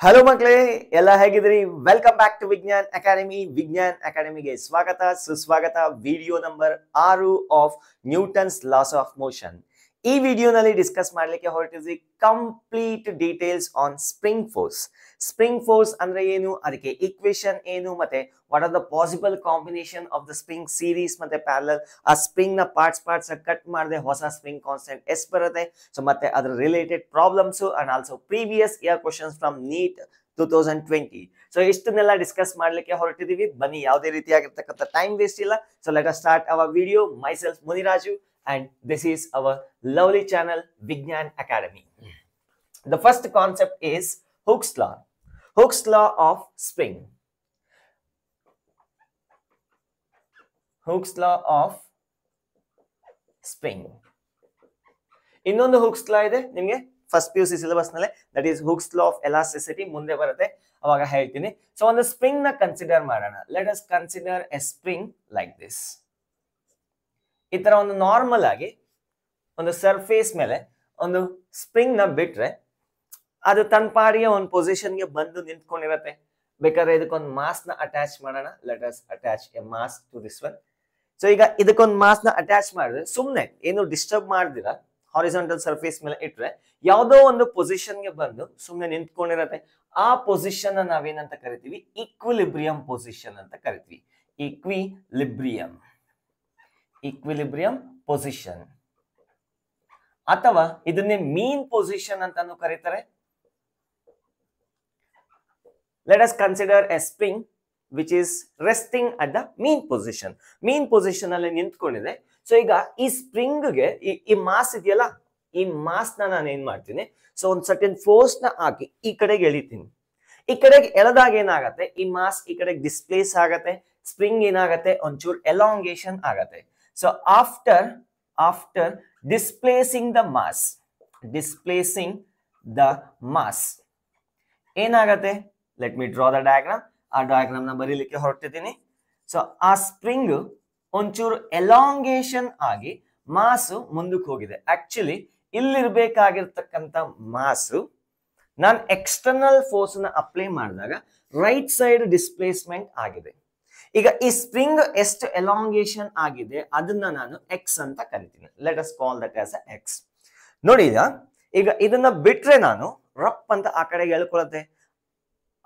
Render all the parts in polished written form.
Hello ಮಕ್ಕಳೇ, ಎಲ್ಲ ಹೇಗಿದ್ರಿ? Welcome back to Vijnan Academy. Vijnan ಅಕಾಡೆಮಿಗೆ ಸ್ವಾಗತ, ಸುಸ್ವಾಗತ. Video number 6 of Newton's laws of motion. ಈ ವಿಡಿಯೋನಲ್ಲಿ ಡಿಸ್ಕಸ್ ಮಾಡ್ಲಿಕ್ಕೆ ಹೊರಟಿದ್ವಿ complete details on spring force. Spring force ಅಂದ್ರೆ ಏನು, ಅದಕ್ಕೆ ಈಕ್ವೇಶನ್ ಏನು, ಮತ್ತೆ what are the possible combination of the spring series ಮತ್ತೆ ಪ್ಯಾರಲಲ್. ಆ ಸ್ಪ್ರಿಂಗ್ ನ ಪಾರ್ಟ್ಸ್ ಕಟ್ ಮಾಡದೆ ಹೊಸ ಸ್ಪ್ರಿಂಗ್ ಕಾನ್ಸ್ಟೆಂಟ್ ಎಸ್ ಬರುತ್ತೆ. ಸೊ ಮತ್ತೆ ಅದರ related problems and also previous year questions from NEET 2020. So ಇಷ್ಟನ್ನೆಲ್ಲ ಡಿಸ್ಕಸ್ ಮಾಡ್ಲಿಕ್ಕೆ ಹೊರಟಿದೀವಿ. ಬನ್ನಿ, ಯಾವುದೇ ರೀತಿಯಾಗಿರ್ತಕ್ಕಂಥ ಟೈಮ್ ವೇಸ್ಟ್ ಇಲ್ಲ. So let us start our video. Myself Muniraju and this is our lovely channel Vignan Academy. The first concept is Hooke's law. Hooke's law of spring. Hooke's law of spring. ಇನ್ನೊಂದು Hooke's law ಇದೆ ನಿಮಗೆ first PUC syllabus ನಲ್ಲಿ, that is Hooke's law of elasticity. ಮುಂದೆ ಬರುತ್ತೆ, ಅವಾಗ ಹೇಳ್ತೀನಿ. So ಒಂದು spring ನ ಕನ್ಸಿಡರ್ ಮಾಡೋಣ. Let us consider A spring like this. ಈ ತರ ಒಂದು ನಾರ್ಮಲ್ ಆಗಿ ಒಂದು ಸರ್ಫೇಸ್ ಮೇಲೆ ಒಂದು ಸ್ಪ್ರಿಂಗ್ ನ ಬಿಟ್ರೆ ಅದು ತನ್ನ ಪಾಡಿಗೆ ಒಂದು ಪೊಸಿಷನ್ಗೆ ಬಂದು ನಿಂತ್ಕೊಂಡಿರತ್ತೆ. ಬೇಕಾದ್ರೆ ಇದಕ್ಕೊಂದು ಮಾಸ್ ನ ಅಟ್ಯಾಚ್ ಮಾಡೋಣ. Let us attach a mass to this one. So ಈಗ ಇದಕ್ಕೊಂದು ಮಾಸ್ ನ ಅಟ್ಯಾಚ್ ಮಾಡಿದ್ರೆ ಸುಮ್ನೆ ಏನು ಡಿಸ್ಟರ್ಬ್ ಮಾಡ್ದಿರ ಹಾರಿಜಾಂಟಲ್ ಸರ್ಫೇಸ್ ಮೇಲೆ ಇಟ್ರೆ ಯಾವುದೋ ಒಂದು ಪೊಸಿಷನ್ಗೆ ಬಂದು ಸುಮ್ನೆ ನಿಂತ್ಕೊಂಡಿರತ್ತೆ. ಆ ಪೊಸಿಷನ್ ನಾವೇನಂತ ಕರಿತೀವಿ? ಈಕ್ವಿಲಿಬ್ರಿಯಂ ಪೊಸಿಷನ್ ಅಂತ ಕರಿತೀವಿ. ಈಕ್ವಿಲಿಬ್ರಿಯಂ ಪೊಸಿಷನ್, ಅಥವಾ ಇದನ್ನೇ ಮೀನ್ ಪೊಸಿಷನ್ ಅಂತಾನು ಕರೀತಾರೆ. Let us consider A spring which is resting at the mean position. Mean position ಅಲ್ಲಿ ನಿಂತ್ಕೊಂಡಿದೆ. ಸೊ ಈಗ ಈ ಸ್ಪ್ರಿಂಗ್ಗೆ ಈ ಮಾಸ್ ಇದೆಯಲ್ಲ, ಈ ಮಾಸ್ ನಾನು ಏನ್ ಮಾಡ್ತೀನಿ? ಸೊ ಒಂದು ಸರ್ಟನ್ ಫೋರ್ಸ್ ನ ಹಾಕಿ ಈ ಕಡೆಗೆ ಎಳಿತೀನಿ. ಈ ಕಡೆಗೆ ಎಳೆದಾಗ ಏನಾಗತ್ತೆ? ಈ ಮಾಸ್ ಈ ಕಡೆಗೆ ಡಿಸ್ಪ್ಲೇಸ್ ಆಗತ್ತೆ. ಸ್ಪ್ರಿಂಗ್ ಏನಾಗತ್ತೆ? ಒಂಚೂರು ಎಲಾಂಗೇಶನ್ ಆಗತ್ತೆ. So after displacing the mass ಏನಾಗತ್ತೆ? Let me draw the diagram. ಆ ಡಯಾಗ್ರಾಮ್ ನ ಬರೀಲಿಕ್ಕೆ ಹೊರಟಿದ್ದೀನಿ. ಸೊ ಆ ಸ್ಪ್ರಿಂಗ್ ಒಂಚೂರು ಎಲಾಂಗೇಶನ್ ಆಗಿ ಮಾಸು ಮುಂದಕ್ಕೆ ಹೋಗಿದೆ. ಆಕ್ಚುಲಿ ಇಲ್ಲಿರ್ಬೇಕಾಗಿರ್ತಕ್ಕಂಥ ಮಾಸು ನಾನು ಎಕ್ಸ್ಟರ್ನಲ್ ಫೋರ್ಸ್ ನ ಅಪ್ಲೈ ಮಾಡಿದಾಗ ರೈಟ್ ಸೈಡ್ ಡಿಸ್ಪ್ಲೇಸ್ಮೆಂಟ್ ಆಗಿದೆ. ಈಗ ಈ ಸ್ಪ್ರಿಂಗ್ ಎಷ್ಟು ಎಲಾಂಗೇಶನ್ ಆಗಿದೆ ಅದನ್ನ ನಾನು ಎಕ್ಸ್ ಅಂತ ಕರಿತೀನಿ. Let us call that as X. ನೋಡಿ, ಈಗ ಇದನ್ನ ಬಿಟ್ರೆ ನಾನು ರಪ್ ಅಂತ ಆ ಕಡೆಗೆ ಎಳ್ಕೊಳತ್ತೆ.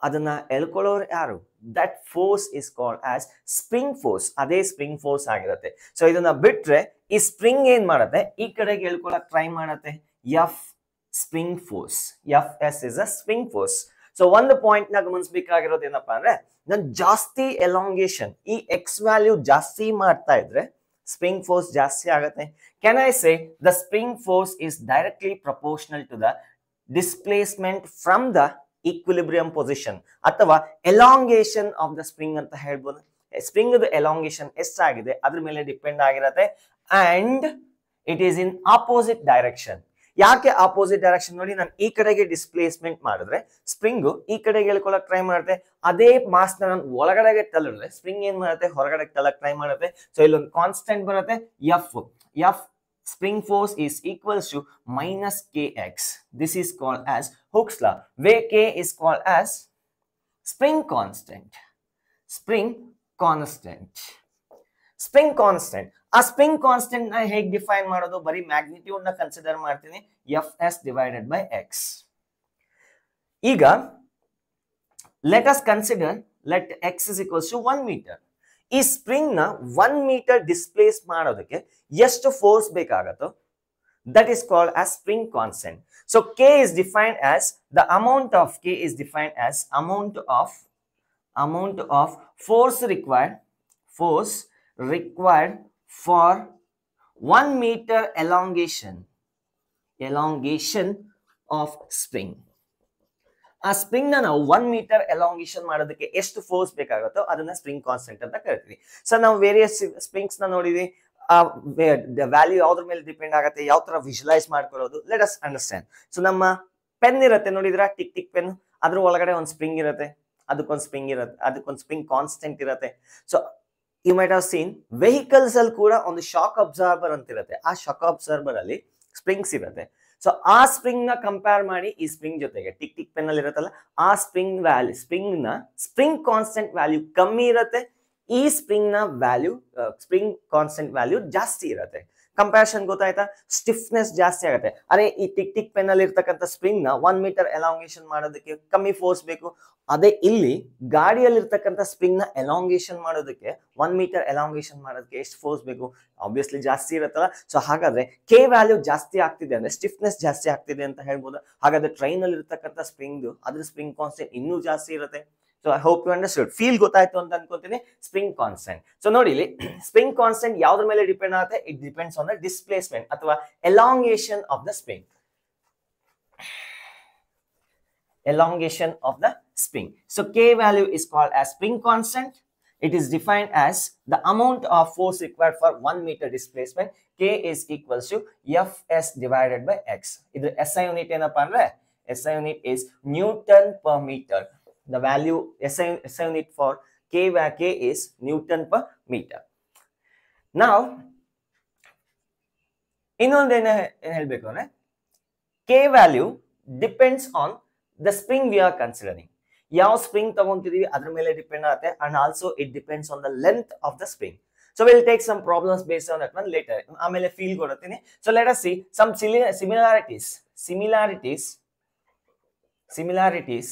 ಅದನ್ನ ಎಳ್ಕೊಳ್ಳೋರು ಯಾರು? That force is called as spring force. ಅದೇ ಸ್ಪ್ರಿಂಗ್ ಫೋರ್ಸ್ ಆಗಿರುತ್ತೆ. ಸೊ ಇದನ್ನ ಬಿಟ್ರೆ ಈ ಸ್ಪ್ರಿಂಗ್ ಏನ್ ಮಾಡತ್ತೆ? ಈ ಕಡೆಗೆ ಎಳ್ಕೊಳಕ್ ಟ್ರೈ ಮಾಡತ್ತೆ. F spring force. F S is a spring force. So ಒಂದು ಪಾಯಿಂಟ್ ನ ಗಮನಿಸಬೇಕಾಗಿರೋದು ಏನಪ್ಪಾ ಅಂದ್ರೆ, ನಾನು ಜಾಸ್ತಿ ಎಲಾಂಗೇಶನ್, ಈ ಎಕ್ಸ್ ವ್ಯಾಲ್ಯೂ ಜಾಸ್ತಿ ಮಾಡ್ತಾ ಇದ್ರೆ ಸ್ಪ್ರಿಂಗ್ ಫೋರ್ಸ್ ಜಾಸ್ತಿ ಆಗುತ್ತೆ. Can I say the spring force is directly proportional to the displacement from the equilibrium position, ಅಥವಾ ಎಲಾಂಗೇಶನ್ ಆಫ್ ದ ಸ್ಪ್ರಿಂಗ್ ಅಂತ ಹೇಳ್ಬೋದು. ಸ್ಪ್ರಿಂಗ್ ಎಲಾಂಗೇಶನ್ ಎಷ್ಟಾಗಿದೆ ಅದ್ರ ಮೇಲೆ ಡಿಪೆಂಡ್ ಆಗಿರತ್ತೆ. And it is in opposite direction. ಯಾಕೆ ಆಪೋಸಿಟ್ ಡೈರೆಕ್ಷನ್? ನೋಡಿ, ನಾನು ಈ ಕಡೆಗೆ ಡಿಸ್ಪ್ಲೇಸ್ಮೆಂಟ್ ಮಾಡಿದ್ರೆ ಸ್ಪ್ರಿಂಗು ಈ ಕಡೆಗೆ ಹೇಳ್ಕೊಳಕ್ ಟ್ರೈ ಮಾಡುತ್ತೆ. ಅದೇ ಮಾಸ್ ನಾನು ಒಳಗಡೆಗೆ ತಳ್ಳಿದ್ರೆ ಸ್ಪ್ರಿಂಗ್ ಏನ್ ಮಾಡುತ್ತೆ? ಹೊರಗಡೆ ತಳ್ಳಕ್ ಟ್ರೈ ಮಾಡುತ್ತೆ. ಸೊ ಇಲ್ಲೊಂದು ಕಾನ್ಸ್ಟೆಂಟ್ ಬರುತ್ತೆ, F spring force is equals to minus K X. This is called as Hooke's law, where k is called as spring constant. Spring constant. ಆ ಸ್ಪ್ರಿಂಗ್ ಕಾನ್ಸ್ಟೆಂಟ್ ನ ಹೇಗೆ ಡಿಫೈನ್ ಮಾಡೋದು? ಬರೀ ಮ್ಯಾಗ್ನಿಟ್ಯೂಡ್ ನ consider ಮಾಡ್ತೀನಿ. F S divided by x. ಈಗ let us consider let x is equals to 1 metre. ಈ spring ನ 1 ಮೀಟರ್ ಡಿಸ್ಪ್ಲೇಸ್ ಮಾಡೋದಕ್ಕೆ ಎಷ್ಟು ಫೋರ್ಸ್ ಬೇಕಾಗತ್ತೋ that is called as spring constant. So k is defined as the amount of force required for 1 meter elongation of spring. ಆ spring ನ ನಾವು 1 metre elongation ಮಾಡೋದಕ್ಕೆ ಎಷ್ಟು ಫೋರ್ಸ್ ಬೇಕಾಗುತ್ತೋ ಅದನ್ನ ಸ್ಪ್ರಿಂಗ್ ಕಾನ್ಸ್ಟೆಂಟ್ ಅಂತ ಕರಿತೀವಿ. ಸೊ ನಾವು ವೇರಿಯಸ್ ಸ್ಪ್ರಿಂಗ್ಸ್ ನ ನೋಡಿದ್ವಿ. ವ್ಯಾಲ್ಯೂ ಯಾವ್ದ್ರ ಮೇಲೆ ಡಿಪೆಂಡ್ ಆಗುತ್ತೆ, ಯಾವ ತರ ವಿಜುವಲೈಸ್ ಮಾಡ್ಕೊಳ್ಳೋದು. Let us understand. ಸೊ ನಮ್ಮ ಪೆನ್ ಇರುತ್ತೆ, ನೋಡಿದ್ರ ಟಿಕ್ ಪೆನ್, ಅದ್ರ ಒಳಗಡೆ ಒಂದು ಸ್ಪ್ರಿಂಗ್ ಇರುತ್ತೆ, ಅದಕ್ಕೊಂದು ಸ್ಪ್ರಿಂಗ್ ಕಾನ್ಸ್ಟೆಂಟ್ ಇರುತ್ತೆ. So you might have seen vehicles ಅಲ್ಲಿ ಕೂಡ ಒಂದು ಶಾಕ್ ಅಬ್ಸಾರ್ಬರ್ ಅಂತ ಇರುತ್ತೆ. ಆ ಶಾಕ್ ಅಬ್ಸಾರ್ಬರ್ ಅಲ್ಲಿ ಸ್ಪ್ರಿಂಗ್ಸ್ ಇರುತ್ತೆ. ಸೊ ಆ ಸ್ಪ್ರಿಂಗ್ ನ ಕಂಪೇರ್ ಮಾಡಿ ಈ ಸ್ಪ್ರಿಂಗ್ ಜೊತೆಗೆ ಟಿಕ್ ಟಿಕ್ ಪೆನ್ ಅಲ್ಲಿ ಇರುತ್ತಲ್ಲ ಆ ಸ್ಪ್ರಿಂಗ್ ಕಾನ್ಸ್ಟೆಂಟ್ ವ್ಯಾಲ್ಯೂ ಕಮ್ಮಿ ಇರುತ್ತೆ, ಈ ಸ್ಪ್ರಿಂಗ್ ನ ವ್ಯಾಲ್ಯೂ ಸ್ಪ್ರಿಂಗ್ ಕಾನ್ಸ್ಟೆಂಟ್ ವ್ಯಾಲ್ಯೂ ಜಾಸ್ತಿ ಇರುತ್ತೆ. ಕಂಪ್ಯಾರಿಸನ್ ಗೊತ್ತಾಯ್ತಾ? ಸ್ಟಿಫ್ನೆಸ್ ಜಾಸ್ತಿ ಆಗುತ್ತೆ. ಅರೆ ಈ ಟಿಕ್ ಟಿಕ್ ಪೆನ್ ಅಲ್ಲಿ ಇರ್ತಕ್ಕಂಥ ಸ್ಪ್ರಿಂಗ್ ನ 1 ಮೀಟರ್ ಎಲಾಂಗೇಷನ್ ಮಾಡೋದಕ್ಕೆ ಕಮ್ಮಿ ಫೋರ್ಸ್ ಬೇಕು. ಅದೇ ಇಲ್ಲಿ ಗಾಡಿಯಲ್ಲಿ ಇರ್ತಕ್ಕಂಥ ಸ್ಪ್ರಿಂಗ್ ನ ಎಲಾಂಗೇಷನ್ ಮಾಡೋದಕ್ಕೆ 1 ಮೀಟರ್ ಎಲಾಂಗೇಷನ್ ಮಾಡೋದಕ್ಕೆ ಎಷ್ಟು ಫೋರ್ಸ್ ಬೇಕು? ಆಬ್ವಿಯಸ್ಲಿ ಜಾಸ್ತಿ ಇರುತ್ತಲ್ಲ. ಸೊ ಹಾಗಾದ್ರೆ ಕೆ ವ್ಯಾಲ್ಯೂ ಜಾಸ್ತಿ ಆಗ್ತಿದೆ ಅಂದ್ರೆ ಸ್ಟಿಫ್ನೆಸ್ ಜಾಸ್ತಿ ಆಗ್ತಿದೆ ಅಂತ ಹೇಳ್ಬೋದು. ಹಾಗಾದ್ರೆ ಟ್ರೈನ್ ಅಲ್ಲಿ ಇರ್ತಕ್ಕಂಥ ಸ್ಪ್ರಿಂಗ್ ಅದ್ರ ಸ್ಪ್ರಿಂಗ್ ಕಾನ್ಸ್ಟೆಂಟ್ ಇನ್ನೂ ಜಾಸ್ತಿ ಇರುತ್ತೆ. So I hope you understood. Feel ಗೊತ್ತಾಯ್ತು ಅಂತ ಅನ್ಕೊಂತೀನಿ. Spring constant. ಸೊ ನೋಡಿ ಇಲ್ಲಿ ಸ್ಪ್ರಿಂಗ್ ಕಾನ್ಸ್ಟೆಂಟ್ ಯಾವ್ದ್ರ ಮೇಲೆ ಡಿಪೆಂಡ್ ಆಗುತ್ತೆ? It depends on the displacement ಅಥವಾ elongation of the spring. Elongation of the spring. So K value is called as spring constant. It is defined as the amount of force required for 1 meter displacement. K is equals to Fs divided by x. Idu SI unit ಏನಪ್ಪ ಅಂದ್ರೆ SI unit is Newton per meter. The value SI unit for K is Newton per meter. Now ಇನ್ನೊಂದು ಏನು ಹೇಳಬೇಕು ಅಂದ್ರೆ K value depends on the spring we are considering. ಯಾವ spring ತಗೊಂತಿದೀವಿ ಅದ್ರ ಮೇಲೆ depend ಆಗುತ್ತೆ, and also it depends on the length of the spring. So we'll take some problems based on that one later. ಆಮೇಲೆ feel ಕೊಡುತ್ತೀನಿ. So let us see some similarities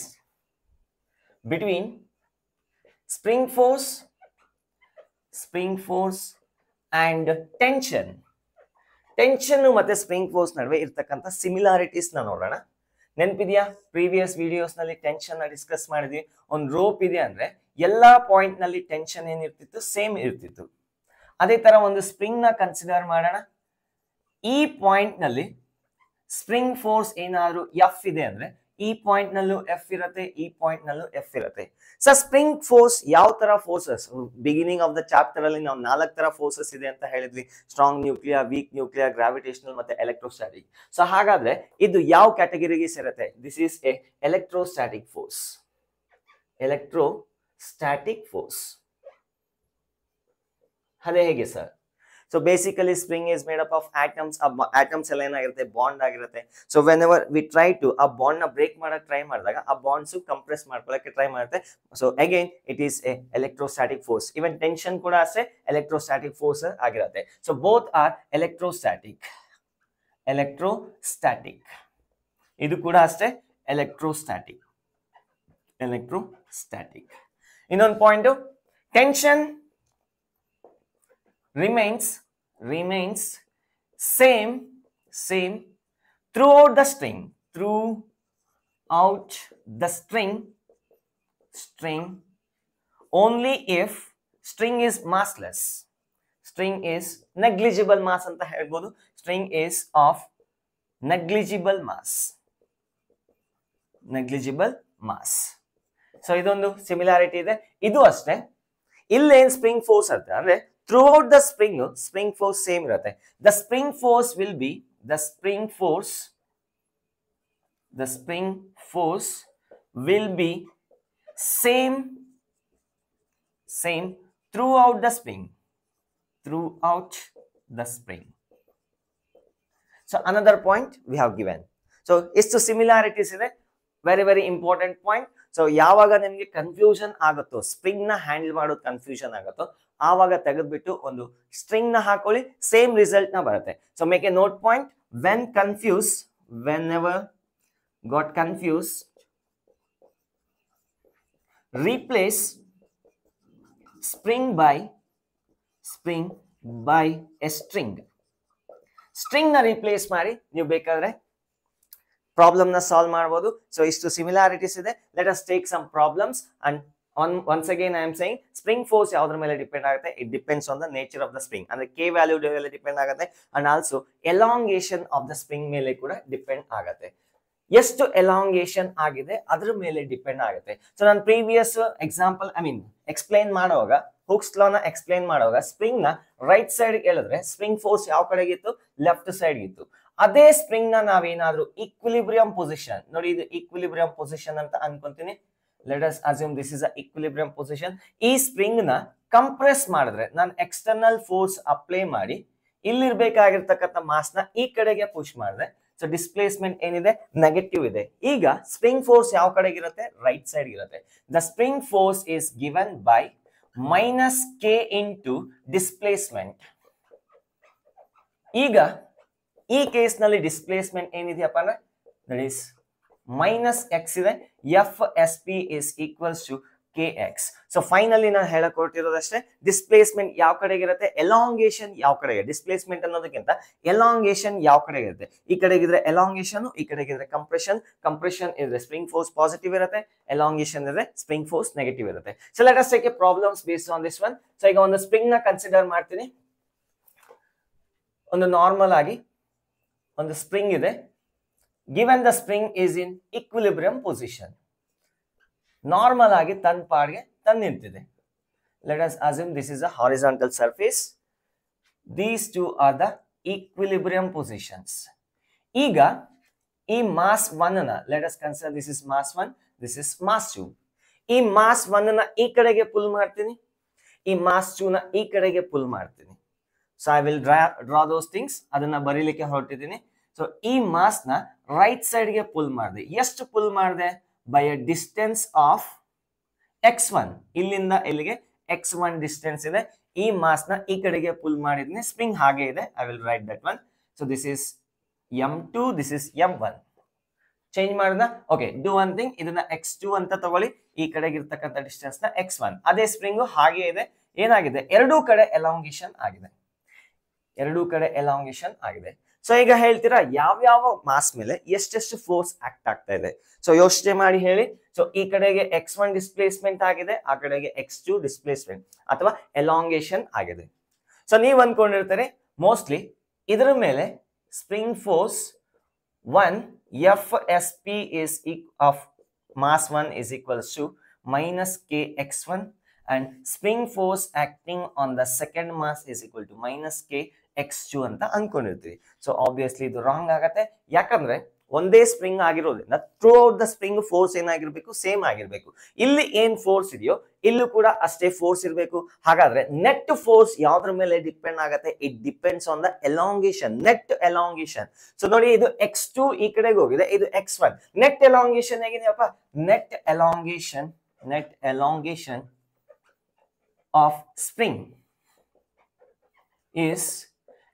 between spring force and tension. Tension ಮತ್ತೆ spring force ನಡುವೆ ಇರ್ತಕ್ಕಂಥ similarities ನ ನೋಡೋಣ. ನೆನಪಿದೆಯಾ? Previous videos ನಲ್ಲಿ tension ನ discuss ಮಾಡಿದ್ವಿ. ಒಂದು ರೋಪ್ ಇದೆ ಅಂದ್ರೆ ಎಲ್ಲಾ ಪಾಯಿಂಟ್ ನಲ್ಲಿ ಟೆನ್ಷನ್ ಏನಿರ್ತಿತ್ತು? ಸೇಮ್ ಇರ್ತಿತ್ತು. ಅದೇ ತರ ಒಂದು ಸ್ಪ್ರಿಂಗ್ ನ ಕನ್ಸಿಡರ್ ಮಾಡೋಣ. ಈ ಪಾಯಿಂಟ್ ನಲ್ಲಿ ಸ್ಪ್ರಿಂಗ್ ಫೋರ್ಸ್ ಏನಾದ್ರು ಎಫ್ ಇದೆ ಅಂದ್ರೆ ಈ ಪಾಯಿಂಟ್ ನಲ್ಲೂ ಎಫ್ ಇರುತ್ತೆ, ಈ ಪಾಯಿಂಟ್ ನಲ್ಲೂ ಎಫ್ ಇರುತ್ತೆ. ಸೊ ಸ್ಪ್ರಿಂಗ್ ಫೋರ್ಸ್ ಯಾವ ತರ forces? Beginning of the chapter ಅಲ್ಲಿ ನಾವು 4 ತರ ಫೋರ್ಸಸ್ ಇದೆ ಅಂತ ಹೇಳಿದ್ವಿ. Strong nuclear, weak nuclear, gravitational ಮತ್ತೆ ಎಲೆಕ್ಟ್ರೋಸ್ಟಾಟಿಕ್. ಸೊ ಹಾಗಾದ್ರೆ ಇದು ಯಾವ ಕ್ಯಾಟಗರಿಗೆ ಸೇರುತ್ತೆ? This is a electrostatic force. ಅದೇ ಹೇಗೆ sir? So basically spring is made up of atoms. Atoms ಎಲ್ಲ ಏನಾಗಿರುತ್ತೆ? ಬಾಂಡ್ ಆಗಿರುತ್ತೆ. So whenever we try to ಆ ಬಾಂಡ್ ನ ಬ್ರೇಕ್ ಮಾಡಕ್ ಟ್ರೈ ಮಾಡಿದಾಗ ಆ ಬಾಂಡ್ಸ್ ಕಂಪ್ರೆಸ್ ಮಾಡ್ಕೊಳ್ಳಕ್ಕೆ ಟ್ರೈ ಮಾಡುತ್ತೆ. So again it is a electrostatic force. Even tension ಕೂಡ ಅಷ್ಟೇ ಎಲೆಕ್ಟ್ರೋಸ್ಟಾಟಿಕ್ ಫೋರ್ಸ್ ಆಗಿರುತ್ತೆ. So both R electrostatic. ಇದು ಕೂಡ ಅಷ್ಟೇ ಎಲೆಕ್ಟ್ರೋಸ್ಟಾಟಿಕ್. ಇನ್ನೊಂದು point, tension remains same throughout the string only if string is massless. String is negligible mass ಅಂತ ಹೇಳ್ಬೋದು. String is of negligible mass. So ಇದೊಂದು ಸಿಮಿಲಾರಿಟಿ ಇದೆ. ಇದು ಅಷ್ಟೇ. ಇಲ್ಲೇನ್ ಸ್ಪ್ರಿಂಗ್ ಫೋರ್ಸ್ ಅಂತ ಅಂದ್ರೆ throughout the spring force same ಇರುತ್ತೆ. The spring force will be same throughout the spring. So another point we have given. So ಇಷ್ಟು similarities ಇದೆ. very important point. ಸೊ ಯಾವಾಗ ನಿಮ್ಗೆ ಕನ್ಫ್ಯೂಷನ್ ಆಗುತ್ತೋ, ಸ್ಪ್ರಿಂಗ್ ನ ಹ್ಯಾಂಡಲ್ ಮಾಡೋದು ಕನ್ಫ್ಯೂಷನ್ ಆಗುತ್ತೋ, ಆವಾಗ ತೆಗೆದ್ಬಿಟ್ಟು ಒಂದು ಸ್ಟ್ರಿಂಗ್ ನ ಹಾಕೊಳ್ಳಿ, ಸೇಮ್ ರಿಸಲ್ಟ್ ನ ಬರುತ್ತೆ. So make a note point. whenever got confused, replace spring by a string. String ನ ರಿಪ್ಲೇಸ್ ಮಾಡಿ ನೀವು ಬೇಕಾದ್ರೆ ಪ್ರಾಬ್ಲಮ್ ನ ಸಾಲ್ವ್ ಮಾಡಬಹುದು. ಸೊ ಇಷ್ಟು ಸಿಮಿಲಾರಿಟೀಸ್ ಇದೆ. Let us take some problems and once again I am saying spring force ಯಾವ್ದ್ರ ಮೇಲೆ ಡಿಪೆಂಡ್ ಆಗುತ್ತೆ? It depends on the nature of the spring. ಅಂದ್ರೆ ಕೆ ವ್ಯಾಲ್ಯೂ ಮೇಲೆ ಡಿಪೆಂಡ್ ಆಗುತ್ತೆ, and also elongation of the spring ಮೇಲೆ ಕೂಡ depend ಆಗುತ್ತೆ. ಎಷ್ಟು ಎಲಾಂಗೇಷನ್ ಆಗಿದೆ ಅದ್ರ ಮೇಲೆ ಡಿಪೆಂಡ್ ಆಗುತ್ತೆ. ಸೊ ನಾನು ಪ್ರೀವಿಯಸ್ ಎಕ್ಸಾಂಪಲ್ ಎಕ್ಸ್ಪ್ಲೈನ್ ಮಾಡುವಾಗ, ಹುಕ್ಸ್ ಲಾ ನ ಎಕ್ಸ್ಪ್ಲೈನ್ ಮಾಡುವಾಗ ಸ್ಪ್ರಿಂಗ್ ನ ರೈಟ್ ಸೈಡ್ ಹೇಳಿದ್ರೆ ಸ್ಪ್ರಿಂಗ್ ಫೋರ್ಸ್ ಯಾವ ಕಡೆಗಿತ್ತು? ಲೆಫ್ಟ್ ಸೈಡ್ ಇತ್ತು. ಅದೇ ಸ್ಪ್ರಿಂಗ್ ನ ನಾವೇನಾದ್ರೂ ಈಕ್ವಿಲಿಬ್ರಿಯಂ ಪೊಸಿಷನ್, ನೋಡಿ ಇದು ಈಕ್ವಿಲಿಬ್ರಿಯಂ ಪೊಸಿಷನ್ ಅಂತ ಅನ್ಕೊಂತೀನಿ. Let us assume this is a equilibrium position. ಈ ಸ್ಪ್ರಿಂಗ್ ನ ಕಂಪ್ರೆಸ್ ಮಾಡಿದ್ರೆ, ನಾನು ಎಕ್ಸ್ಟರ್ನಲ್ ಫೋರ್ಸ್ ಅಪ್ಲೈ ಮಾಡಿ ಇಲ್ಲಿರ್ಬೇಕಾಗಿರ್ತಕ್ಕಂಥ ಮಾಸ್ ನ ಈ ಕಡೆಗೆ ಪುಷ್ ಮಾಡಿದ್ರೆ ಸೊ ಡಿಸ್ಪ್ಲೇಸ್ಮೆಂಟ್ ಏನಿದೆ ನೆಗೆಟಿವ್ ಇದೆ. ಈಗ ಸ್ಪ್ರಿಂಗ್ ಫೋರ್ಸ್ ಯಾವ ಕಡೆಗೆ ಇರುತ್ತೆ, ರೈಟ್ ಸೈಡ್ ಇರುತ್ತೆ. The spring force is given by minus K into displacement. ಈಗ ಈ ಕೇಸ್ ನಲ್ಲಿ ಡಿಸ್ಪ್ಲೇಸ್ಮೆಂಟ್ ಏನಿದೆಯಪ್ಪ ಅಂದ್ರೆ ದಟ್ ಈಸ್ ಮೈನಸ್ ಎಕ್ಸ್ ಇದೆ. F S P is equals to K X. So finally ನಾನು ಹೇಳಕ್ ಹೊರಟಿರೋದಷ್ಟೇ, ಡಿಸ್ಪ್ಲೇಸ್ಮೆಂಟ್ ಯಾವ ಕಡೆಗೆ ಇರುತ್ತೆ, ಎಲಾಂಗೇಶನ್ ಯಾವ ಕಡೆಗೆ. ಡಿಸ್ಪ್ಲೇಸ್ಮೆಂಟ್ ಅನ್ನೋದಕ್ಕಿಂತ ಎಲಾಂಗೇಶನ್ ಯಾವ ಕಡೆಗೆ ಇರುತ್ತೆ, ಈ ಕಡೆಗಿದ್ರೆ ಎಲಾಂಗೇಶನ್, ಈ ಕಡೆಗಿದ್ರೆ ಕಂಪ್ರೆಷನ್. ಕಂಪ್ರೆಷನ್ ಇದ್ರೆ ಸ್ಪ್ರಿಂಗ್ ಫೋರ್ಸ್ ಪಾಸಿಟಿವ್ ಇರುತ್ತೆ, ಎಲಾಂಗೇಶನ್ ಇದ್ರೆ ಸ್ಪ್ರಿಂಗ್ ಫೋರ್ಸ್ ನೆಗೆಟಿವ್ ಇರುತ್ತೆ. So let us take A problems based on this one. So ಈಗ ಒಂದು ಸ್ಪ್ರಿಂಗ್ ನ ಕನ್ಸಿಡರ್ ಮಾಡ್ತೀನಿ. ಒಂದು ನಾರ್ಮಲ್ ಆಗಿ ಒಂದು ಸ್ಪ್ರಿಂಗ್ ಇದೆ. Given the spring is in equilibrium position. Normal ಆಗಿ ತನ್ನ ಪಾಡ್ಗೆ ತಂದು ನಿಂತಿದೆ. Let us assume this is a horizontal surface. These two are the equilibrium positions. ಈಗ ಈ ಮಾಸ್ 1 ನ let us consider this is mass 1, this is mass 2. ಈ mass 1 ನ ಈ ಕಡೆಗೆ ಪುಲ್ ಮಾಡ್ತೀನಿ, ಈ ಮಾಸ್ 2 ನ ಈ ಕಡೆಗೆ ಪುಲ್ ಮಾಡ್ತೀನಿ. So I will draw those things. ಅದನ್ನ ಬರೀಲಿಕ್ಕೆ ಹೊರಟಿದ್ದೀನಿ. ಸೊ ಈ ಮಾಸ್ ನ ರೈಟ್ ಸೈಡ್ ಗೆ ಪುಲ್ ಮಾಡಿದೆ. ಎಷ್ಟು ಪುಲ್ ಮಾಡಿದೆ, by a distance of x1. ಇಲ್ಲಿಂದ ಇಲ್ಲಿಗೆ x1 ಡಿಸ್ಟೆನ್ಸ್ ಇದೆ. ಈ ಮಾಸ್ ನ ಈ ಕಡೆಗೆ ಪುಲ್ ಮಾಡಿದ್ನಿ. ಸ್ಪ್ರಿಂಗ್ ಹಾಗೆ ಇದೆ. I will write that one. So this is m2, this is m1. Change ಮಾಡಿದ. ಓಕೆ, ಡೂ ಒನ್ ಥಿಂಗ್, ಇದನ್ನ x2 ಅಂತ ತಗೊಳ್ಳಿ. ಈ ಕಡೆಗೆ ಇರ್ತಕ್ಕಂಥ ಡಿಸ್ಟೆನ್ಸ್ ನ x1. ಅದೇ ಸ್ಪ್ರಿಂಗ್ ಹಾಗೆ ಇದೆ. ಏನಾಗಿದೆ, ಎರಡೂ ಕಡೆ ಎಲಾಂಗೇಶನ್ ಆಗಿದೆ. ಎರಡೂ ಕಡೆ ಎಲಾಂಗೇಶನ್ ಆಗಿದೆ. ಸೊ ಈಗ ಹೇಳ್ತೀರಾ ಯಾವ್ಯಾವ ಮಾಸ್ ಮೇಲೆ ಎಷ್ಟೆಷ್ಟು ಫೋರ್ಸ್ ಆಕ್ಟ್ ಆಗ್ತಾ ಇದೆ. ಸೊ ಯೋಚನೆ ಮಾಡಿ ಹೇಳಿ. ಸೊ ಈ ಕಡೆಗೆ x1 ಡಿಸ್ಪ್ಲೇಸ್ಮೆಂಟ್ ಆಗಿದೆ, ಆ ಕಡೆಗೆ x2 ಡಿಸ್ಪ್ಲೇಸ್ಮೆಂಟ್ ಅಥವಾ ಎಲಾಂಗೇಶನ್ ಆಗಿದೆ. ಸೊ ನೀವು ಅನ್ಕೊಂಡಿರ್ತಾರೆ ಮೋಸ್ಟ್ಲಿ ಇದರ ಮೇಲೆ spring force 1 F S P is of mass 1 is equals to minus k x1 and spring force acting on the second mass is equal to minus k x2 ಅಂತ ಅನ್ಕೊಂಡಿರ್ತೀವಿ. So obviously ಇದು wrong ಆಗತ್ತೆ. ಯಾಕಂದ್ರೆ ಒಂದೇ spring ಆಗಿರೋದ್ರಿಂದ throughout the spring force ಏನಾಗಿರ್ಬೇಕು, same ಆಗಿರ್ಬೇಕು. ಇಲ್ಲಿ ಏನ್ ಫೋರ್ಸ್ ಇದೆಯೋ ಇಲ್ಲೂ ಕೂಡ ಅಷ್ಟೇ ಫೋರ್ಸ್ ಇರಬೇಕು. ಹಾಗಾದ್ರೆ ನೆಟ್ ಫೋರ್ಸ್ ಯಾವ್ದ್ರ ಮೇಲೆ ಡಿಪೆಂಡ್ ಆಗತ್ತೆ, it depends on the elongation, net elongation. So ನೋಡಿ, ಇದು x2 ಈ ಕಡೆಗೆ ಹೋಗಿದೆ, ಇದು x1. ನೆಟ್ ಎಲಾಂಗೇಶನ್ ಹೇಗಿದೆಯಪ್ಪ, net elongation of spring is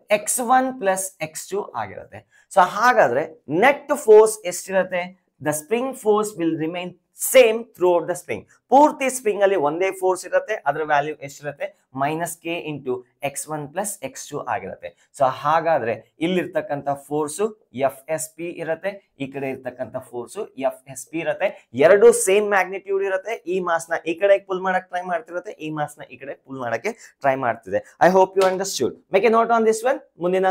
x1 plus x2 ಆಗಿರುತ್ತೆ. ಸೊ ಹಾಗಾದ್ರೆ ನೆಟ್ ಫೋರ್ಸ್ ಎಷ್ಟಿರುತ್ತೆ, the spring force will remain same throughout the spring. ಪೂರ್ತಿ ಸ್ಪ್ರಿಂಗ್ ಅಲ್ಲಿ ಒಂದೇ ಫೋರ್ಸ್ ಇರುತ್ತೆ. ಅದರ ವ್ಯಾಲ್ಯೂ ಎಷ್ಟಿರುತ್ತೆ, minus K into x1 plus x2 ಆಗಿರುತ್ತೆ. ಸೊ ಹಾಗಾದ್ರೆ ಇಲ್ಲಿರ್ತಕ್ಕಂಥ ಫೋರ್ಸು ಎಫ್ ಎಸ್ ಪಿ ಇರುತ್ತೆ, ಈ ಕಡೆ ಇರ್ತಕ್ಕಂಥ ಫೋರ್ಸು ಎಫ್ ಎಸ್ ಪಿ ಇರುತ್ತೆ. ಎರಡು ಸೇಮ್ ಮ್ಯಾಗ್ನಿಟ್ಯೂಡ್ ಇರುತ್ತೆ. ಈ ಮಾಸ್ ನ ಈ ಕಡೆ ಪುಲ್ ಮಾಡಕ್ ಟ್ರೈ ಮಾಡ್ತಿರುತ್ತೆ, ಈ ಮಾಸ್ ನ ಈ ಕಡೆ ಪುಲ್ ಮಾಡಕ್ಕೆ ಟ್ರೈ ಮಾಡ್ತಿದೆ. I hope you understood. Make a note on this one. ಮುಂದಿನ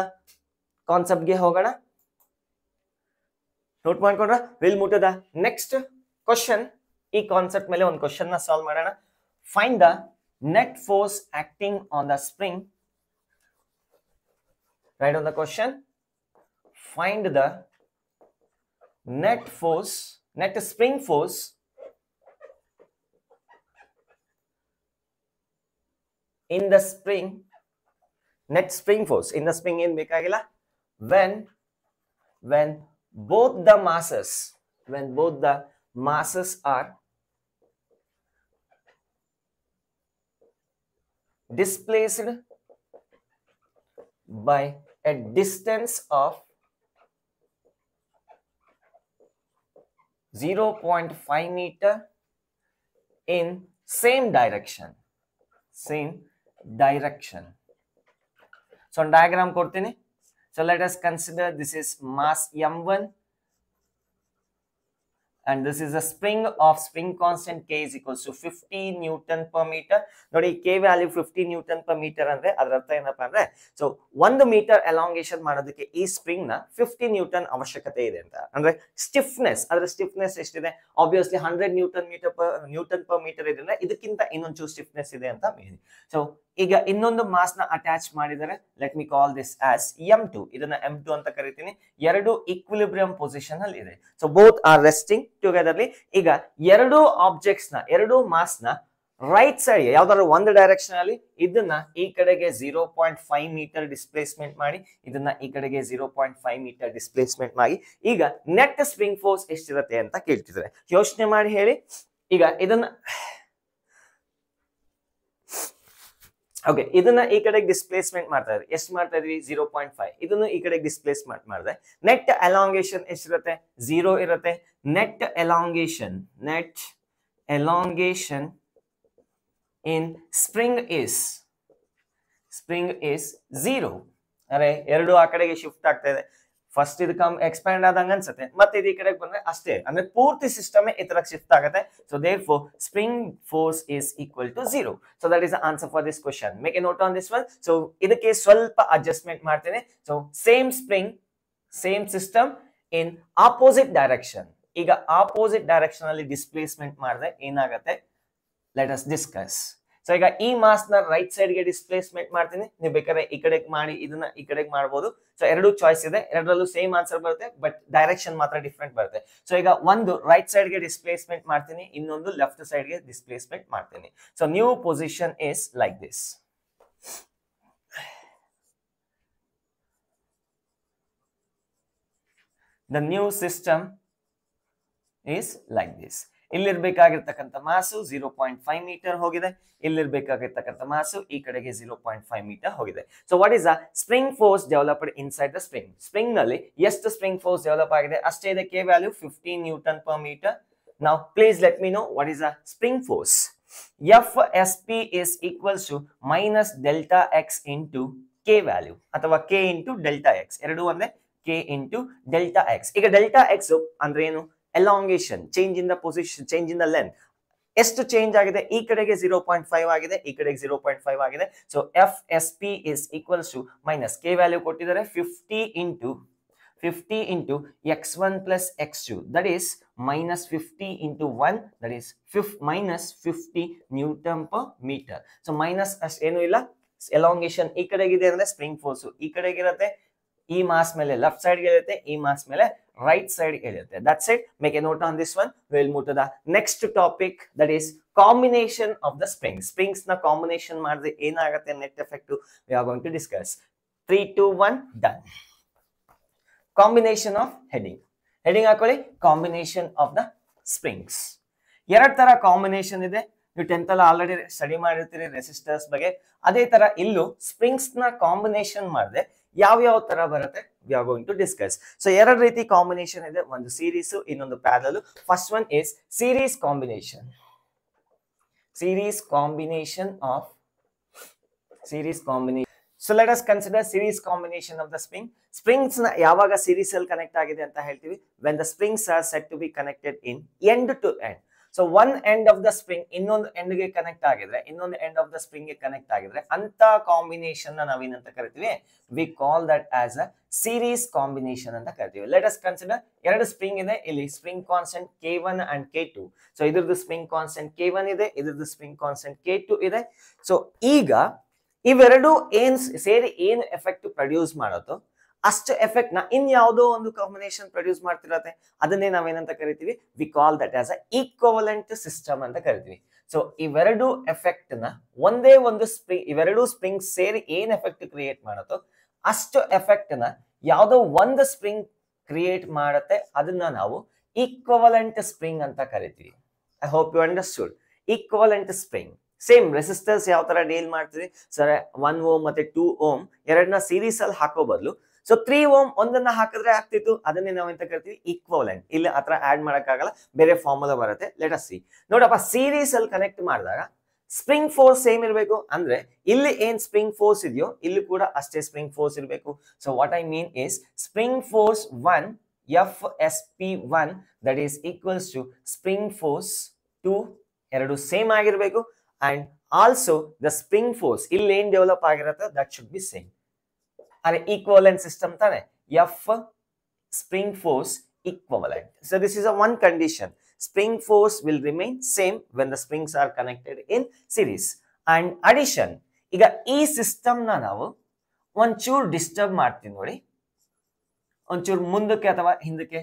ಕಾನ್ಸೆಪ್ಟ್ ಗೆ ಹೋಗೋಣ. ನೋಟ್ ಮಾಡ್ಕೊಂಡ್ರ, will move to the next question. ಈ ಕಾನ್ಸೆಪ್ಟ್ ಮೇಲೆ ಒಂದು ಕ್ವಶನ್ ನ ಸಾಲ್ವ್ ಮಾಡೋಣ. Find the net force acting on the spring. Write on the question. Find the net spring force in the spring, net spring force in the spring in bekagilla when both the masses are displaced by a distance of 0.5 meter in same direction. So diagram kortini. So let us consider this is mass m1 and this is a spring of spring constant k is equals to 50 Newton per meter. Nodi k value 50 Newton per meter andre adar artha enappa andre, so 1 meter elongation ಮಾಡೋದಕ್ಕೆ ಈ spring ನ 50 Newton ಅವಶ್ಯಕತೆ ಇದೆ ಅಂತ. ಅಂದ್ರೆ stiffness, ಅದರ stiffness ಎಷ್ಟಿದೆ, obviously 100 Newton per meter ಇದೆ. ಇದಕ್ಕಿಂತ ಇನ್ನೊಂಚೂರು ಸ್ಟಿಫ್ನೆಸ್ ಇದೆ ಅಂತ ಮೀನಿ. ಸೊ ಈಗ ಇನ್ನೊಂದು ಮಾಸ್ ನ ಅಟ್ಯಾಚ್ ಮಾಡಿದರೆ, let me call this as m2. ಇದನ್ನ m2 ಅಂತ ಕರಿತೀನಿ. ಎರಡು ಈಕ್ವಿಲಿಬ್ರಿಯಂ ಪೊಸಿಷನ್ ಅಲ್ಲಿ ಇದೆ. So both are resting togetherly. ಈಗ ಎರಡು ಆಬ್ಜೆಕ್ಟ್ಸ್ ನ, ಎರಡು ಮಾಸ್ ನ ರೈಟ್ ಸೈಡ್ ಯಾವ್ದಾದ್ರು ಒಂದು ಡೈರೆಕ್ಷನ್ ಅಲ್ಲಿ ಇದನ್ನ ಈ ಕಡೆಗೆ 0.5 ಮೀಟರ್ ಡಿಸ್ಪ್ಲೇಸ್ಮೆಂಟ್ ಮಾಡಿ, ಇದನ್ನ ಈ ಕಡೆಗೆ 0.5 ಮೀಟರ್ ಡಿಸ್ಪ್ಲೇಸ್ಮೆಂಟ್ ಮಾಡಿ, ಈಗ ನೆಟ್ ಸ್ಪ್ರಿಂಗ್ ಫೋರ್ಸ್ ಎಷ್ಟಿರುತ್ತೆ ಅಂತ ಕೇಳ್ತಿದ್ರೆ ಯೋಚನೆ ಮಾಡಿ ಹೇಳಿ. ಈಗ ಇದನ್ನ ಓಕೆ, ಇದನ್ನ ಈ ಕಡೆಗೆ ಡಿಸ್ಪ್ಲೇಸ್ಮೆಂಟ್ ಮಾಡ್ತಾ ಇದ್ರಿ, ಎಷ್ಟು ಮಾಡ್ತಾ ಇದ್ವಿ 0.5, ಇದನ್ನು ಈ ಕಡೆಗೆ ಡಿಸ್ಪ್ಲೇಸ್ಮೆಂಟ್ ಮಾಡಿದ್ರೆ ನೆಟ್ ಎಲಾಂಗೇಶನ್ ಎಷ್ಟಿರುತ್ತೆ 0 ಇರುತ್ತೆ. Net elongation in spring is 0. ಅರೆ ಎರಡು ಆ ಕಡೆಗೆ ಶಿಫ್ಟ್ ಆಗ್ತಾ ಇದೆ. ಫಸ್ಟ್ ಇದು ಎಕ್ಸ್ಪ್ಯಾಂಡ್ ಆದಂಗ ಅನ್ಸುತ್ತೆ, ಮತ್ತೆ ಇದು ಈ ಕಡೆಗೆ ಬಂದ್ರೆ ಅಷ್ಟೇ, ಅಂದ್ರೆ ಪೂರ್ತಿ ಸಿಸ್ಟಮ್ ಈ ತರ ಶಿಫ್ಟ್ ಆಗುತ್ತೆ. So therefore spring force is equal to 0. So that is the answer for this question. Make a note on this one. So ಇದಕ್ಕೆ ಸ್ವಲ್ಪ ಅಡ್ಜಸ್ಟ್ಮೆಂಟ್ ಮಾಡ್ತೇನೆ. So same spring same system in opposite direction. ಈಗ opposite direction ಅಲ್ಲಿ displacement ಮಾಡಿದ್ರೆ ಏನಾಗುತ್ತೆ, let us discuss. So ಈಗ ಈ mass ನ ರೈಟ್ ಸೈಡ್ ಗೆ ಡಿಸ್ಪ್ಲೇಸ್ಮೆಂಟ್ ಮಾಡ್ತೀನಿ, ನೀವು ಬೇಕಾದ್ರೆ ಈ ಕಡೆಗೆ ಮಾಡಿ ಇದನ್ನ ಈ ಕಡೆಗೆ ಮಾಡಬಹುದು. ಸೊ ಎರಡು ಚಾಯ್ಸ್ ಇದೆ, ಎರಡರಲ್ಲೂ ಸೇಮ್ ಆನ್ಸರ್ ಬರುತ್ತೆ, ಬಟ್ ಡೈರೆಕ್ಷನ್ ಮಾತ್ರ ಡಿಫ್ರೆಂಟ್ ಬರುತ್ತೆ. ಸೊ ಈಗ ಒಂದು ರೈಟ್ ಸೈಡ್ ಗೆ ಡಿಸ್ಪ್ಲೇಸ್ಮೆಂಟ್ ಮಾಡ್ತೀನಿ, ಇನ್ನೊಂದು ಲೆಫ್ಟ್ ಸೈಡ್ ಗೆ ಡಿಸ್ಪ್ಲೇಸ್ಮೆಂಟ್ ಮಾಡ್ತೀನಿ. So new position is like this. The new system is like this. ಇಲ್ಲಿರ್ಬೇಕಾಗಿರ್ತಕ್ಕಂಥ ಮಾಸು 0.5 ಮೀಟರ್ ಹೋಗಿದೆ, ಇಲ್ಲಿರ್ಬೇಕಾಗಿರ್ತಕ್ಕಂಥ ಮಾಸು ಈ ಕಡೆಗೆ 0.5 ಮೀಟರ್ ಹೋಗಿದೆ. So what is the spring force developed inside the spring? Spring ನಲ್ಲಿ ಎಷ್ಟು ಸ್ಪ್ರಿಂಗ್ ಫೋರ್ಸ್ ಡೆವಲಪ್ ಆಗಿದೆ ಅಷ್ಟೇ ಇದೆ, K value 15 newton per metre. Now please let me know what is the spring force. FSP is equals to minus delta x into k value ಅಥವಾ k into delta x, ಎರಡು ಒಂದೇ, k into delta x. ಈಗ delta x ಅಂದ್ರೆ ಏನು, elongation, change in the position, change in the length. ಎಷ್ಟು change ಆಗಿದೆ, ಈ ಕಡೆಗೆ 0.5 ಆಗಿದೆ, ಈ ಕಡೆಗೆ 0.5 ಆಗಿದೆ. So FSP is equals to minus k value ಕೊಟ್ಟಿದ್ದಾರೆ 50 into x1 plus x2, that is minus 50 into 1, that is minus 50 Newton per meter. So minus ಏನು ಇಲ್ಲ, elongation ಈ ಕಡೆಗಿದೆ ಅಂದ್ರೆ ಸ್ಪ್ರಿಂಗ್ ಫೋರ್ಸ್ ಈ ಕಡೆಗೆ ಇರುತ್ತೆ, ಈ ಮಾಸ್ ಮೇಲೆ ಲೆಫ್ಟ್ ಸೈಡ್ ಇರುತ್ತೆ, ಈ ಮಾಸ್ ಮೇಲೆ ರೈಟ್ ಸೈಡ್ ಇರುತ್ತೆ. That's it. Make a note on this one. We will move to the next topic, that is combination of the springs. Springs na combination ಮಾಡಿದ್ರೆ ಏನಾಗುತ್ತೆ net effect, we are going to discuss. 3 2 1 done. Combination of heading ಹಾಕೊಳ್ಳಿ, combination of the springs. ಎರಡು ತರ combination ಇದೆ, ನೀವು 10th ಅಲ್ಲಿ already study ಮಾಡಿರ್ತೀರಿ resistors ಬಗ್ಗೆ. ಅದೇ ತರ ಇಲ್ಲೂ ಸ್ಪ್ರಿಂಗ್ಸ್ ನ ಕಾಂಬಿನೇಷನ್ ಮಾಡಿದ್ರೆ ಯಾವ ತರ ಬರುತ್ತೆ, we are going to discuss. So ಎರಡು ರೀತಿ ಕಾಂಬಿನೇಷನ್ ಇದೆ, ಒಂದು ಸೀರೀಸ್ ಇನ್ನೊಂದು parallel. First one is series combination. So let us consider series combination of the spring. Springs na ಯಾವಾಗ series ಅಲ್ಲಿ ಕನೆಕ್ಟ್ ಆಗಿದೆ ಅಂತ ಹೇಳ್ತೀವಿ, when the springs are said to be connected in end to end. So one end of the spring ಇನ್ನೊಂದು end ಗೆ connect ಆಗಿದ್ರೆ, ಇನ್ನೊಂದು end of the spring ಗೆ ಕನೆಕ್ಟ್ ಆಗಿದ್ರೆ ಅಂತ ಕಾಂಬಿನೇಷನ್ ನ ನಾವೇನಂತ ಕರಿತೀವಿ, we call that as a series combination ಅಂತ ಕರಿತೀವಿ. Let us consider ಎರಡು ಸ್ಪ್ರಿಂಗ್ ಇದೆ, ಇಲ್ಲಿ spring constant K1 and K2. So ಇದ್ರದ್ದು ಸ್ಪ್ರಿಂಗ್ ಕಾನ್ಸ್ಟೆಂಟ್ K1 ಇದೆ, ಇದ್ರದ್ದು ಸ್ಪ್ರಿಂಗ್ ಕಾನ್ಸ್ಟೆಂಟ್ K2 ಇದೆ. ಸೊ ಈಗ ಇವೆರಡು ಏನ್ ಸೇರಿ ಏನು ಎಫೆಕ್ಟ್ ಪ್ರೊಡ್ಯೂಸ್ ಮಾಡೋದು, ಅಷ್ಟು ಎಫೆಕ್ಟ್ ನ ಇನ್ಯಾವುದೋ ಒಂದು ಕಾಂಬಿನೇಷನ್ ಪ್ರೊಡ್ಯೂಸ್ ಮಾಡ್ತಿರತ್ತೆ, ಅದನ್ನೇ ನಾವೇನಂತ ಕರಿತೀವಿ, we call that as a equivalent system ಅಂತ ಕರಿತೀವಿ. ಸೊ ಇವೆರಡು ಎಫೆಕ್ಟ್ ನ ಒಂದೇ ಒಂದು ಸ್ಪ್ರಿಂಗ್, ಇವೆರಡು ಸ್ಪ್ರಿಂಗ್ ಸೇರಿ ಏನ್ ಎಫೆಕ್ಟ್ ಕ್ರಿಯೇಟ್ ಮಾಡುತ್ತೋ ಅಷ್ಟು ಎಫೆಕ್ಟ್ ನ ಯಾವುದೋ ಒಂದು ಸ್ಪ್ರಿಂಗ್ ಕ್ರಿಯೇಟ್ ಮಾಡುತ್ತೆ, ಅದನ್ನ ನಾವು ಈಕ್ವಲೆಂಟ್ ಸ್ಪ್ರಿಂಗ್ ಅಂತ ಕರಿತೀವಿ. I hope you understood. Equivalent spring same resistors ಯಾವ ತರ ಡೀಲ್ ಮಾಡ್ತೀವಿ ಸರ್, 1 ಓಮ್ ಮತ್ತೆ 2 ಓಮ್ ಎರಡನ್ನ ಸೀರೀಸ್ ಅಲ್ಲಿ ಹಾಕೋ ಬದಲು, ಸೊ 3 ಓಮ್ ಒಂದನ್ನ ಹಾಕಿದ್ರೆ ಆಗ್ತಿತ್ತು, ಅದನ್ನೇ ನಾವು ಎಂತ ಕರಿತೀವಿ, ಈಕ್ವಲೆಂಟ್. ಇಲ್ಲಿ ಆತರ ಆಡ್ ಮಾಡಕ್ಕಾಗಲ್ಲ, ಬೇರೆ ಫಾರ್ಮುಲಾ ಬರುತ್ತೆ. Let us C. ನೋಡಪ್ಪ, ಸೀರೀಸ್ ಅಲ್ಲಿ ಕನೆಕ್ಟ್ ಮಾಡಿದಾಗ ಸ್ಪ್ರಿಂಗ್ ಫೋರ್ಸ್ ಸೇಮ್ ಇರಬೇಕು, ಅಂದ್ರೆ ಇಲ್ಲಿ ಏನ್ ಸ್ಪ್ರಿಂಗ್ ಫೋರ್ಸ್ ಇದೆಯೋ ಇಲ್ಲಿ ಕೂಡ ಅಷ್ಟೇ ಸ್ಪ್ರಿಂಗ್ ಫೋರ್ಸ್ ಇರಬೇಕು. So what I mean is spring force 1 FSP1 that is equals to spring force 2, ಎರಡು ಸೇಮ್ ಆಗಿರಬೇಕು. And also the spring force ಇಲ್ಲಿ ಏನ್ ಡೆವಲಪ್ ಆಗಿರುತ್ತೆ that should be same. ಅರೆ equivalent system ತಾನೆ, F spring force equivalent. So this is a one condition. Spring force will remain same when the springs are connected in series. And addition, ಈಗ ಈ system ನ ನಾವು ಒಂಚೂರು disturb ಮಾಡ್ತೀವಿ ನೋಡಿ, ಒಂಚೂರು ಮುಂದಕ್ಕೆ ಅಥವಾ ಹಿಂದಕ್ಕೆ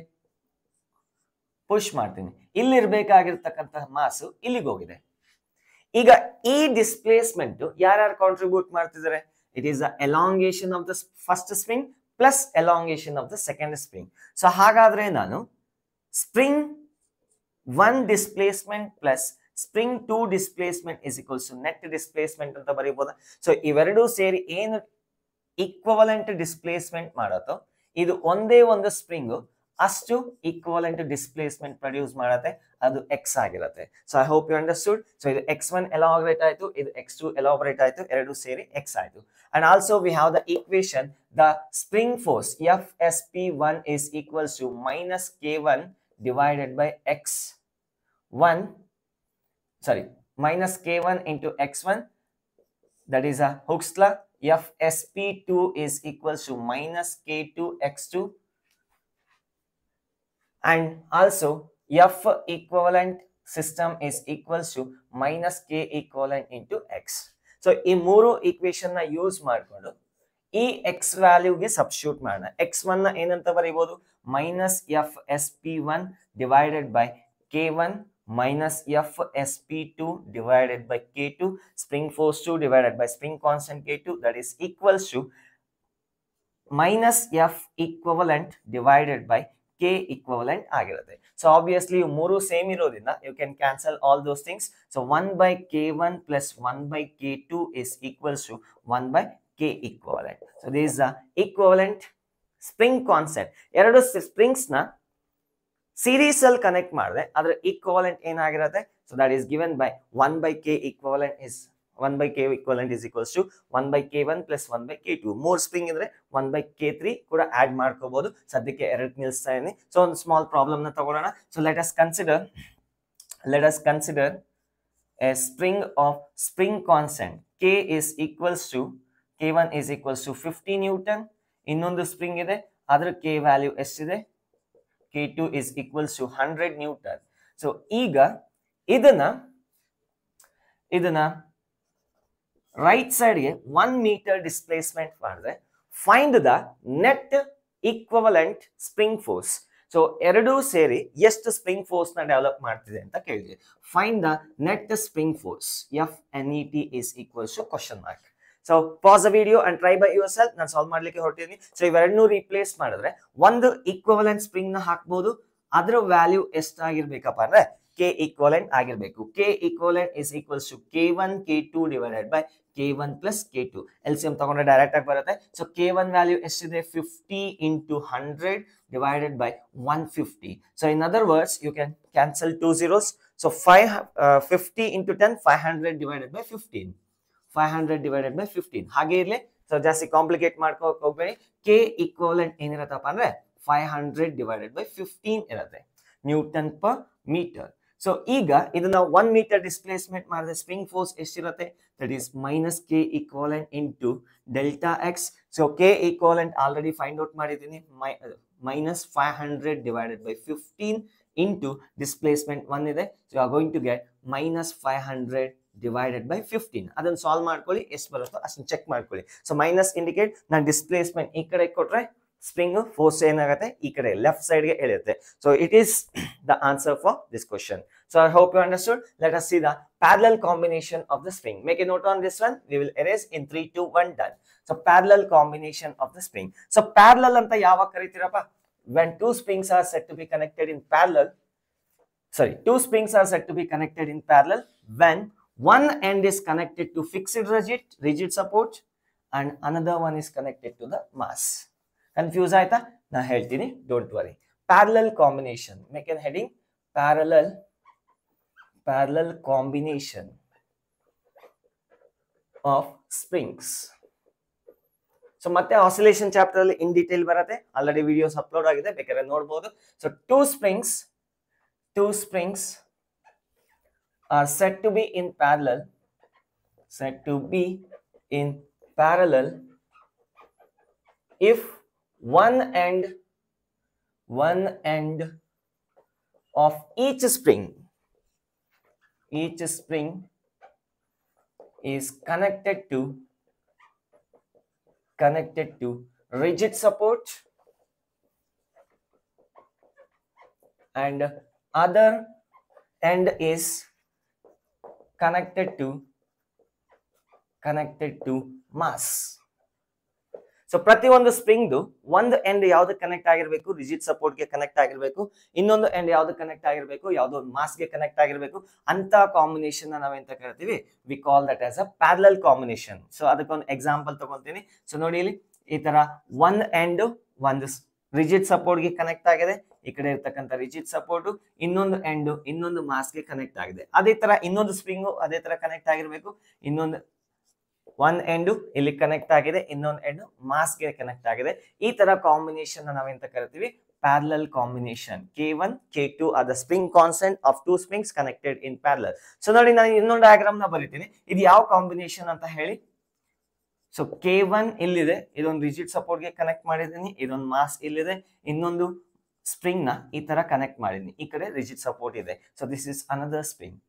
ಪುಷ್ ಮಾಡ್ತೀನಿ. ಇಲ್ಲಿ ಇರ್ಬೇಕಾಗಿರ್ತಕ್ಕಂತಹ ಮಾಸು ಇಲ್ಲಿಗೆ ಹೋಗಿದೆ, ಈಗ ಈ ಡಿಸ್ಪ್ಲೇಸ್ಮೆಂಟ್ ಯಾರ್ಯಾರು ಕಾಂಟ್ರಿಬ್ಯೂಟ್ ಮಾಡ್ತಿದ್ದಾರೆ? It is the elongation of the first spring plus elongation of the second spring. So ಹಾಗಾದ್ರೆ ನಾನು spring 1 displacement plus spring 2 displacement is equals to net displacement ಅಂತ ಬರೀಬಹುದಾ? ಸೊ ಇವೆರಡೂ ಸೇರಿ ಏನು ಈಕ್ವಲೆಂಟ್ ಡಿಸ್ಪ್ಲೇಸ್ಮೆಂಟ್ ಮಾಡತ್ತೋ ಇದು ಒಂದೇ ಒಂದು ಸ್ಪ್ರಿಂಗ್ ಅಷ್ಟು ಈಕ್ವಲೆಂಟ್ ಡಿಸ್ಪ್ಲೇಸ್ಮೆಂಟ್ ಪ್ರೊಡ್ಯೂಸ್ ಮಾಡತ್ತೆ, ಅದು ಎಕ್ಸ್ ಆಗಿರುತ್ತೆ. So I hope you understood. So ಇದು x1 ಎಲಾಬರೇಟ್ ಆಯ್ತು, ಇದು x2 ಎಲಾಬರೇಟ್ ಆಯ್ತು, ಎರಡು ಸೇರಿ x ಆಯ್ತು. And also we have the equation, the spring force FSP1 is equals to minus K1 divided by x1, sorry, minus K1 into x1, that is a Hooke's law. FSP2 is equals to minus K2 x2, and also F equivalent system is equals to minus K equivalent into x. So ಈ ಮೂರು equation ನ use ಮಾಡಿಕೊಂಡು ಈ X ವ್ಯಾಲ್ಯೂಗೆ substitute ಮಾಡೋಣ. x1 ನ ಏನಂತ ಬರೀಬಹುದು? Minus FSP1 divided by K1 minus FSP2 divided by K2, spring force 2 divided by spring constant K2, that is equals to minus F equivalent divided by K equivalent ಆಗಿರುತ್ತೆ. So obviously ಮೂರು same ಇರೋದ್ರಿಂದ you can cancel all those things. So 1 by K1 plus 1 by K2 is equals to 1 by K equivalent. So this is the equivalent spring constant. ಎರಡು springs ನ series ಅಲ್ಲಿ connect ಮಾಡಿದ್ರೆ ಅದರ equivalent ಏನಾಗಿರುತ್ತೆ? So that is given by 1 by K equivalent is 1 by K equivalent is equals to 1 by K1 plus 1 by K2. ಮೂರ್ spring ಇದ್ರೆ 1 by K3 ಕೂಡ add ಮಾಡ್ಕೋಬಹುದು. ಸದ್ಯಕ್ಕೆ ಎರಡು ನಿಲ್ಲಿಸ್ತಾ ಇದೀನಿ. ಸೊ ಒಂದು ಸ್ಮಾಲ್ ಪ್ರಾಬ್ಲಮ್ ನ ತಗೊಳ್ಳೋಣ. So let us consider a spring of spring constant K is equals to K1 is equals to 50 Newton. ಇನ್ನೊಂದು ಸ್ಪ್ರಿಂಗ್ ಇದೆ, ಅದರ K ವ್ಯಾಲ್ಯೂ ಎಷ್ಟಿದೆ? K2 is equals to 100 Newton. So ಈಗ ಇದನ್ನ ರೈಟ್ ಸೈಡ್ಗೆ 1 ಮೀಟರ್ ಡಿಸ್ಪ್ಲೇಸ್ಮೆಂಟ್ ಮಾಡಿದ್ರೆ find the net equivalent spring force. So ಎರಡೂ ಸೇರಿ ಎಷ್ಟು ಸ್ಪ್ರಿಂಗ್ ಫೋರ್ಸ್ ನ ಡೆವಲಪ್ ಮಾಡ್ತಿದೆ ಅಂತ ಕೇಳಿದ್ವಿ. Find the net spring force FNET is equals to question mark. So pass the video and try by your self. ನಾನು solve ಮಾಡ್ಲಿಕ್ಕೆ ಹೊರಟಿದ್ದೀನಿ. ಸೊ ಇವೆರಡನ್ನೂ ರಿಪ್ಲೇಸ್ ಮಾಡಿದ್ರೆ ಒಂದು ಈಕ್ವಲೆಂಟ್ ಸ್ಪ್ರಿಂಗ್ ನ ಹಾಕ್ಬಹುದು. ಅದರ ವ್ಯಾಲ್ಯೂ ಎಷ್ಟಾಗಿರ್ಬೇಕಪ್ಪ ಅಂದ್ರೆ K equivalent ಆಗಿರಬೇಕು. K equivalent is equals to K1 K2 divided by K1 plus K2. LCM ತಗೊಂಡ್ರೆ ಡೈರೆಕ್ಟ್ ಆಗಿ ಬರುತ್ತೆ. ಸೊ K1 ವ್ಯಾಲ್ಯೂ ಎಷ್ಟಿದೆ? 50 into 100 divided by 150. So in other words, you can cancel two zeros. So 50 into 10, 500 divided by 15. 500 divided by 15. ಹಾಗೆ ಇರ್ಲಿ. So ಜಾಸ್ತಿ complicate ಮಾಡ್ಕೋಕ್ ಹೋಗ್ಬೇಡಿ. K equivalent ಏನಿರತ್ತಪ್ಪ ಅಂದ್ರೆ 500 divided by 15 ಇರುತ್ತೆ, ನ್ಯೂಟನ್ ಪರ್ ಮೀಟರ್. ಸೊ ಈಗ ಇದನ್ನ 1 metre displacement ಮಾಡಿದ್ರೆ ಸ್ಪ್ರಿಂಗ್ ಫೋರ್ಸ್ ಎಷ್ಟಿರುತ್ತೆ? That is minus K equivalent into delta x. So K equivalent already find out ಮಾಡಿದ್ದೀನಿ, minus 500 divided by 15 into displacement 1 ಇದೆ. So you are going to get minus 500 divided by 15. ಅದನ್ನ solve ಮಾಡ್ಕೊಳ್ಳಿ, ಎಷ್ಟು ಬರುತ್ತೋ ಅಷ್ಟನ್ನ check ಮಾಡ್ಕೊಳ್ಳಿ. So minus indicate ನಾನು displacement ಈ ಕಡೆ ಕೊಟ್ರೆ ಸ್ಪ್ರಿಂಗ್ ಫೋರ್ಸ್ ಏನಾಗುತ್ತೆ? ಈ ಕಡೆ ಲೆಫ್ಟ್ ಸೈಡ್ ಗೆ ಎಳೆಯುತ್ತೆ. So it is the answer for this question. So I hope you understood. Let us see the parallel combination of the spring. Make a note on this one. We will erase in 3, 2, 1, done. So parallel combination of the spring. So parallel ಅಂತ ಯಾವಾಗ ಕರೀತೀರಪ್ಪ? When two springs are said to be connected in parallel. Sorry, two springs are said to be connected in parallel when one end is connected to fixed rigid support and another one is connected to the mass. Confuse ಆಯ್ತಾ? ನಾ ಹೇಳ್ತೀನಿ, don't worry. Parallel combination. Make a heading, parallel combination of springs. So ಮತ್ತೆ oscillation chapter ಅಲ್ಲಿ in detail ಬರುತ್ತೆ, already videos upload ಆಗಿದೆ, ಬೇಕಾದ್ರೆ ನೋಡಬಹುದು. So two springs are said to be in parallel if one end of each spring is connected to rigid support and other end is connected to mass. So ಪ್ರತಿಯೊಂದು spring ಒಂದು end ಯಾವ್ದು connect ಆಗಿರ್ಬೇಕು, rigid support ಗೆ connect ಆಗಿರ್ಬೇಕು, ಇನ್ನೊಂದು end ಯಾವ್ದು connect ಆಗಿರ್ಬೇಕು, ಯಾವ್ದೋ ಮಾಸ್ ಗೆ ಕನೆಕ್ಟ್ ಆಗಿರ್ಬೇಕು. ಅಂತ ಕಾಂಬಿನೇಷನ್ ನಾವೆಂತ ಕರಿತೀವಿ, we call that as a parallel combination. So ಅದಕ್ಕೊಂದು ಎಕ್ಸಾಂಪಲ್ ತಗೊಂತೀನಿ. ಸೊ ನೋಡಿ ಇಲ್ಲಿ ಈ ತರ ಒಂದ್ ಎಂಡ್ ಒಂದು ರಿಜಿಡ್ ಸಪೋರ್ಟ್ ಗೆ ಕನೆಕ್ಟ್ ಆಗಿದೆ, ಈ ಕಡೆ ಇರ್ತಕ್ಕಂಥ ರಿಜಿಡ್ ಸಪೋರ್ಟ್, ಇನ್ನೊಂದು ಎಂಡ್ ಇನ್ನೊಂದು ಮಾಸ್ ಗೆ ಕನೆಕ್ಟ್ ಆಗಿದೆ. ಅದೇ ತರ ಇನ್ನೊಂದು ಸ್ಪ್ರಿಂಗು ಅದೇ ತರ ಕನೆಕ್ಟ್ ಆಗಿರ್ಬೇಕು, ಇನ್ನೊಂದು ಒಂದ್ ಎಂಡ್ ಇಲ್ಲಿ ಕನೆಕ್ಟ್ ಆಗಿದೆ, ಇನ್ನೊಂದು ಎಂಡ್ ಮಾಸ್ ಗೆ ಕನೆಕ್ಟ್ ಆಗಿದೆ. ಈ ತರ ಕಾಂಬಿನೇಷನ್ ನಾವೆಂತ ಕರಿತೀವಿ, parallel combination. K1 K2 are the spring constant of two springs connected in parallel. So ನೋಡಿ ನಾನು ಇನ್ನೊಂದು ಡಯಾಗ್ರಾಮ್ ನ ಬರೀತೀನಿ. ಇದು ಯಾವ ಕಾಂಬಿನೇಷನ್ ಅಂತ ಹೇಳಿ. ಸೊ K1 ಇಲ್ಲಿದೆ, ಇದೊಂದು ರಿಜಿಡ್ ಸಪೋರ್ಟ್ ಗೆ ಕನೆಕ್ಟ್ ಮಾಡಿದ್ದೀನಿ, ಇದೊಂದು ಮಾಸ್ ಇಲ್ಲಿದೆ, ಇನ್ನೊಂದು ಸ್ಪ್ರಿಂಗ್ ನ ಈ ತರ ಕನೆಕ್ಟ್ ಮಾಡಿದ್ದೀನಿ, ಈ ಕಡೆ ರಿಜಿಡ್ ಸಪೋರ್ಟ್ ಇದೆ. So this is another spring.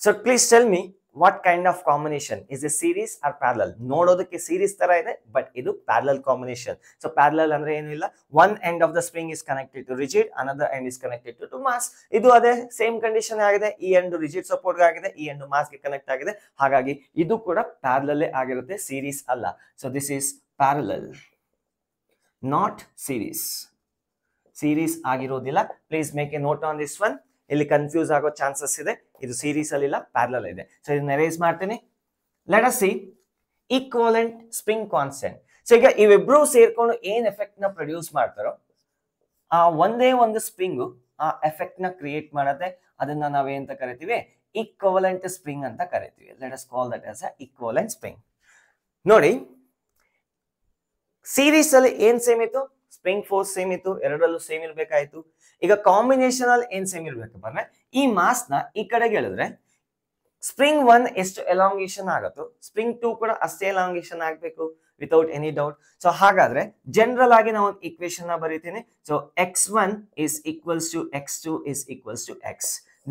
So please tell me what kind of combination is a series or parallel? ನೋಡೋದಕ್ಕೆ series ತರ ಇದೆ, ಬಟ್ ಇದು parallel combination. So parallel ಅಂದ್ರೆ ಏನು ಇಲ್ಲ, one end of the spring is connected to rigid, another end is connected to mass. ಇದು ಅದೇ same condition ಆಗಿದೆ, ಈ ಎಂಡ್ ರಿಜಿಡ್ ಸಪೋರ್ಟ್ ಆಗಿದೆ, ಈ ಎಂಡ್ ಮಾಸ್ ಗೆ ಕನೆಕ್ಟ್ ಆಗಿದೆ, ಹಾಗಾಗಿ ಇದು ಕೂಡ parallel ಆಗಿರುತ್ತೆ, series ಅಲ್ಲ. So this is parallel, not series. series ಆಗಿರೋದಿಲ್ಲ. Please make a note on this one. ಇಲ್ಲಿ ಕನ್ಫ್ಯೂಸ್ ಆಗೋ ಚಾನ್ಸಸ್ ಇದೆ. ಇದು ಸೀರೀಸ್ ಅಲ್ಲಿ ಇಲ್ಲ, ಪ್ಯಾರಲಲ್ ಇದೆ. ಸೊ ಇದನ್ನ ಎರೇಸ್ ಮಾಡ್ತೀನಿ. Let us C equivalent spring constant. So ಈಗ ಇವಿಬ್ರು ಸೇರ್ಕೊಂಡು ಏನ್ ಎಫೆಕ್ಟ್ ನ ಪ್ರೊಡ್ಯೂಸ್ ಮಾಡ್ತಾರೋ ಆ ಒಂದೇ ಒಂದು ಸ್ಪ್ರಿಂಗ್ ಆ ಎಫೆಕ್ಟ್ ನ ಕ್ರಿಯೇಟ್ ಮಾಡುತ್ತೆ. ಅದನ್ನ ನಾವೇಂತ ಕರಿತೀವಿ, ಈಕ್ವಲೆಂಟ್ ಸ್ಪ್ರಿಂಗ್ ಅಂತ ಕರಿತೀವಿ. Let us call that as a equivalent spring. ನೋಡಿ ಸೀರೀಸ್ ಅಲ್ಲಿ ಏನ್ ಸೇಮ್ ಇತ್ತು, ಸ್ಪ್ರಿಂಗ್ ಫೋರ್ಸ್ ಸೇಮ್ ಇತ್ತು, ಎರಡರಲ್ಲೂ ಸೇಮ್ ಇರ್ಬೇಕಾಯ್ತು. ಈಗ ಕಾಂಬಿನೇಷನ್ ಅಲ್ಲಿ ಏನ್ ಸೇಮ್ ಇರ್ಬೇಕಪ್ಪ ಅಂದ್ರೆ, ಈ ಮಾಸ್ ನ ಈ ಕಡೆಗೆ ಹೇಳಿದ್ರೆ ಸ್ಪ್ರಿಂಗ್ 1 ಎಷ್ಟು ಎಲಾಂಗೇಷನ್ ಆಗುತ್ತೋ ಸ್ಪ್ರಿಂಗ್ 2 ಕೂಡ ಅಷ್ಟೇ ಎಲಾಂಗೇಷನ್ ಆಗ್ಬೇಕು, ವಿತೌಟ್ ಎನಿ ಡೌಟ್. ಸೊ ಹಾಗಾದ್ರೆ ಜನರಲ್ ಆಗಿ ನಾವು ಒಂದು ಈಕ್ವೇಶನ್ ನ ಬರೀತೀನಿ. So x1 is equals to x2 is equals to x.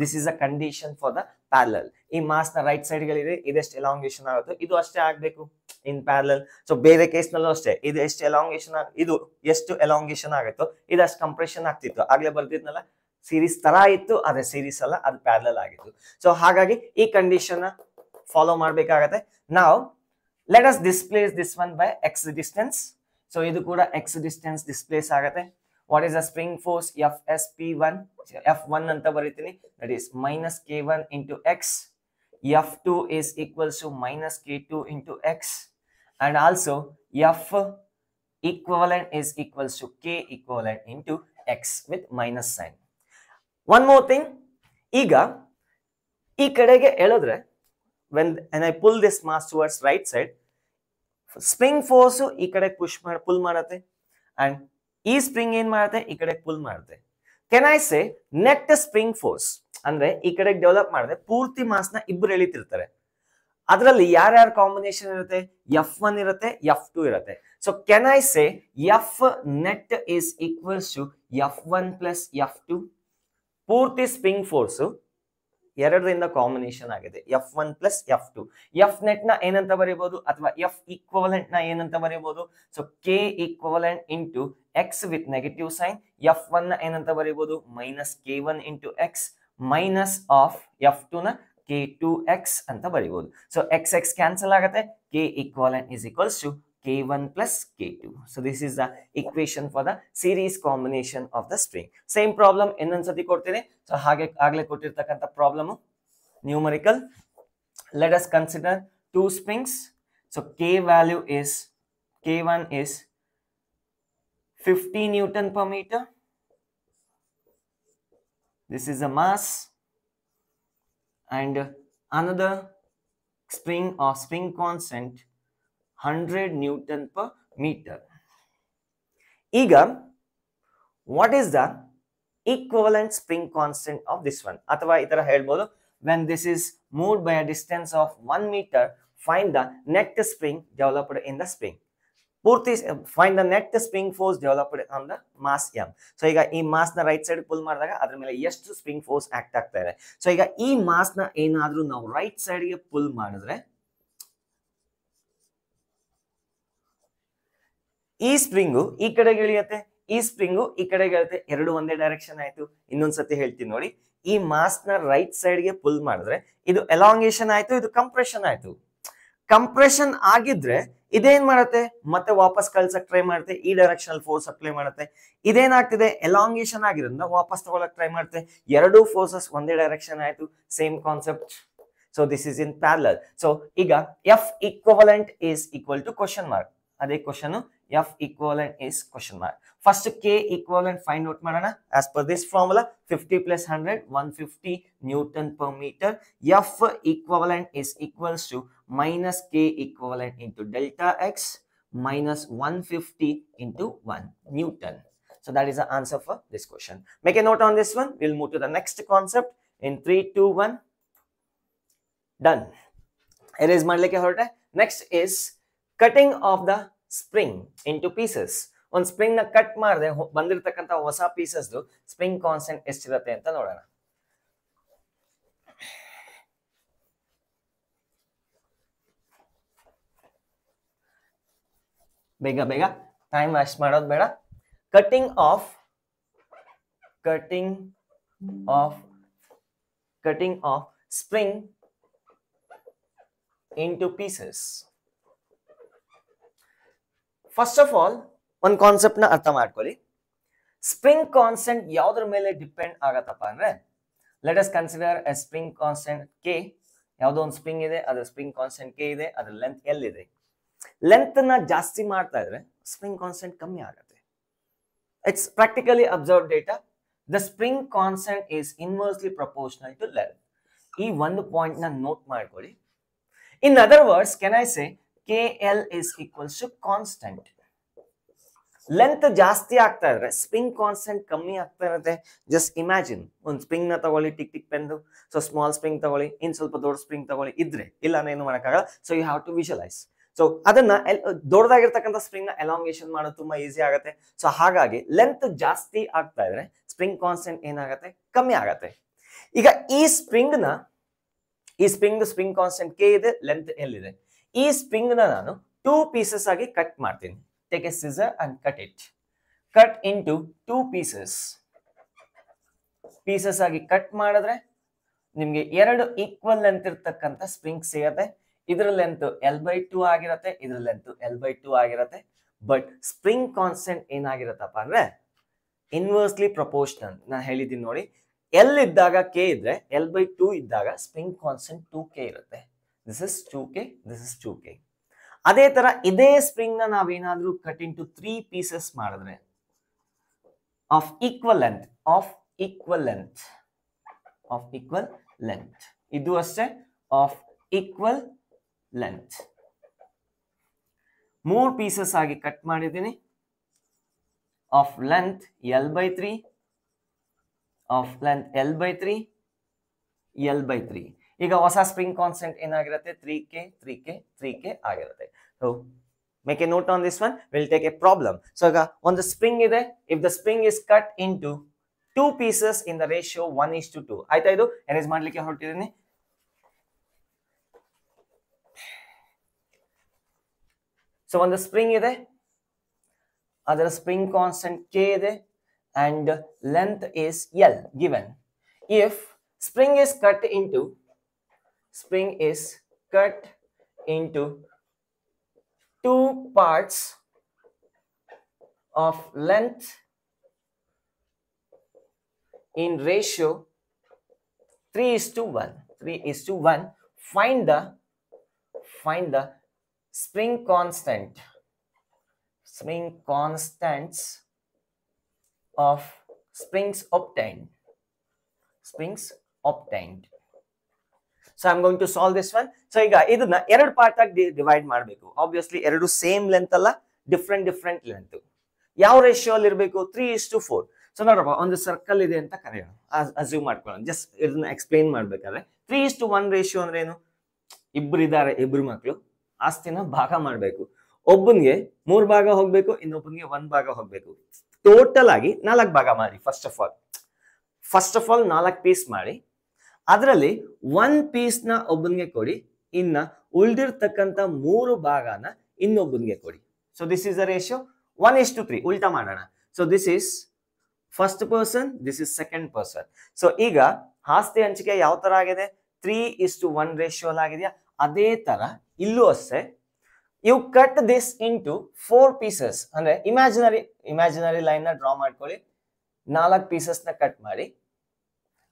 This is a condition for the parallel. ಈ ಮಾಸ್ ನ ರೈಟ್ ಸೈಡ್ ಗಳಿದೆ, ಇದೆಷ್ಟು ಎಲಾಂಗೇಷನ್ ಆಗುತ್ತೋ ಇದು ಅಷ್ಟೇ ಆಗ್ಬೇಕು ಇನ್ ಪ್ಯಾರಲಲ್. ಸೊ ಬೇರೆ ಕೇಸ್ ನಲ್ಲೂ ಅಷ್ಟೇ, ಇದು ಎಷ್ಟು ಎಲಾಂಗೇಷನ್ ಇದು ಎಷ್ಟು ಎಲಾಂಗೇಷನ್ ಆಗುತ್ತೋ ಇದಷ್ಟು ಕಂಪ್ರೆಷನ್ ಆಗ್ತಿತ್ತು. ಆಗ್ಲೇ ಬರ್ತಿದ್ನಲ್ಲ, ಸೀರೀಸ್ ತರ ಇತ್ತು, ಅದೇ ಸೀರೀಸ್ ಅಲ್ಲ, ಅದು ಪ್ಯಾರಲಲ್ ಆಗಿತ್ತು. ಸೊ ಹಾಗಾಗಿ ಈ ಕಂಡೀಷನ್ ಫಾಲೋ ಮಾಡ್ಬೇಕಾಗತ್ತೆ. ನಾವು let us displace this one by X distance. So ಇದು ಕೂಡ ಎಕ್ಸ್ ಡಿಸ್ಟೆನ್ಸ್ ಡಿಸ್ಪ್ಲೇಸ್ ಆಗುತ್ತೆ. What is the spring force? FSP1, F1 ಅಂತ ಬರೀತೀನಿ, that is minus K1 into X. F2 is equals to minus K2 into X, and also F equivalent is equals to K equivalent into X with minus sign. One more thing, ಈಗ ಈ ಕಡೆಗೆ ಎಳೆದ್ರೆ when I pull this mass towards right side, spring force ಈ ಕಡೆ pull ಮಾಡುತ್ತೆ, and ಈ spring ಏನ್ ಮಾಡುತ್ತೆ, ಈ ಕಡೆ ಪುಲ್ ಮಾಡುತ್ತೆ. Ken I say net spring force ಅಂದ್ರೆ ಈ ಕಡೆ ಡೆವಲಪ್ ಮಾಡಿದ್ರೆ ಪೂರ್ತಿ ಮಾಸ್ ನ ಇಬ್ರು ಎಳಿತಿರ್ತಾರೆ. ಅದರಲ್ಲಿ ಯಾರ್ಯಾರ ಕಾಂಬಿನೇಷನ್ ಇರುತ್ತೆ, F1 ಇರುತ್ತೆ, F2 ಇರುತ್ತೆ. So can I say F net is equals to F1 plus F2. ಪೂರ್ತಿ ಸ್ಪ್ರಿಂಗ್ ಫೋರ್ಸ್ ಎರಡರಿಂದ ಕಾಂಬಿನೇಷನ್ ಆಗಿದೆ, F1 plus F2. F net ನ ಏನಂತ ಬರೀಬಹುದು, ಅಥವಾ ಎಫ್ ಈಕ್ವಲೆಂಟ್ ನ ಏನಂತ ಬರೀಬಹುದು. So K equivalent into X with negative sign. F1 ನ ಏನಂತ ಬರೀಬಹುದು, minus K1 into X minus of F2 ನ K2X ಅಂತ ಬರೀಬಹುದು. ಸೊ X ಕ್ಯಾನ್ಸಲ್ ಆಗುತ್ತೆ, K equivalent is equals to K1 plus K2. So this is the equation for the series combination of the spring. Same problem ಇನ್ನೊಂದ್ಸತಿ ಕೊಡ್ತೀನಿ. So ಹಾಗೆ ಆಗ್ಲೇ ಕೊಟ್ಟಿರ್ತಕ್ಕಂಥ problem numerical. Let us consider two springs. So K value is, K1 is 50 Newton per meter. This is a mass, and another spring or spring constant 100 Newton per meter. ಈಗ what is the equivalent spring constant of this one? ಅಥವಾ ಈ ತರ ಹೇಳ್ಬೋದು, when this is moved by a distance of 1 meter, find the net spring developed in the spring. ಪೂರ್ತಿ find the net spring force developed on the mass m. So ಈಗ ಈ mass ನ right side full ಮಾಡಿದಾಗ ಅದ್ರ ಮೇಲೆ ಎಷ್ಟು spring force act ಆಗ್ತಾ ಇದೆ. ಸೊ ಈಗ ಈ ಮಾಸ್ ನ ಏನಾದ್ರೂ ನಾವು ರೈಟ್ ಸೈಡ್ ಗೆ ಪುಲ್ ಮಾಡಿದ್ರೆ ಈ ಸ್ಪ್ರಿಂಗು ಈ ಕಡೆಗೆ ಇಳಿಯುತ್ತೆ, ಈ ಸ್ಪ್ರಿಂಗು ಈ ಕಡೆಗೆ ಇರುತ್ತೆ, ಎರಡು ಒಂದೇ ಡೈರೆಕ್ಷನ್ ಆಯ್ತು. ಇನ್ನೊಂದ್ಸತಿ ಹೇಳ್ತೀನಿ ನೋಡಿ, ಈ ಮಾಸ್ ನ ರೈಟ್ ಸೈಡ್ ಗೆ ಪುಲ್ ಮಾಡಿದ್ರೆ ಇದು ಎಲಾಂಗೇಷನ್ ಆಯ್ತು, ಇದು ಕಂಪ್ರೆಷನ್ ಆಯ್ತು. ಕಂಪ್ರೆಷನ್ ಆಗಿದ್ರೆ ಇದೇನ್ ಮಾಡುತ್ತೆ, ಮತ್ತೆ ವಾಪಸ್ ಕಳ್ಸಕ್ ಟ್ರೈ ಮಾಡುತ್ತೆ, ಈ ಡೈರೆಕ್ಷನ್ ಅಲ್ಲಿ ಫೋರ್ಸ್ ಅಪ್ಲೈ ಮಾಡುತ್ತೆ. ಇದೇನಾಗ್ತಿದೆ, ಎಲಾಂಗೇಷನ್ ಆಗಿರೋದ್ರಿಂದ ವಾಪಸ್ ತಗೊಳಕ್ ಟ್ರೈ ಮಾಡುತ್ತೆ. ಎರಡೂ ಫೋರ್ಸಸ್ ಒಂದೇ ಡೈರೆಕ್ಷನ್ ಆಯ್ತು, same concept. So this is in parallel. So ಈಗ F equivalent is equal to question mark. ಅದೇ question, F equivalent is question mark. First K equivalent find out ಮಾಡೋಣ. As per this formula 50 + 100 150 newton per metre. F equivalent is equals to minus K equivalent into delta X minus 150 into 1 Newton. So that is the answer for this question. Make a note on this one. We'll move to the next concept in 3, 2, 1. Done. Erase madlike horte. Next is cutting of the spring into pieces. On spring na cut ಮಾಡಿದ್ರೆ ಬಂದಿರತಕ್ಕಂತ ಹೊಸ pieces spring constant ಎಷ್ಟಿರುತ್ತೆ ಅಂತ ನೋಡೋಣ. ಬೇಗ ಬೇಗ, time waste ಮಾಡೋದು ಬೇಡ. Cutting of spring into pieces. First of all ಒಂದು ಕಾನ್ಸೆಪ್ಟ್ ನ ಅರ್ಥ ಮಾಡ್ಕೊಳ್ಳಿ. ಸ್ಪ್ರಿಂಗ್ ಕಾನ್ಸ್ಟೆಂಟ್ ಯಾವ್ದ್ರ ಮೇಲೆ ಡಿಪೆಂಡ್ ಆಗತ್ತಪ್ಪ ಅಂದ್ರೆ, let us consider A spring constant K. ಯಾವುದೋ ಒಂದು ಸ್ಪ್ರಿಂಗ್ ಇದೆ, ಅದ್ರ ಸ್ಪ್ರಿಂಗ್ ಕಾನ್ಸ್ಟೆಂಟ್ ಕೆ ಇದೆ, ಅದ್ರ ಲೆಂತ್ ಎಲ್ ಇದೆ. ಲೆಂತ್ ನ ಜಾಸ್ತಿ ಮಾಡ್ತಾ ಇದ್ರೆ ಸ್ಪ್ರಿಂಗ್ ಕಾನ್ಸ್ಟೆಂಟ್ ಕಮ್ಮಿ ಆಗುತ್ತೆ. It's practically observe data. The spring constant is inversely proportional to length. ಈ ಒಂದು ಪಾಯಿಂಟ್ ನ ನೋಟ್ ಮಾಡ್ಕೊಳ್ಳಿ. In other words, can I say KL is equals to constant. Length ಜಾಸ್ತಿ ಆಗ್ತಾ ಇದ್ರೆ ಸ್ಪ್ರಿಂಗ್ ಕಾನ್ಸ್ಟೆಂಟ್ ಕಮ್ಮಿ ಆಗ್ತಾ ಇರುತ್ತೆ. ಜಸ್ಟ್ ಇಮ್ಯಾಜಿನ್, ಒಂದು ಸ್ಪ್ರಿಂಗ್ ನ ತಗೊಳ್ಳಿ, tick tick pen. So small spring ತಗೊಳ್ಳಿ, ಇನ್ ಸ್ವಲ್ಪ ದೊಡ್ಡ ಸ್ಪ್ರಿಂಗ್ ತಗೊಳ್ಳಿ, ಇದ್ರೆ ಇಲ್ಲ ಏನು ಮಾಡಕ್ಕಾಗಲ್ಲ. So you have to visualise. So ಅದನ್ನ ದೊಡ್ಡದಾಗಿರ್ತಕ್ಕಂಥ ಸ್ಪ್ರಿಂಗ್ ನ ಎಲಾಂಗೇಷನ್ ಮಾಡೋದು ತುಂಬಾ ಈಸಿ ಆಗುತ್ತೆ. ಸೊ ಹಾಗಾಗಿ ಲೆಂತ್ ಜಾಸ್ತಿ ಆಗ್ತಾ ಇದ್ರೆ ಸ್ಪ್ರಿಂಗ್ ಕಾನ್ಸ್ಟೆಂಟ್ ಏನಾಗುತ್ತೆ, ಕಮ್ಮಿ ಆಗತ್ತೆ. ಈಗ ಈ ಸ್ಪ್ರಿಂಗ್ ಕಾನ್ಸ್ಟೆಂಟ್ ಕೆ ಇದೆ, ಲೆಂತ್ ಎಲ್ ಇದೆ. ಈ ಸ್ಪ್ರಿಂಗ್ ನ ನಾನು 2 ಪೀಸಸ್ ಆಗಿ ಕಟ್ ಮಾಡ್ತೀನಿ. Take A scissor and cut it. Cut into 2 pieces ಆಗಿ ಕಟ್ ಮಾಡಿದ್ರೆ ನಿಮ್ಗೆ 2 ಈಕ್ವಲ್ ಲೆಂತ್ ಇರ್ತಕ್ಕಂಥ ಸ್ಪ್ರಿಂಗ್ ಸಿಗತ್ತೆ. ಇದರ ಲೆಂತ್ L/2 ಆಗಿರತ್ತೆ, ಇದರ ಲೆಂತ್ L/2 ಆಗಿರತ್ತೆ. ಬಟ್ ಸ್ಪ್ರಿಂಗ್ ಕಾನ್ಸ್ಟೆಂಟ್ ಏನಾಗಿರತ್ತಪ್ಪ ಅಂದ್ರೆ ಇನ್ವರ್ಸ್ಲಿ ಪ್ರಪೋರ್ಷನಲ್. ನಾನು ಹೇಳಿದ್ದೀನಿ ನೋಡಿ, ಎಲ್ ಇದ್ದಾಗ ಕೆ ಇದ್ರೆ L/2 ಇದ್ದಾಗ ಸ್ಪ್ರಿಂಗ್ ಕಾನ್ಸ್ಟೆಂಟ್ 2K ಇರುತ್ತೆ. This is 2K, this is 2K. ಅದೇ ತರ ಇದೇ ಸ್ಪ್ರಿಂಗ್ ನ ನಾವೇನಾದ್ರೂ ಕಟ್ ಇಂಟು 3 ಪೀಸಸ್ ಮಾಡಿದ್ರೆ ಆಫ್ ಈಕ್ವಲ್ ಲೆಂತ್, ಇದು ಅಷ್ಟೇ ಆಫ್ ಈಕ್ವಲ್ ಲೆಂತ್ 3 ಪೀಸಸ್ ಆಗಿ ಕಟ್ ಮಾಡಿದ್ದೀನಿ. Of length L/3, L/3. ಈಗ ಹೊಸ ಸ್ಪ್ರಿಂಗ್ ಕಾನ್ಸ್ಟೆಂಟ್ ಏನಾಗಿರುತ್ತೆ, 3K ಆಗಿರುತ್ತೆ. So make a note on this one. Will take A problem. So ಈಗ ಒಂದು ಸ್ಪ್ರಿಂಗ್ ಇದೆ. If the spring is cut into 2 pieces in the ratio 1:2. ಆಯ್ತಾ? ಇದು ಎರೇಸ್ ಮಾಡ್ಲಿಕ್ಕೆ ಹೊರಟಿದ್ದೀನಿ. ಸೊ ಒಂದು ಸ್ಪ್ರಿಂಗ್ ಇದೆ, ಅದರ ಸ್ಪ್ರಿಂಗ್ ಕಾನ್ಸ್ಟೆಂಟ್ K ಇದೆ and length is L given. If spring is cut into 2 parts of length in ratio 3:1, find the spring constants of springs obtained. So I'm going to solve this one. So ಈಗ ಇದನ್ನ 2 part ಆಗಿ divide ಮಾಡಬೇಕು. Obviously ಎರಡು same length ಅಲ್ಲ, different length. ಯಾವ ratio ಅಲ್ಲಿ ಇರಬೇಕು, 3:4. So ನೋಡ್ರಪ್ಪ, ಒಂದು ಸರ್ಕಲ್ ಇದೆ ಅಂತ ಕರೆಯೋಣ, ಅಸ್ಯೂಮ್ ಮಾಡ್ಕೊಳ್ಳೋಣ. ಜಸ್ಟ್ ಇದನ್ನ ಎಕ್ಸ್ಪ್ಲೈನ್ ಮಾಡ್ಬೇಕಾದ್ರೆ 3:1 ರೇಷಿಯೋ ಅಂದ್ರೆ ಏನು, ಇಬ್ರು ಮಕ್ಕಳು ಆಸ್ತಿನ ಭಾಗ ಮಾಡ್ಬೇಕು. ಒಬ್ಬನಿಗೆ 3 ಭಾಗ ಹೋಗ್ಬೇಕು, ಇನ್ನೊಬ್ಬನಿಗೆ 1 ಭಾಗ ಹೋಗ್ಬೇಕು. ಟೋಟಲ್ ಆಗಿ 4 ಭಾಗ ಮಾಡಿ. ಫಸ್ಟ್ ಆಫ್ ಆಲ್ 4 ಪೀಸ್ ಮಾಡಿ. ಅದರಲ್ಲಿ 1 ಪೀಸ್ ನ ಒಬ್ಬನಿಗೆ ಕೊಡಿ, ಇನ್ನ ಉಳಿದಿರ್ತಕ್ಕಂಥ 3 ಭಾಗನ ಇನ್ನೊಬ್ಬನಿಗೆ ಕೊಡಿ. So this is the ratio 1:3. ಉಲ್ಟಾ ಮಾಡೋಣ. So this is first person, this is second person. So ಈಗ ಆಸ್ತಿ ಹಂಚಿಕೆ ಯಾವ ತರ ಆಗಿದೆ, 3:1 ರೇಷಿಯೋ ಆಗಿದೆಯಾ, ಅದೇ ತರ ಇಲ್ಲೂ ಅಷ್ಟೇ. You cut this into 4 pieces, ಅಂದ್ರೆ ಇಮ್ಯಾಜಿನರಿ ಲೈನ್ ನ ಡ್ರಾ ಮಾಡ್ಕೊಳ್ಳಿ, 4 ಪೀಸಸ್ ನ ಕಟ್ ಮಾಡಿ.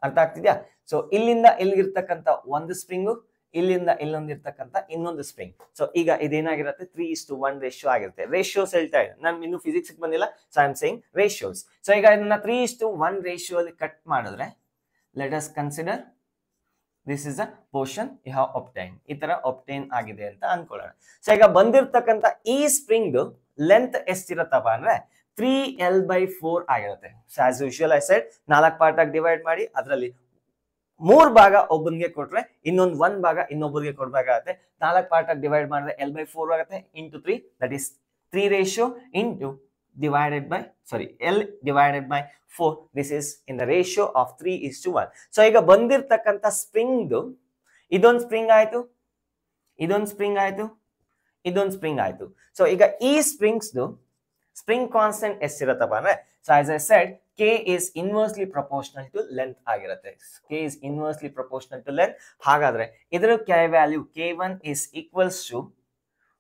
ಅರ್ಥ ಆಗ್ತಿದ್ಯಾ? ಸೊ ಇಲ್ಲಿಂದ ಇಲ್ಲಿರ್ತಕ್ಕಂಥ ಒಂದು ಸ್ಪ್ರಿಂಗು, ಇಲ್ಲಿಂದ ಇಲ್ಲೊಂದಿರ್ತಕ್ಕಂಥ ಇನ್ನೊಂದು ಸ್ಪ್ರಿಂಗ್. ಸೊ ಈಗ ಇದೇನಾಗಿರುತ್ತೆ, 3:1 ರೇಷಿಯೋ ಆಗಿರುತ್ತೆ. ರೇಷಿಯೋಸ್ ಹೇಳ್ತಾ ಇದೆ, ನಾನು ಇನ್ನು ಫಿಸಿಕ್ಸ್ ಬಂದಿಲ್ಲ, so I am saying ratios. So ಈಗ ಇದನ್ನ 3:1 ರೇಷಿಯೋ ಅಲ್ಲಿ ಕಟ್ ಮಾಡಿದ್ರೆ, let us consider this is a portion you have obtain. ಈ ತರ ಒಬ್ಟೈನ್ ಆಗಿದೆ ಅಂತ ಅನ್ಕೊಳ್ಳೋಣ. ಸೊ ಈಗ ಬಂದಿರ್ತಕ್ಕಂಥ ಈ ಸ್ಪ್ರಿಂಗ್ ಲೆಂತ್ ಎಷ್ಟಿರತ್ತಪ್ಪ ಅಂದ್ರೆ 3L/4 ಆಗಿರುತ್ತೆ. So as usual I said, 4 part ಆಗಿ ಡಿವೈಡ್ ಮಾಡಿ, ಅದರಲ್ಲಿ 3 ಭಾಗ ಒಬ್ಬನಿಗೆ ಕೊಟ್ರೆ ಇನ್ನೊಂದು 1 ಭಾಗ ಇನ್ನೊಬ್ಬರಿಗೆ ಕೊಡ್ಬೇಕಾಗತ್ತೆ. 4 ಪಾರ್ಟ್ ಆಗಿ ಡಿವೈಡ್ ಮಾಡಿದ್ರೆ L/4 ಆಗುತ್ತೆ, into 3, that is 3 ratio into divided by L divided by 4. This is in the ratio of 3:1. So ಈಗ ಬಂದಿರತಕ್ಕಂತ ಸ್ಪ್ರಿಂಗ್ ಇದೊಂದು ಸ್ಪ್ರಿಂಗ್ ಆಯ್ತು, ಇದೊಂದು ಸ್ಪ್ರಿಂಗ್ ಆಯ್ತು, ಇದೊಂದು ಸ್ಪ್ರಿಂಗ್ ಆಯ್ತು. ಸೊ ಈಗ ಈ ಸ್ಪ್ರಿಂಗ್ಸ್ ಸ್ಪ್ರಿಂಗ್ ಕಾನ್ಸ್ಟೆಂಟ್ ಎಷ್ಟಿರತ್ತಪ್ಪ ಅಂದ್ರೆ, so as I said, K is inversely proportional to length ಆಗಿರುತ್ತೆ. K is inversely proportional to length. ಹಾಗಾದ್ರೆ ಇದರ K value K1 is equals to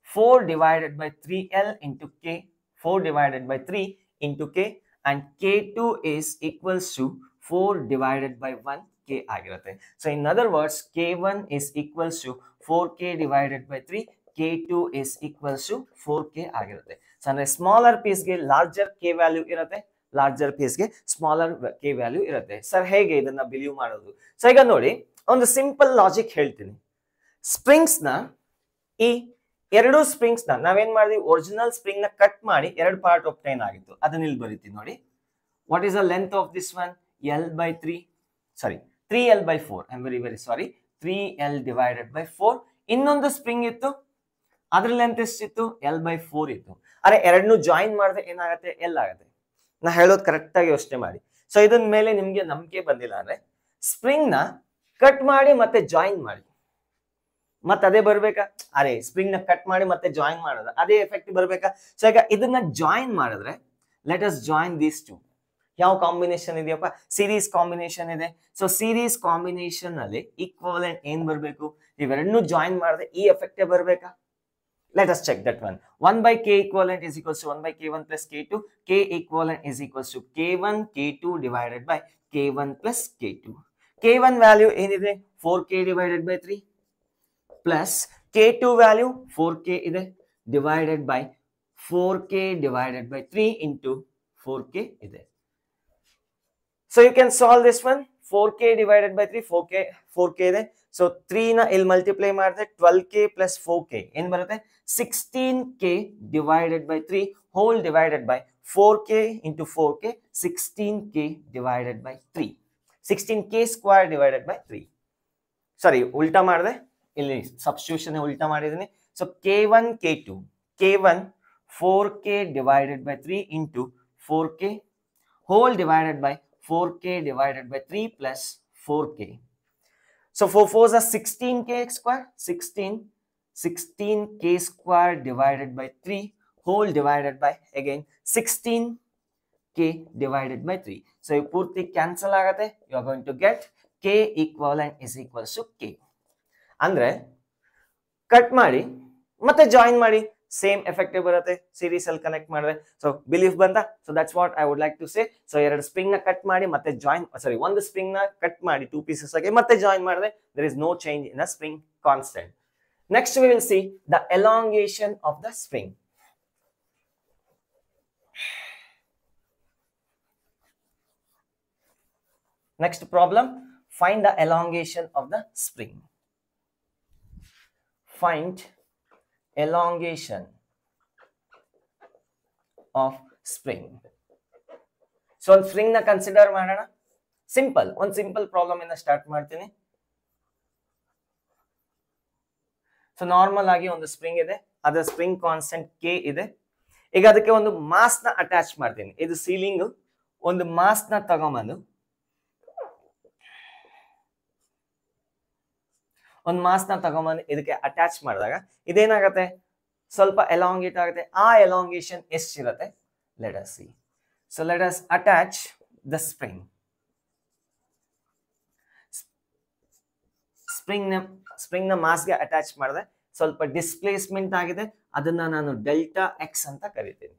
4 divided by 3L into K, 4 divided by 3 into K, and K2 is equals to 4 divided by 1 K ಆಗಿರುತ್ತೆ. So in other words, K1 is equals to 4K divided by 3, K2 is equals to 4K ಆಗಿರುತ್ತೆ. So ಅಂದ್ರೆ smaller ಪೀಸ್ಗೆ larger K value ಇರುತ್ತೆ, larger ಪೀಸ್ಗೆ smaller K value ಇರುತ್ತೆ. Sir ಹೇಗೆ ಇದನ್ನ believe ಮಾಡೋದು? So ಈಗ ನೋಡಿ, ಒಂದು ಸಿಂಪಲ್ ಲಾಜಿಕ್ ಹೇಳ್ತೀನಿ. ಸ್ಪ್ರಿಂಗ್ಸ್ ನ ಈ ಎರಡು ಸ್ಪ್ರಿಂಗ್ಸ್ ನ ನಾವೇನ್ ಮಾಡಿದ್ವಿ, ಒರಿಜಿನಲ್ ಸ್ಪ್ರಿಂಗ್ ನ ಕಟ್ ಮಾಡಿ 2 ಪಾರ್ಟ್ ಒಬ್ಟೈನ್ ಆಗಿತ್ತು. ಅದನ್ನ ಇಲ್ಲಿ ಬರೀತೀವಿ ನೋಡಿ. What is the length of this one? L/3, sorry 3L/4, I am very sorry, 3L divided by 4. ಇನ್ನೊಂದು ಸ್ಪ್ರಿಂಗ್ ಇತ್ತು, ಅದ್ರ ಲೆಂತ್ ಎಷ್ಟಿತ್ತು? L/4 ಇತ್ತು. ಅರೆ ಎರಡನ್ನೂ ಜಾಯಿನ್ ಮಾಡಿದ್ರೆ ಏನಾಗುತ್ತೆ? L ಆಗುತ್ತೆ. ನಾ ಹೇಳೋದು ಕರೆಕ್ಟ್ ಆಗಿ ಯೋಚನೆ ಮಾಡಿ. ಸೊ ಇದನ್ ಮೇಲೆ ನಿಮ್ಗೆ ನಂಬಿಕೆ ಬಂದಿಲ್ಲ ಅಂದ್ರೆ, ಸ್ಪ್ರಿಂಗ್ ನ ಕಟ್ ಮಾಡಿ ಮತ್ತೆ ಜಾಯಿನ್ ಮಾಡಿ, ಮತ್ತೆ ಅದೇ ಬರ್ಬೇಕಾ? ಅರೆ ಸ್ಪ್ರಿಂಗ್ ನ ಕಟ್ ಮಾಡಿ ಮತ್ತೆ ಜಾಯಿನ್ ಮಾಡೋದು, ಅದೇ ಎಫೆಕ್ಟ್ ಬರ್ಬೇಕಾ? ಸೊ ಈಗ ಇದನ್ನ ಜಾಯಿನ್ ಮಾಡಿದ್ರೆ, let us join these two. ಯಾವ ಕಾಂಬಿನೇಷನ್ ಇದೆಯಪ್ಪ? ಸೀರೀಸ್ ಕಾಂಬಿನೇಷನ್ ಇದೆ. ಸೊ ಸೀರೀಸ್ ಕಾಂಬಿನೇಷನ್ ಅಲ್ಲಿ ಈಕ್ವಲೆಂಟ್ ಏನ್ ಬರ್ಬೇಕು? ಇವೆರಡನ್ನೂ ಜಾಯಿನ್ ಮಾಡಿದ್ರೆ ಈ ಎಫೆಕ್ಟ್ ಬರ್ಬೇಕಾ? Let us check that one. 1/K equivalent is equals to 1/K1 plus K2. K equivalent is equals to K1 K2 divided by K1 plus K2. K1 value ಏನಿದೆ? 4K divided by 3 plus K2 value 4K ಇದೆ divided by 4K divided by 3 into 4K ಇದೆ. So you can solve this one. 4K divided by 3, 4K ಇದೆ. So 3 ನ ಇಲ್ಲಿ multiply ಮಾಡಿದ್ರೆ 12K plus 4K ಏನ್ ಬರುತ್ತೆ? 16K divided by 3 whole divided by 4K into 4K, 16K divided by 3. 16K square divided by 3. ಸಾರಿ, ಉಲ್ಟಾ ಮಾಡಿದೆ, ಇಲ್ಲಿ substitution ಉಲ್ಟಾ ಮಾಡಿದೀನಿ. So K1 K2, K1 4K divided by 3 into 4K whole divided by 4K divided by 3 plus 4K. So 4 4s are 16K square, 16K square divided by 3 whole divided by again 16K divided by 3. So you purti cancel agate, you are going to get K equivalent is equals to K. ಅಂದ್ರೆ cut ಮಾಡಿ ಮತ್ತೆ join ಮಾಡಿ, same effective ಬರುತ್ತೆ series ಅಲ್ಲಿ connect ಮಾಡಿದ್ರೆ. So belief ಬಂತ? So that's what I would like to say. So ಎರಡು spring ನ ಕಟ್ ಮಾಡಿ ಮತ್ತೆ ಜಾಯಿನ್, ಸಾರಿ ಒಂದು ಸ್ಪ್ರಿಂಗ್ ನ ಕಟ್ ಮಾಡಿ 2 ಪೀಸಸ್ ಆಗಿ ಮತ್ತೆ ಜಾಯಿನ್ ಮಾಡಿದ್ರೆ there is no change in the spring constant. Next we will see the elongation of the spring. Next problem, find the elongation of the spring. Find elongation of spring. So ಒಂದು spring ನ consider ಮಾಡೋಣ. Simple, ಒಂದು simple problem ಇಂದ start ಮಾಡ್ತೀನಿ. So normal ಆಗಿ ಒಂದು spring ಇದೆ, ಅದರ ಸ್ಪ್ರಿಂಗ್ ಕಾನ್ಸ್ಟೆಂಟ್ K ಇದೆ. ಈಗ ಅದಕ್ಕೆ ಒಂದು ಮಾಸ್ ನ ಅಟ್ಯಾಚ್ ಮಾಡ್ತೀನಿ. ಇದು ಸೀಲಿಂಗ್, ಒಂದು ಮಾಸ್ ನ ತಗೊಂಬಂದು ಇದಕ್ಕೆ ಅಟ್ಯಾಚ್ ಮಾಡಿದಾಗ ಇದೇನಾಗತ್ತೆ? ಸ್ವಲ್ಪ ಎಲಾಂಗೇಟ್ ಆಗುತ್ತೆ. ಆ ಎಲಾಂಗೇಶನ್ ಎಷ್ಟಿರುತ್ತೆ? Let us see. So let us attach the spring. Spring ನ ಮಾಸ್ ಗೆ ಅಟ್ಯಾಚ್ ಮಾಡಿದೆ, ಸ್ವಲ್ಪ ಡಿಸ್ಪ್ಲೇಸ್ಮೆಂಟ್ ಆಗಿದೆ, ಅದನ್ನ ನಾನು ಡೆಲ್ಟಾ ಎಕ್ಸ್ ಅಂತ ಕರಿತೀನಿ.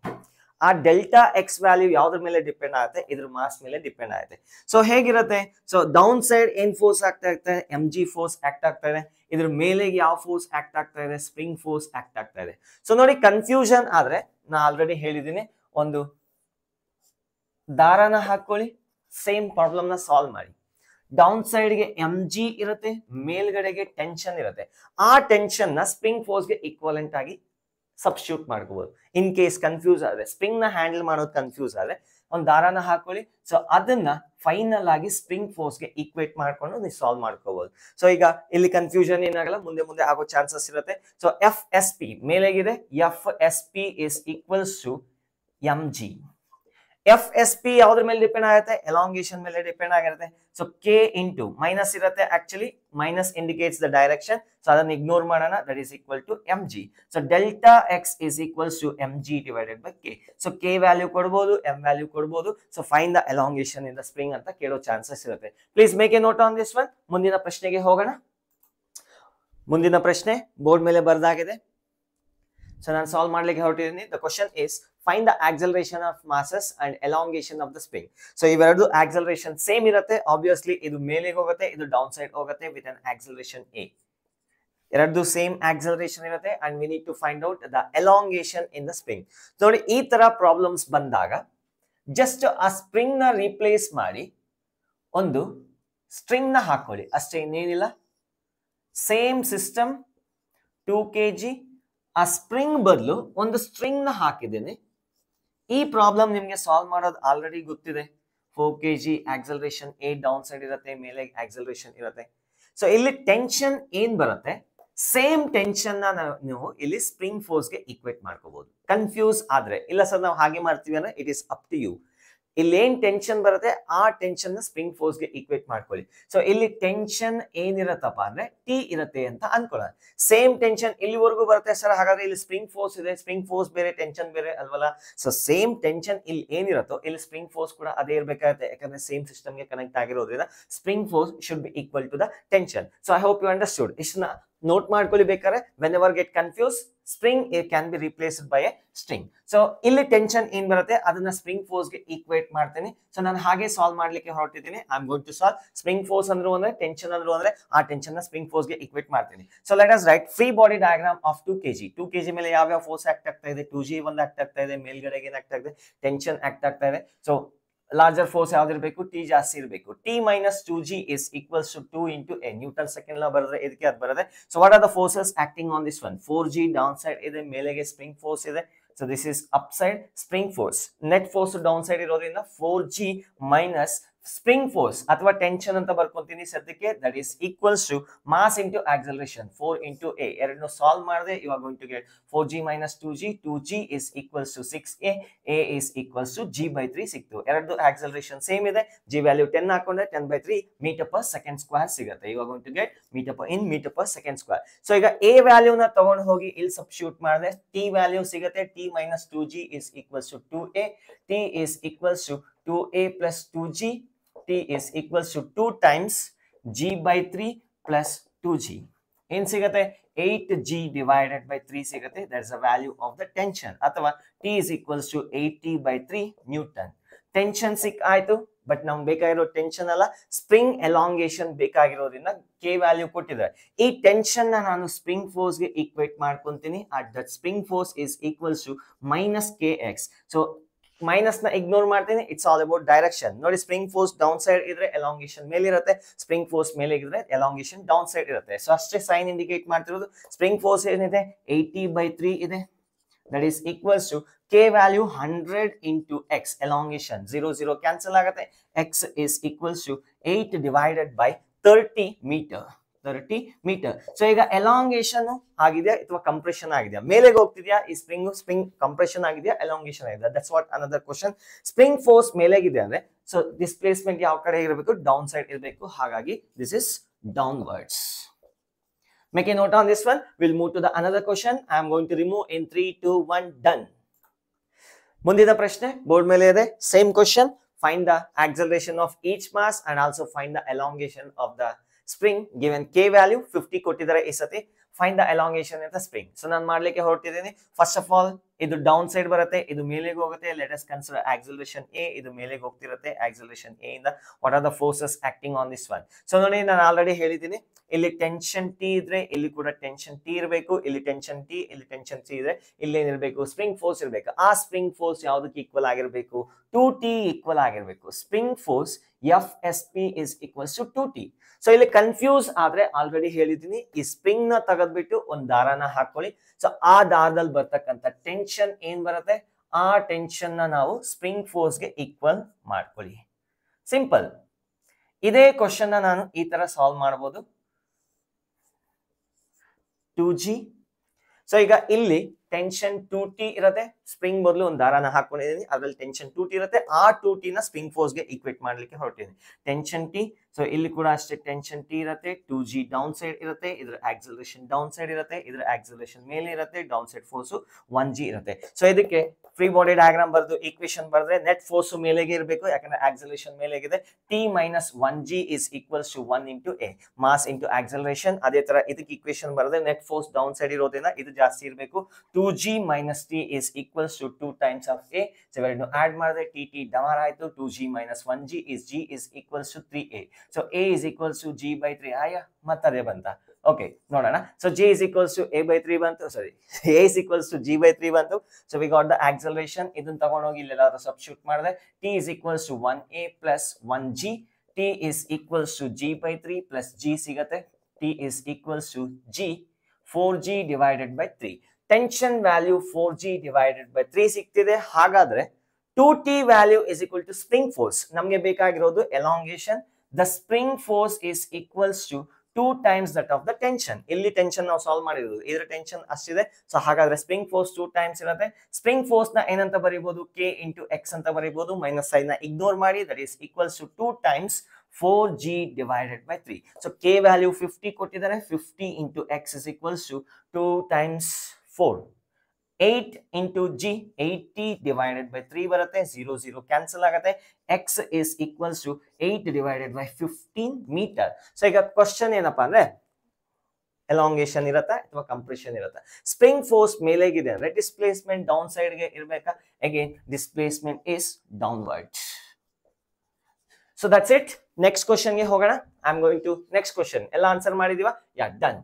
ಆ ಡೆಲ್ಟಾ ಎಕ್ಸ್ ವ್ಯಾಲ್ಯೂ ಯಾವ್ದ್ರ ಮೇಲೆ ಡಿಪೆಂಡ್ ಆಗುತ್ತೆ, ಇದ್ರ ಮಾಸ್ ಮೇಲೆ ಡಿಪೆಂಡ್ ಆಗುತ್ತೆ. ಸೊ ಹೇಗಿರುತ್ತೆ, ಸೊ ಡೌನ್ ಸೈಡ್ ಏನ್ ಫೋರ್ಸ್ ಆಗ್ತಾ ಇರುತ್ತೆ, ಎಂ ಜಿ ಫೋರ್ಸ್ ಆಕ್ಟ್ ಆಗ್ತಾ ಇದೆ. ಇದ್ರ ಮೇಲೆ ಯಾವ ಫೋರ್ಸ್ ಆಕ್ಟ್ ಆಗ್ತಾ ಇದೆ, ಸ್ಪ್ರಿಂಗ್ ಫೋರ್ಸ್ ಆಕ್ಟ್ ಆಗ್ತಾ ಇದೆ. ಸೊ ನೋಡಿ ಕನ್ಫ್ಯೂಷನ್ ಆದ್ರೆ ನಾ ಆಲ್ರೆಡಿ ಹೇಳಿದ್ದೀನಿ, ಒಂದು ದಾರನ ಹಾಕೊಳ್ಳಿ, ಸೇಮ್ ಪ್ರಾಬ್ಲಮ್ ನ ಸಾಲ್ವ್ ಮಾಡಿ. ಡೌನ್ ಸೈಡ್ ಗೆ ಎಂ ಜಿ ಇರುತ್ತೆ, ಮೇಲ್ಗಡೆಗೆ ಟೆನ್ಷನ್ ಇರುತ್ತೆ. ಆ ಟೆನ್ಷನ್ ನ ಸ್ಪ್ರಿಂಗ್ ಫೋರ್ಸ್ ಗೆ ಈಕ್ವಲೆಂಟ್ ಆಗಿ ಸಬ್ಸ್ಟಿಟ್ಯೂಟ್ ಮಾಡ್ಕೋಬಹುದು. ಇನ್ ಕೇಸ್ ಕನ್ಫ್ಯೂಸ್ ಆದ್ರೆ, ಸ್ಪ್ರಿಂಗ್ ನ ಹ್ಯಾಂಡಲ್ ಮಾಡೋದು ಕನ್ಫ್ಯೂಸ್ ಆದ್ರೆ ಒಂದು ದಾರಾನ ಹಾಕೊಳ್ಳಿ. ಸೊ ಅದನ್ನ ಫೈನಲ್ ಆಗಿ ಸ್ಪ್ರಿಂಗ್ ಫೋರ್ಸ್ ಗೆ ಈಕ್ವೇಟ್ ಮಾಡ್ಕೊಂಡು ನೀವು ಸಾಲ್ವ್ ಮಾಡ್ಕೋಬಹುದು. ಸೊ ಈಗ ಇಲ್ಲಿ ಕನ್ಫ್ಯೂಷನ್ ಏನಾಗಲ್ಲ, ಮುಂದೆ ಮುಂದೆ ಆಗೋ ಚಾನ್ಸಸ್ ಇರುತ್ತೆ. ಸೊ ಎಫ್ ಎಸ್ ಪಿ ಮೇಲೆಗಿದೆ, F S P is equals to m g. F S P ಯಾವ್ದ್ರ ಮೇಲೆ ಡಿಪೆಂಡ್ ಆಗುತ್ತೆ, ಎಲಾಂಗೇಷನ್ ಮೇಲೆ ಡಿಪೆಂಡ್ ಆಗಿರುತ್ತೆ. ಸೊ ಕೆ ಇಂಟು ಮೈನಸ್ ಇರುತ್ತೆ, actually minus indicates the direction, so ಅದನ್ನ ಇಗ್ನೋರ್ ಮಾಡೋಣ, that is equal to m g. So delta x is equals to m g divided by K. So K value ಕೊಡ್ಬೋದು, m value ಕೊಡ್ಬೋದು. So find the elongation in the spring ಅಂತ ಕೇಳೋ chances ಇರುತ್ತೆ. Please make a note on this one. ಮುಂದಿನ ಪ್ರಶ್ನೆಗೆ ಹೋಗೋಣ. ಮುಂದಿನ ಪ್ರಶ್ನೆ ಬೋರ್ಡ್ ಮೇಲೆ ಬರೆದಾಗಿದೆ. ಸೊ ನಾನು ಸಾಲ್ವ್ ಮಾಡ್ಲಿಕ್ಕೆ ಹೊರಟಿದ್ದೀನಿ. The question is find the acceleration of masses and elongation of the spring. So ಇವೆರಡು acceleration ಸೇಮ್ ಇರುತ್ತೆ. ಆಬ್ವಿಯಸ್ಲಿ ಇದು ಮೇಲೆ ಹೋಗುತ್ತೆ, ಇದು ಡೌನ್ ಸೈಡ್ ಹೋಗುತ್ತೆ with an acceleration a. ಎರಡು ಸೇಮ್ acceleration ಇರುತ್ತೆ and we need to find out the elongation in the spring. ನೋಡಿ ಈ ತರ ಪ್ರಾಬ್ಲಮ್ಸ್ ಬಂದಾಗ ಜಸ್ಟ್ ಆ ಸ್ಪ್ರಿಂಗ್ ನ ರೀಪ್ಲೇಸ್ ಮಾಡಿ ಒಂದು ಸ್ಟ್ರಿಂಗ್ ನ ಹಾಕೊಳ್ಳಿ ಅಷ್ಟೇ, ಇನ್ನೇನಿಲ್ಲ. ಸೇಮ್ ಸಿಸ್ಟಮ್, 2 kg, ಆ ಸ್ಪ್ರಿಂಗ್ ಬದಲು ಒಂದು ಸ್ಟ್ರಿಂಗ್ ನ ಹಾಕಿದ್ದೇನೆ. ಈ ಪ್ರಾಬ್ಲಮ್ ನಿಮ್ಗೆ ಸಾಲ್ವ್ ಮಾಡೋದು ಆಲ್ರೆಡಿ ಗೊತ್ತಿದೆ. 4 kg acceleration A down side ಇರುತ್ತೆ, ಮೇಲೆ ಆಕ್ಸಲರೇಷನ್ ಇರುತ್ತೆ. ಸೊ ಇಲ್ಲಿ ಟೆನ್ಷನ್ ಏನ್ ಬರುತ್ತೆ, ಸೇಮ್ ಟೆನ್ಷನ್ ನ ನೀವು ಇಲ್ಲಿ ಸ್ಪ್ರಿಂಗ್ ಫೋರ್ಸ್ ಗೆ ಈಕ್ವೇಟ್ ಮಾಡ್ಕೋಬಹುದು. ಕನ್ಫ್ಯೂಸ್ ಆದ್ರೆ, ಇಲ್ಲ ಸರ್ ನಾವು ಹಾಗೆ ಮಾಡ್ತೀವಿ ಅಂದ್ರೆ it is up to you. ಇಲ್ಲಿ ಏನ್ ಟೆನ್ಷನ್ ಬರುತ್ತೆ ಆ ಟೆನ್ಷನ್ ನ ಸ್ಪ್ರಿಂಗ್ ಫೋರ್ಸ್ ಗೆ ಈಕ್ವೇಟ್ ಮಾಡ್ಕೊಳ್ಳಿ. ಸೊ ಇಲ್ಲಿ ಟೆನ್ಷನ್ ಏನಿರತ್ತಪ್ಪ ಅಂದ್ರೆ ಟಿ ಇರುತ್ತೆ ಅಂತ ಅನ್ಕೊಳ್ಳೋಣ. ಸೇಮ್ ಟೆನ್ಷನ್ ಇಲ್ಲಿವರೆಗೂ ಬರುತ್ತೆ ಸರ್, ಹಾಗಾದ್ರೆ ಇಲ್ಲಿ ಸ್ಪ್ರಿಂಗ್ ಫೋರ್ಸ್ ಇದೆ, ಸ್ಪ್ರಿಂಗ್ ಫೋರ್ಸ್ ಬೇರೆ ಟೆನ್ಷನ್ ಬೇರೆ ಅಲ್ವಲ್ಲ. ಸೊ ಸೇಮ್ ಟೆನ್ಷನ್ ಇಲ್ಲಿ ಏನಿರುತ್ತೋ ಇಲ್ಲಿ ಸ್ಪ್ರಿಂಗ್ ಫೋರ್ಸ್ ಕೂಡ ಅದೇ ಇರಬೇಕಾಗುತ್ತೆ, ಯಾಕಂದ್ರೆ ಸೇಮ್ ಸಿಸ್ಟಮ್ ಗೆ ಕನೆಕ್ಟ್ ಆಗಿರೋದ್ರಿಂದ spring force should be equal to the tension. So I hope you understood. ಇಷ್ಟನ್ನ ನೋಟ್ ಮಾಡ್ಕೊಳ್ಳಿ ಬೇಕಾದ್ರೆ. Whenever get confuse, spring it can be replaced by a string. So ಇಲ್ಲಿ ಟೆನ್ಷನ್ ಏನ್ ಬರುತ್ತೆ ಅದನ್ನ spring force ಗೆ equate ಮಾಡ್ತೀನಿ. So ನಾನು ಹಾಗೆ ಸಾಲ್ವ್ ಮಾಡ್ಲಿಕ್ಕೆ ಹೊರಟಿದ್ದೀನಿ. I am going to solve. Spring force ಅಂದ್ರು ಅಂದ್ರೆ ಟೆನ್ಷನ್ ಅಂದ್ರು ಅಂದ್ರೆ ಆ ಟೆನ್ಷನ್ ನ ಸ್ಪ್ರಿಂಗ್ ಫೋರ್ಸ್ ಗೆ ಈಕ್ವೇಟ್ ಮಾಡ್ತೀನಿ. So let us right free body diagram of 2 kg. 2 kg ಮೇಲೆ ಯಾವ ಫೋರ್ಸ್ ಆಕ್ಟ್ ಆಗ್ತಾ ಇದೆ, 2g ಒಂದು ಆಕ್ಟ್ ಆಗ್ತಾ ಇದೆ, ಮೇಲ್ಗಡೆಗೆ ಏನ್ ಆಗ್ತಾ ಇದೆ, ಟೆನ್ಷನ್ ಆಕ್ಟ್ ಆಗ್ತಾ ಇದೆ. ಸೊ ಲಾರ್ಜರ್ ಫೋರ್ಸ್ ಯಾವ್ದಿರ್ಬೇಕು, ಟಿ ಜಾಸ್ತಿ ಇರಬೇಕು. T minus 2g is equals to 2 into a. Newton second law ಬರೆದ್ರೆ ಇದಕ್ಕೆ ಅದು ಬರುತ್ತೆ. So what are the forces acting on this one? 4g down side ಇದೆ, ಮೇಲೆಗೆ ಸ್ಪ್ರಿಂಗ್ ಫೋರ್ಸ್ ಇದೆ. So this is up side spring force. Net force down side ಇರೋದ್ರಿಂದ 4g minus spring force ಅಥವಾ tension ಅಂತ ಬರ್ಕೊಂತೀನಿ ಸದ್ಯಕ್ಕೆ, that is equals to mass into acceleration 4 into a. ಎರಡನ್ನು ಸಾಲ್ವ್ ಮಾಡಿದೆ, you are going to get 4g minus 2g. 2g is equals to 6a. a is equals to g by 3 ಸಿಕ್ತು. ಎರಡು acceleration same ಇದೆ. g value 10 ಹಾಕೊಂಡ್ರೆ 10/3 metre per second square ಸಿಗುತ್ತೆ. You are going to get metre per second square. So ಈಗ a ವ್ಯಾಲ್ಯೂನ ತಗೊಂಡು ಹೋಗಿ ಇಲ್ಲಿ ಸಬ್ಸ್ಟಿಟ್ಯೂಟ್ ಮಾಡಿದ್ರೆ t ವ್ಯಾಲ್ಯೂ ಸಿಗುತ್ತೆ. t minus 2g is equals to 2a. t is equals to 2a plus 2g. t is equals to 2 times g by 3 plus 2g. ಏನ್ ಸಿಗುತ್ತೆ, 8g divided by 3 ಸಿಗುತ್ತೆ. that is the value of the tension. ಅಥವಾ t is equals to 80 by 3 newton. Tension ಸಿಕ್ ಆಯ್ತು, but ನಮ್ಗೆ ಬೇಕಾಗಿರೋ tension ಅಲ್ಲ, spring elongation ಬೇಕಾಗಿರೋದ್ರಿಂದ ಕೆ ವ್ಯಾಲ್ಯೂ ಕೊಟ್ಟಿದ್ದಾರೆ. ಈ ಟೆನ್ಷನ್ ನ ನಾನು ಸ್ಪ್ರಿಂಗ್ ಫೋರ್ಸ್ ಗೆ ಈಕ್ವೇಟ್ ಮಾಡ್ಕೊಂತೀನಿ. That spring force is equals to minus K X. So minus ನ ಇಗ್ನೋರ್ ಮಾಡ್ತೀನಿ. It's all about direction. ನೋಡಿ ಸ್ಪ್ರಿಂಗ್ ಫೋರ್ಸ್ ಡೌನ್ ಸೈಡ್ ಇದ್ರೆ ಎಲಾಂಗೇಷನ್ ಮೇಲೆ ಇರುತ್ತೆ, ಸ್ಪ್ರಿಂಗ್ ಫೋರ್ಸ್ ಮೇಲೆ ಇದ್ರೆ ಎಲಾಂಗೇಷನ್ ಡೌನ್ ಸೈಡ್ ಇರುತ್ತೆ. ಸೊ ಅಷ್ಟೇ ಸೈನ್ ಇಂಡಿಕೇಟ್ ಮಾಡ್ತಿರೋದು. ಸ್ಪ್ರಿಂಗ್ ಫೋರ್ಸ್ ಏನಿದೆ 80/3 ಇದೆ. That is equals to K value 100 into x. Elongation 0 0 cancel ಆಗುತ್ತೆ. x is equals to 8 divided by 30 meter. 30 metre. So ಈಗ ಎಲಾಂಗೇಷನ್ ಆಗಿದೆ ಅಥವಾ ಕಂಪ್ರೆಷನ್ ಆಗಿದೆಯಾ, ಮೇಲೆಗೆ ಹೋಗ್ತಿದ್ಯಾ ಈ ಸ್ಪ್ರಿಂಗ್ ಕಂಪ್ರೆಷನ್ ಆಗಿದೆಯಾ, ಎಲಾಂಗೇಷನ್ ಆಗಿದೆ? That's what another question. Spring force ಮೇಲೆಗಿದೆ ಅಂದ್ರೆ ಸೊ ಡಿಸ್ಪ್ಲೇಸ್ಮೆಂಟ್ ಯಾವ ಕಡೆ ಇರಬೇಕು, ಡೌನ್ ಸೈಡ್ ಇರಬೇಕು. ಹಾಗಾಗಿ this is downwards. Make a note on this one. We'll move to the another question. I am going to remove in 3, 2, 1, done. ಮುಂದಿನ ಪ್ರಶ್ನೆ board ಮೇಲೆ ಇದೆ, same question. Find the acceleration of each mass and also find the elongation of the spring given K value 50 ಕೊಟ್ಟಿದ್ದಾರೆ ಈ ಸತಿ. Find the elongation of the spring. So ನಾನು ಮಾಡ್ಲಿಕ್ಕೆ ಹೊರಟಿದ್ದೀನಿ. ಫಸ್ಟ್ ಆಫ್ ಆಲ್ ಇದು ಡೌನ್ ಸೈಡ್ ಬರುತ್ತೆ, ಇದು ಮೇಲೆಗೆ ಹೋಗುತ್ತೆ. Let us consider acceleration A, ಇದು ಮೇಲೆಗೆ ಹೋಗ್ತಿರುತ್ತೆ. ಆಕ್ಸಲರೇಷನ್ ಎ ಇಂದ what are the forces acting on this one? So ನೋಡಿ, ನಾನು ಆಲ್ರೆಡಿ ಹೇಳಿದ್ದೀನಿ, ಇಲ್ಲಿ ಟೆನ್ಷನ್ ಟಿ ಇದ್ರೆ ಇಲ್ಲಿ ಕೂಡ ಟೆನ್ಷನ್ ಟಿ ಇರಬೇಕು. ಇಲ್ಲಿ ಟೆನ್ಷನ್ ಟಿ, ಇಲ್ಲಿ ಟೆನ್ಷನ್ ಟಿ ಇದ್ರೆ ಇಲ್ಲಿ ಏನಿರಬೇಕು? ಸ್ಪ್ರಿಂಗ್ ಫೋರ್ಸ್ ಇರಬೇಕು. ಆ ಸ್ಪ್ರಿಂಗ್ ಫೋರ್ಸ್ ಯಾವ್ದಕ್ಕೆ ಈಕ್ವಲ್ ಆಗಿರಬೇಕು? 2t ಈಕ್ವಲ್ ಆಗಿರಬೇಕು. Spring force FSP is equals to 2t. So ಇಲ್ಲಿ ಕನ್ಫ್ಯೂಸ್ ಆದ್ರೆ ಆಲ್ರೆಡಿ ಹೇಳಿದ್ದೀನಿ, ಈ ಸ್ಪ್ರಿಂಗ್ ನ ತೆಗೆದ್ಬಿಟ್ಟು ಒಂದ್ ದಾರನ ಹಾಕೊಳ್ಳಿ. ಸೊ ಆ ದಾರದಲ್ಲಿ ಬರ್ತಕ್ಕಂಥ ಟೆನ್ಷನ್ ಏನ್ ಬರುತ್ತೆ, ಆ ಟೆನ್ಷನ್ ನ ನಾವು ಸ್ಪ್ರಿಂಗ್ ಫೋರ್ಸ್ ಗೆ ಈಕ್ವಲ್ ಮಾಡ್ಕೊಳ್ಳಿ. ಸಿಂಪಲ್. ಇದೇ ಕ್ವಶನ್ ನ ನಾನು ಈ ತರ ಸಾಲ್ವ್ ಮಾಡಬಹುದು. 2g. ಸೊ ಈಗ ಇಲ್ಲಿ ಟೆನ್ಷನ್ 2t ಇರುತ್ತೆ. ಸ್ಪ್ರಿಂಗ್ ಬದಲು ಒಂದು ದಾರನ ಹಾಕೊಂಡಿದ್ದೀನಿ, ಅದ್ರಲ್ಲಿ ಟೆನ್ಷನ್ 2t ಇರುತ್ತೆ. ಆ 2t ನ ಸ್ಪ್ರಿಂಗ್ ಫೋರ್ಸ್ ಗೆ ಈಕ್ವೇಟ್ ಮಾಡ್ಲಿಕ್ಕೆ ಹೊರಟಿದ್ದೀನಿ. ಟೆನ್ಷನ್ ಟಿ, ಸೊ ಇಲ್ಲಿ ಕೂಡ ಅಷ್ಟೇ ಟೆನ್ಷನ್ ಟಿ ಇರುತ್ತೆ. 2g ಡೌನ್ ಸೈಡ್ ಇರುತ್ತೆ, ಇದ್ರ ಆಕ್ಸಲರೇಷನ್ ಡೌನ್ ಸೈಡ್ ಇರುತ್ತೆ, ಇದ್ರ ಆಕ್ಸಲರೇಷನ್ ಮೇಲೆ ಇರುತ್ತೆ, ಡೌನ್ ಸೈಡ್ ಫೋರ್ಸ್ 1g ಇರುತ್ತೆ. ಸೊ ಇದಕ್ಕೆ ಫ್ರೀ ಬಾಡಿ ಡಯಾಗ್ರಾಮ್ ಬರೆದು ಈಕ್ವೇಶನ್ ಬರೆದ್ರೆ ನೆಟ್ ಫೋರ್ಸ್ ಮೇಲೆಗೆ ಇರಬೇಕು, ಯಾಕಂದ್ರೆ ಆಕ್ಸಲರೇಷನ್ ಮೇಲೆಗಿದೆ. t minus 1g is equals to 1 into a, mass into acceleration. ಅದೇ ತರ ಇದಕ್ಕೆ ಈಕ್ವೇಶನ್ ಬರೆದ್ರೆ ನೆಟ್ ಫೋರ್ಸ್ ಡೌನ್ ಸೈಡ್ ಇರೋದ್ರಿಂದ ಇದು ಜಾಸ್ತಿ ಇರಬೇಕು. 2g minus t is equals to 2 times of a. So ಇವೆರಡನ್ನು ಆಡ್ ಮಾಡಿದ್ರೆ tt ಡಮಾರ್ ಆಯ್ತು. 2g minus 1g is g is equals to 3a. So a is equals to g by 3. ಮತ್ತದೇ ಬಂತ. Okay, ನೋಡೋಣ. So g is equals to a by 3 ಬಂತು. ಸಾರಿ, a is equals to g by 3 ಬಂತು. So we got the acceleration. ಇದನ್ನ ತಗೊಂಡೋಗಿ ಇಲ್ಲೆಲ್ಲಾದ್ರೂ substitute ಮಾಡಿದ್ರೆ t is equals to 1a plus 1g. t is equals to g by 3 plus g ಸಿಗತ್ತೆ. t is equals to g 4g divided by 3. Tension value 4g divided by 3 ಸಿಗ್ತಿದೆ. ಹಾಗಾದ್ರೆ 2t value is equal to spring force. ನಮಗೆ ಬೇಕಾಗಿರೋದು ಎಲಾಂಗೇಷನ್. The spring force is equals to 2 times that of the tension. ಇಲ್ಲಿ tension ನಾವು solve ಮಾಡಿರೋದು, ಇದರ tension ಅಷ್ಟಿದೆ. ಸೊ ಹಾಗಾದ್ರೆ ಸ್ಪ್ರಿಂಗ್ ಫೋರ್ಸ್ 2 times ಇರುತ್ತೆ. ಸ್ಪ್ರಿಂಗ್ ಫೋರ್ಸ್ ನ ಏನಂತ ಬರೀಬಹುದು? k into x ಅಂತ ಬರೀಬಹುದು. ಮೈನಸ್ ಸೈನ್ ನ ಇಗ್ನೋರ್ ಮಾಡಿ, that is equals to 2 times 4g divided by 3. So k value 50 ಕೊಟ್ಟಿದ್ದಾರೆ. 50 into x is equals to 2 times 4. 8 into g, 80 divided by 3 ಬರುತ್ತೆ. 0 0 ಕ್ಯಾನ್ಸಲ್ ಆಗುತ್ತೆ. x is equals to 8 divided by 15 meter. So ಈಗ question ಏನಪ್ಪಾ ಅಂದ್ರೆ, elongation ಇರತ್ತಾ ಅಥವಾ compression ಇರತ್ತಾ? Spring force ಮೇಲೆಗಿದೆ ಅಂದ್ರೆ ಡಿಸ್ಪ್ಲೇಸ್ಮೆಂಟ್ ಡೌನ್ ಸೈಡ್ ಗೆ ಇರಬೇಕಾ? Again displacement is downward. So that's it. Next question ಗೆ ಹೋಗೋಣ. I am going to next question. ಎಲ್ಲ ಆನ್ಸರ್ ಮಾಡಿದೀವಾ? Yeah, done.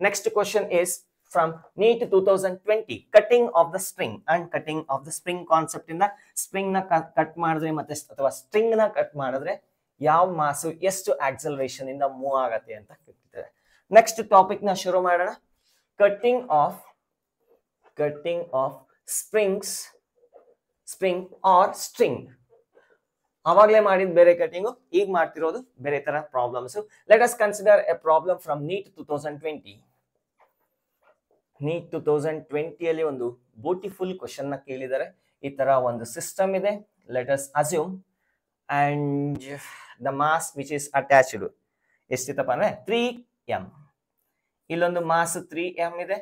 Next question is from NEET 2020, cutting of the string and cutting of the spring concept. ಇಂದ spring ನ cut ಮಾಡಿದ್ರೆ ಮತ್ತೆ ಅಥವಾ string ನ ಕಟ್ ಮಾಡಿದ್ರೆ ಯಾವ ಮಾಸ್ ಎಷ್ಟು ಆಕ್ಸಲರೇಷನ್ ಇಂದ ಮೂವ್ ಆಗತ್ತೆ ಅಂತ ಕೇಳ್ತಿದ್ದಾರೆ. ನೆಕ್ಸ್ಟ್ ಟಾಪಿಕ್ ನ ಶುರು ಮಾಡೋಣ. Cutting of spring or string. ಅವಾಗಲೇ ಮಾಡಿದ ಬೇರೆ ಕಟಿಂಗು, ಈಗ ಮಾಡ್ತಿರೋದು ಬೇರೆ ತರ problems. Let us consider a problem from NEET 2020. NEET 2020 ಅಲ್ಲಿ ಒಂದು ಬ್ಯೂಟಿಫುಲ್ ಕ್ವಶನ್ ನ ಕೇಳಿದ್ದಾರೆ. ಈ ತರ ಒಂದು ಸಿಸ್ಟಮ್ ಇದೆ. Let us assume and the mass which is attached ಎಷ್ಟಿತ್ತಪ್ಪ ಅಂದ್ರೆ 3m. ಇಲ್ಲೊಂದು ಮಾಸ್ 3m ಇದೆ.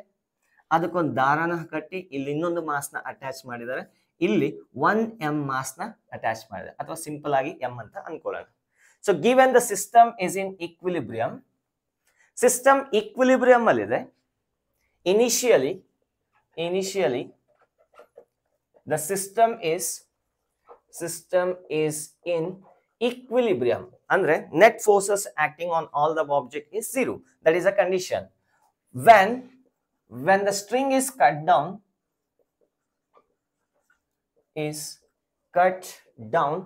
ಅದಕ್ಕೊಂದು ದಾರನ ಕಟ್ಟಿ ಇಲ್ಲಿ ಇನ್ನೊಂದು ಮಾಸ್ ನ ಅಟ್ಯಾಚ್ ಮಾಡಿದ್ದಾರೆ. ಇಲ್ಲಿ 1m ಮಾಸ್ ನ ಅಟ್ಯಾಚ್ ಮಾಡಿದ್ದಾರೆ, ಅಥವಾ ಸಿಂಪಲ್ ಆಗಿ m ಅಂತ ಅನ್ಕೊಳ್ಳೋಣ. So given the system is in equilibrium. System equilibrium ಅಲ್ಲಿ ಇದೆ. Initially the system is in equilibrium. Andre net forces acting on all the object is 0. That is a condition. When the string is cut down,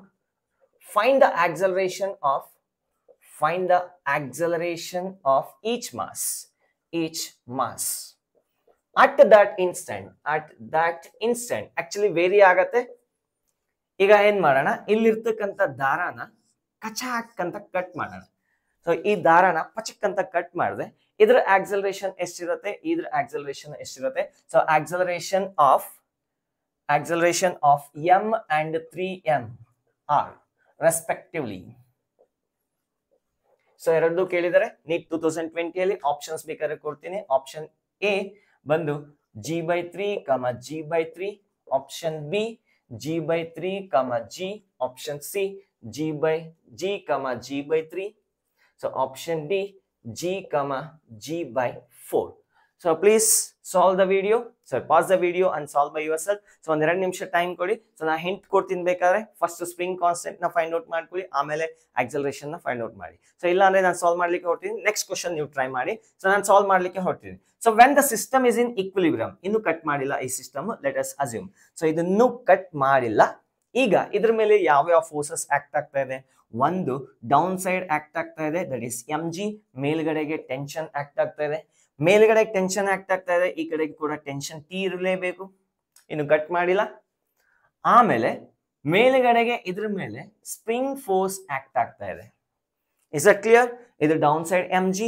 find the acceleration of each mass. At that instant actually vary ಆಗತ್ತೆ. ಈಗ ಏನ್ ಮಾಡೋಣ, ಇಲ್ಲಿರ್ತಕ್ಕಂಥ ದಾರಾನ ಕಚಾಕ್ ಅಂತ cut ಮಾಡೋಣ. So ಈ ದಾರಾನ ಪಚಕ್ ಅಂತ ಕಟ್ ಮಾಡಿದ್ರೆ ಇದ್ರ ಆಕ್ಸಲರೇಷನ್ ಎಷ್ಟಿರುತ್ತೆ, ಇದ್ರ ಆಕ್ಸಲರೇಷನ್ ಎಷ್ಟಿರುತ್ತೆ? So acceleration of m and 3m are respectively. So ಎರಡು ಕೇಳಿದರೆ NEET 2020 ಅಲ್ಲಿ ಆಪ್ಷನ್ಸ್ ಬೇಕಾದ್ರೆ ಕೊಡ್ತೀನಿ. ಆಪ್ಷನ್ ಎ ಬಂದು g by 3, g by 3. Option B G by 3 comma G. Option C, G by G comma G by 3. So option D, G comma G by 4. So please solve the video. So pause the video and solve by yourself. So ಒಂದು 2 ನಿಮಿಷ time ಕೊಡಿ. So ನಾ hint ಕೊಡ್ತೀನಿ ಬೇಕಾದ್ರೆ first spring constant ನ find out ಮಾಡ್ಕೊಳ್ಳಿ, ಆಮೇಲೆ acceleration ನ ಫೈಂಡ್ ಔಟ್ ಮಾಡಿ. ಸೊ ಇಲ್ಲ ಅಂದ್ರೆ ನಾನು ಸಾಲ್ವ್ ಮಾಡ್ಲಿಕ್ಕೆ ಹೊರಟಿದ್ದೀನಿ, ನೆಕ್ಸ್ಟ್ ಕ್ವಶನ್ ನೀವು ಟ್ರೈ ಮಾಡಿ. ಸೊ ನಾನು ಸಾಲ್ವ್ ಮಾಡ್ಲಿಕ್ಕೆ ಹೊರಟಿದ್ದೀನಿ. So when the system is in equilibrium, ಇನ್ನು ಕಟ್ ಮಾಡಿಲ್ಲ ಈ system, let us assume. So ಇದನ್ನು ಕಟ್ ಮಾಡಿಲ್ಲ. ಈಗ ಇದ್ರ ಮೇಲೆ ಯಾವ ಯಾವ ಫೋರ್ಸಸ್ ಆಕ್ಟ್ ಆಗ್ತಾ ಇದೆ? ಒಂದು ಡೌನ್ ಸೈಡ್ ಆಕ್ಟ್ ಆಗ್ತಾ ಇದೆ, ದಟ್ ಇಸ್ mg. ಮೇಲ್ಗಡೆಗೆ ಟೆನ್ಷನ್ ಆಕ್ಟ್ ಆಗ್ತಾ ಇದೆ, ಮೇಲ್ಗಡೆ ಟೆನ್ಷನ್ ಆಕ್ಟ್ ಆಗ್ತಾ ಇದೆ, ಈ ಕಡೆಗೆ ಕೂಡ ಟೆನ್ಷನ್ ಟಿ ಇರಲೇಬೇಕು, ಇನ್ನು ಕಟ್ ಮಾಡಿಲ್ಲ. ಆಮೇಲೆ ಮೇಲ್ಗಡೆಗೆ ಇದ್ರ ಮೇಲೆ ಸ್ಪ್ರಿಂಗ್ ಫೋರ್ಸ್ ಆಕ್ಟ್ ಆಗ್ತಾ ಇದೆ. Is it clear? ಇದು down side mg,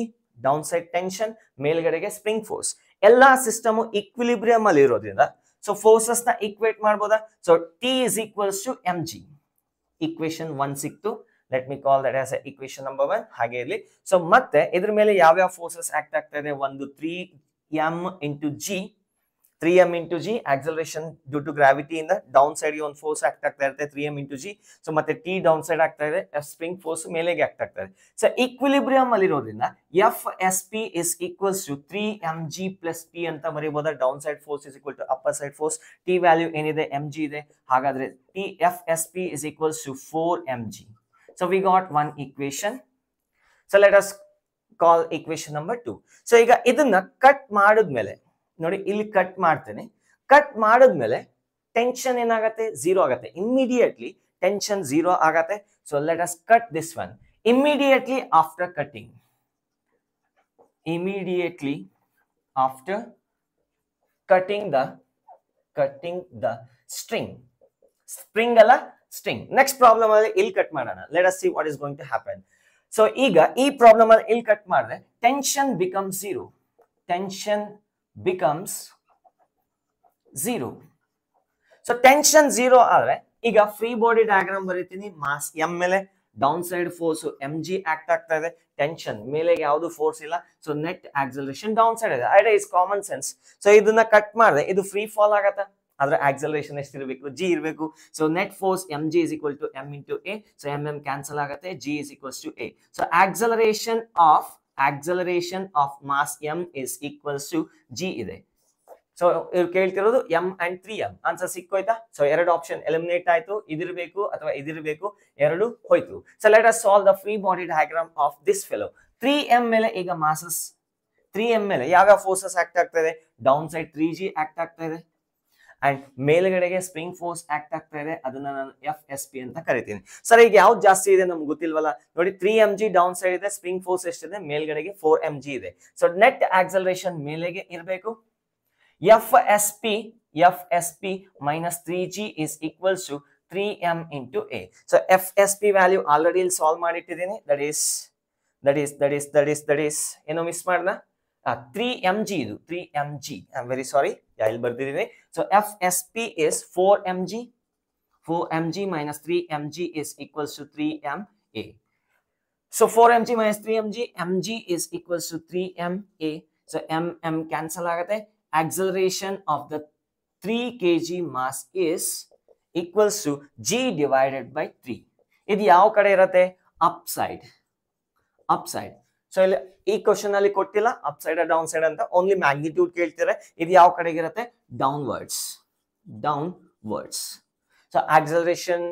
down side tension, ಮೇಲ್ಗಡೆಗೆ ಸ್ಪ್ರಿಂಗ್ ಫೋರ್ಸ್. ಎಲ್ಲಾ ಸಿಸ್ಟಮ್ ಈಕ್ವಿಲಿಬ್ರಿಯಂ ಅಲ್ಲಿ ಇರೋದ್ರಿಂದ ಸೊ ಫೋರ್ಸಸ್ ನ ಈಕ್ವೇಟ್ ಮಾಡಬಹುದಾ? So T is equals to mg. Equation 1 ಸಿಕ್ತು. Let me call that as equation number 1. ಹಾಗೆ ಇರಲಿ. ಸೊ ಮತ್ತೆ ಇದ್ರ ಮೇಲೆ ಯಾವ ಯಾವ ಫೋರ್ಸಸ್ ಆಕ್ಟ್ ಆಗ್ತಾ ಇದೆ? ಒಂದು 3m into G, 3m into G acceleration due to gravity ಇಂದ ಡೌನ್ ಸೈಡ್ ಒಂದು ಫೋರ್ಸ್ ಆಕ್ಟ್ ಆಗ್ತಾ ಇರುತ್ತೆ 3m ಇಂಟು ಜಿ. ಸೊ ಮತ್ತೆ ಟಿ ಡೌನ್ ಸೈಡ್ ಆಗ್ತಾ ಇದೆ, ಸ್ಪ್ರಿಂಗ್ ಫೋರ್ಸ್ ಮೇಲೆಗೆ ಆಕ್ಟ್ ಆಗ್ತಾ ಇದೆ. ಸೊ ಈಕ್ವಿಲಿಬ್ರಿಯಂ ಅಲ್ಲಿ ಇರೋದ್ರಿಂದ F S P is equals to 3mg plus T ಅಂತ ಬರೀಬಹುದಾ? Down side force is equal to upper side force. T value ಏನಿದೆ? mg ಇದೆ. ಹಾಗಾದ್ರೆ T F S P is equals to 4mg. So we got one equation. So let us call equation number 2. So ಈಗ ಇದನ್ನ cut ಮಾಡಿದ್ಮೇಲೆ ನೋಡಿ, ಇಲ್ಲಿ cut ಮಾಡ್ತೇನೆ. Cut ಮಾಡಿದ್ಮೇಲೆ ಟೆನ್ಷನ್ ಏನಾಗತ್ತೆ? 0 ಆಗತ್ತೆ. ಇಮಿಡಿಯೇಟ್ಲಿ ಟೆನ್ಷನ್ 0 ಆಗತ್ತೆ. So let us cut this one. Immediately after cutting, immediately after cutting the string, spring ಅಲ್ಲ string. Next problem ಅಲ್ಲಿ ಇಲ್ಲಿ ಕಟ್ ಮಾಡೋಣ. Let us see what is going to happen. So ಈಗ ಈ problem ಅಲ್ಲಿ ಇಲ್ಲಿ cut ಮಾಡಿದ್ರೆ tension becomes 0. Tension becomes 0. So tension 0 ಆದ್ರೆ ಈಗ ಫ್ರೀ ಬಾಡಿ ಡಯಾಗ್ರಾಮ್ ಬರೀತೀನಿ. ಮಾಸ್ m ಮೇಲೆ down side force mg act ಆಗ್ತಾ ಇದೆ, ಟೆನ್ಷನ್ ಮೇಲೆ ಯಾವುದು ಫೋರ್ಸ್ ಇಲ್ಲ. So net acceleration down side ಇದೆ. Idea is common sense. So ಇದನ್ನ ಕಟ್ ಮಾಡಿದ್ರೆ ಇದು ಫ್ರೀ ಫಾಲ್ ಆಗತ್ತಾ? ಆದ್ರೆ ಆಕ್ಸಲರೇಷನ್ ಎಷ್ಟಿರಬೇಕು? g ಇರಬೇಕು. So net force mg is equal to m into a. So mm cancel ಆಗುತ್ತೆ, g is equals to a. So acceleration of mass m is equals to g ಇದೆ. So ಇವ್ರು ಕೇಳ್ತಿರೋದು m and 3m. Answer ಸಿಕ್ಕೋಯ್ತಾ? So ಎರಡು option eliminate ಆಯ್ತು. ಇದಿರಬೇಕು ಅಥವಾ ಇದಿರಬೇಕು, ಎರಡು ಹೋಯ್ತು. So let us solve the free body diagram of this fellow. 3m ಮೇಲೆ ಈಗ ಮಾಸಸ್ 3m ಮೇಲೆ ಯಾವ ಫೋರ್ಸಸ್ ಆಕ್ಟ್ ಆಗ್ತಾ ಇದೆ? ಡೌನ್ ಸೈಡ್ 3g ಆಕ್ಟ್ ಆಗ್ತಾ ಇದೆ ಅಂಡ್ ಮೇಲ್ಗಡೆಗೆ ಸ್ಪ್ರಿಂಗ್ ಫೋರ್ಸ್ ಆಕ್ಟ್ ಆಗ್ತಾ ಇದೆ. ಅದನ್ನ ನಾನು ಎಫ್ ಎಸ್ ಪಿ ಅಂತ ಕರಿತೀನಿ. ಸರ್ ಈಗ ಯಾವ್ದು ಜಾಸ್ತಿ ಇದೆ ನಮ್ಗೆ ಗೊತ್ತಿಲ್ವಲ್ಲ. ನೋಡಿ 3mg ಡೌನ್ ಸೈಡ್ ಇದೆ, ಸ್ಪ್ರಿಂಗ್ ಫೋರ್ಸ್ ಎಷ್ಟಿದೆ? ಮೇಲ್ಗಡೆಗೆ 4mg ಇದೆ. ಸೊ ನೆಟ್ ಆಕ್ಸಲರೇಷನ್ ಮೇಲೆಗೆ ಇರಬೇಕು. F S P minus 3g is equals to 3m into A. So F S P value already ಇಲ್ಲಿ ಸಾಲ್ವ್ ಮಾಡಿಟ್ಟಿದ್ದೀನಿ. ದಟ್ ಈಸ್ ಏನೋ ಮಿಸ್ ಮಾಡ್ದ? 3mg ಇದು 3mg. I am very sorry, ಇಲ್ಲಿ ಬರ್ದಿದ್ದೀನಿ. So F S P is 4mg minus 3mg is equals to 3ma. So 4mg minus 3mg, mg is equals to 3ma. So m cancel ಆಗತ್ತೆ. Acceleration of the 3 kg mass is equals to g divided by 3. ಇದು ಯಾವ ಕಡೆ ಇರುತ್ತೆ? Up side. So ಇಲ್ಲಿ ಈ question ಅಲ್ಲಿ ಕೊಟ್ಟಿಲ್ಲ up side down side ಅಂತ, ಓನ್ಲಿ ಮ್ಯಾಗ್ನಿಟ್ಯೂಡ್ ಕೇಳ್ತಾರೆ. ಇದು ಯಾವ ಕಡೆಗೆ ಇರುತ್ತೆ? ಡೌನ್ವರ್ಡ್ಸ್. ಸೊ ಆಕ್ಸಲರೇಷನ್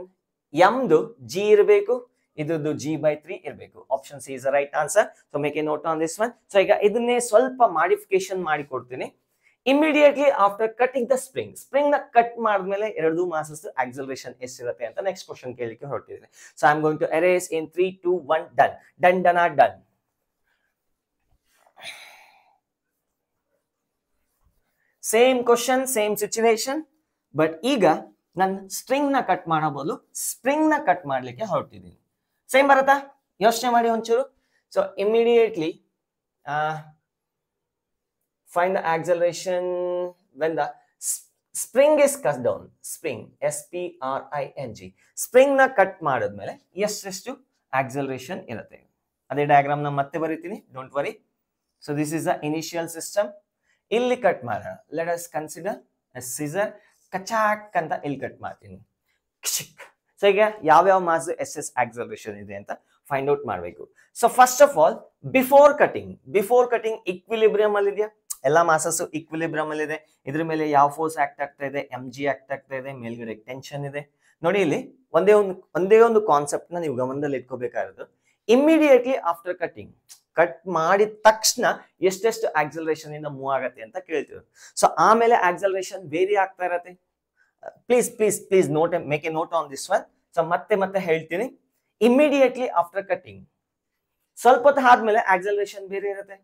ಎಮ್ದು g ಇರಬೇಕು, ಇದ್ದು g by 3 ಇರಬೇಕು. Option C is the right answer. So make a note on this one. So ಈಗ ಇದನ್ನೇ ಸ್ವಲ್ಪ ಮಾಡಿಫಿಕೇಶನ್ ಮಾಡಿ ಕೊಡ್ತೀನಿ. Immediately after cutting the spring ನ ಕಟ್ ಮಾಡಿದ್ಮೇಲೆ ಎರಡು ಮಾಸಸ್ ಆಕ್ಸಲರೇಷನ್ ಎಷ್ಟಿರುತ್ತೆ ಅಂತ ನೆಕ್ಸ್ಟ್ ಕ್ವಶನ್ ಕೇಳಲಿಕ್ಕೆ ಹೊರಟಿದ್ದೀನಿ. So I am going to erase in 3 2 1 done. Same question, same situation. But ಈಗ ನಾನು ಸ್ಟ್ರಿಂಗ್ ನ ಕಟ್ ಮಾಡೋ ಬದಲು ಸ್ಪ್ರಿಂಗ್ ನ ಕಟ್ ಮಾಡ್ಲಿಕ್ಕೆ ಹೊರಟಿದ್ದೀನಿ. ಸೇಮ್ ಬರುತ್ತಾ? ಯೋಚನೆ ಮಾಡಿ ಒಂಚೂರು. So immediately find the acceleration when the spring is cut down. Spring, S-P-R-I-N-G. Spring na cut ಮಾಡಿದ್ಮೇಲೆ ಎಷ್ಟು acceleration ಇರುತ್ತೆ? ಅದೇ ಡಯಾಗ್ರಾಮ್ ನ ಮತ್ತೆ ಬರೀತೀನಿ, don't worry. So this is the initial system. ಇಲ್ಲಿ ಕಟ್ ಮಾಡೋಣ. Let us consider a scissor. ಕಚಾಕ್ ಅಂತ ಇಲ್ಲಿ ಕಟ್ ಮಾಡ್ತೀನಿ. ಸೊ ಈಗ ಯಾವ್ಯಾವ ಮಾಸ್ ಎಸ್ ಆಕ್ಸಲರೇಷನ್ ಇದೆ ಅಂತ ಫೈಂಡ್ ಔಟ್ ಮಾಡಬೇಕು. So first of all before cutting equilibrium ಅಲ್ಲಿ ಇದೆಯಾ? ಎಲ್ಲ ಮಾಸಸ್ ಇಕ್ವಿಲಿಬ್ರಿಯಂ ಅಲ್ಲಿ ಇದೆ. ಇದ್ರ ಮೇಲೆ ಯಾವ ಫೋರ್ಸ್ ಆಕ್ಟ್ ಆಗ್ತಾ ಇದೆ? mg ಆಕ್ಟ್ ಆಗ್ತಾ ಇದೆ. ಮೇಲ್ಗಡೆ ಟೆನ್ಷನ್ ಇದೆ. ನೋಡಿ ಇಲ್ಲಿ ಒಂದೇ ಒಂದು ಕಾನ್ಸೆಪ್ಟ್ ನ ನೀವು ಗಮನದಲ್ಲಿ ಇಟ್ಕೋಬೇಕಾಗಿರೋದು, ಇಮಿಡಿಯೇಟ್ಲಿ ಆಫ್ಟರ್ ಕಟ್ ಮಾಡಿದ ತಕ್ಷಣ ಎಷ್ಟೆಷ್ಟು ಆಕ್ಸಲರೇಷನ್ ಇಂದ ಮೂವ್ ಆಗತ್ತೆ ಅಂತ ಕೇಳ್ತೀವಿ. ಸೊ ಆಮೇಲೆ ಆಕ್ಸಲರೇಷನ್ ವೇರಿ ಆಗ್ತಾ ಇರತ್ತೆ. Please note, make a note on this one. So ಮತ್ತೆ ಹೇಳ್ತೀನಿ, ಇಮಿಡಿಯೇಟ್ಲಿ ಆಫ್ಟರ್ ಕಟಿಂಗ್ ಸ್ವಲ್ಪ ಹೊತ್ತು ಆದ್ಮೇಲೆ ಆಕ್ಸಲರೇಷನ್ ಬೇರೆ ಇರುತ್ತೆ.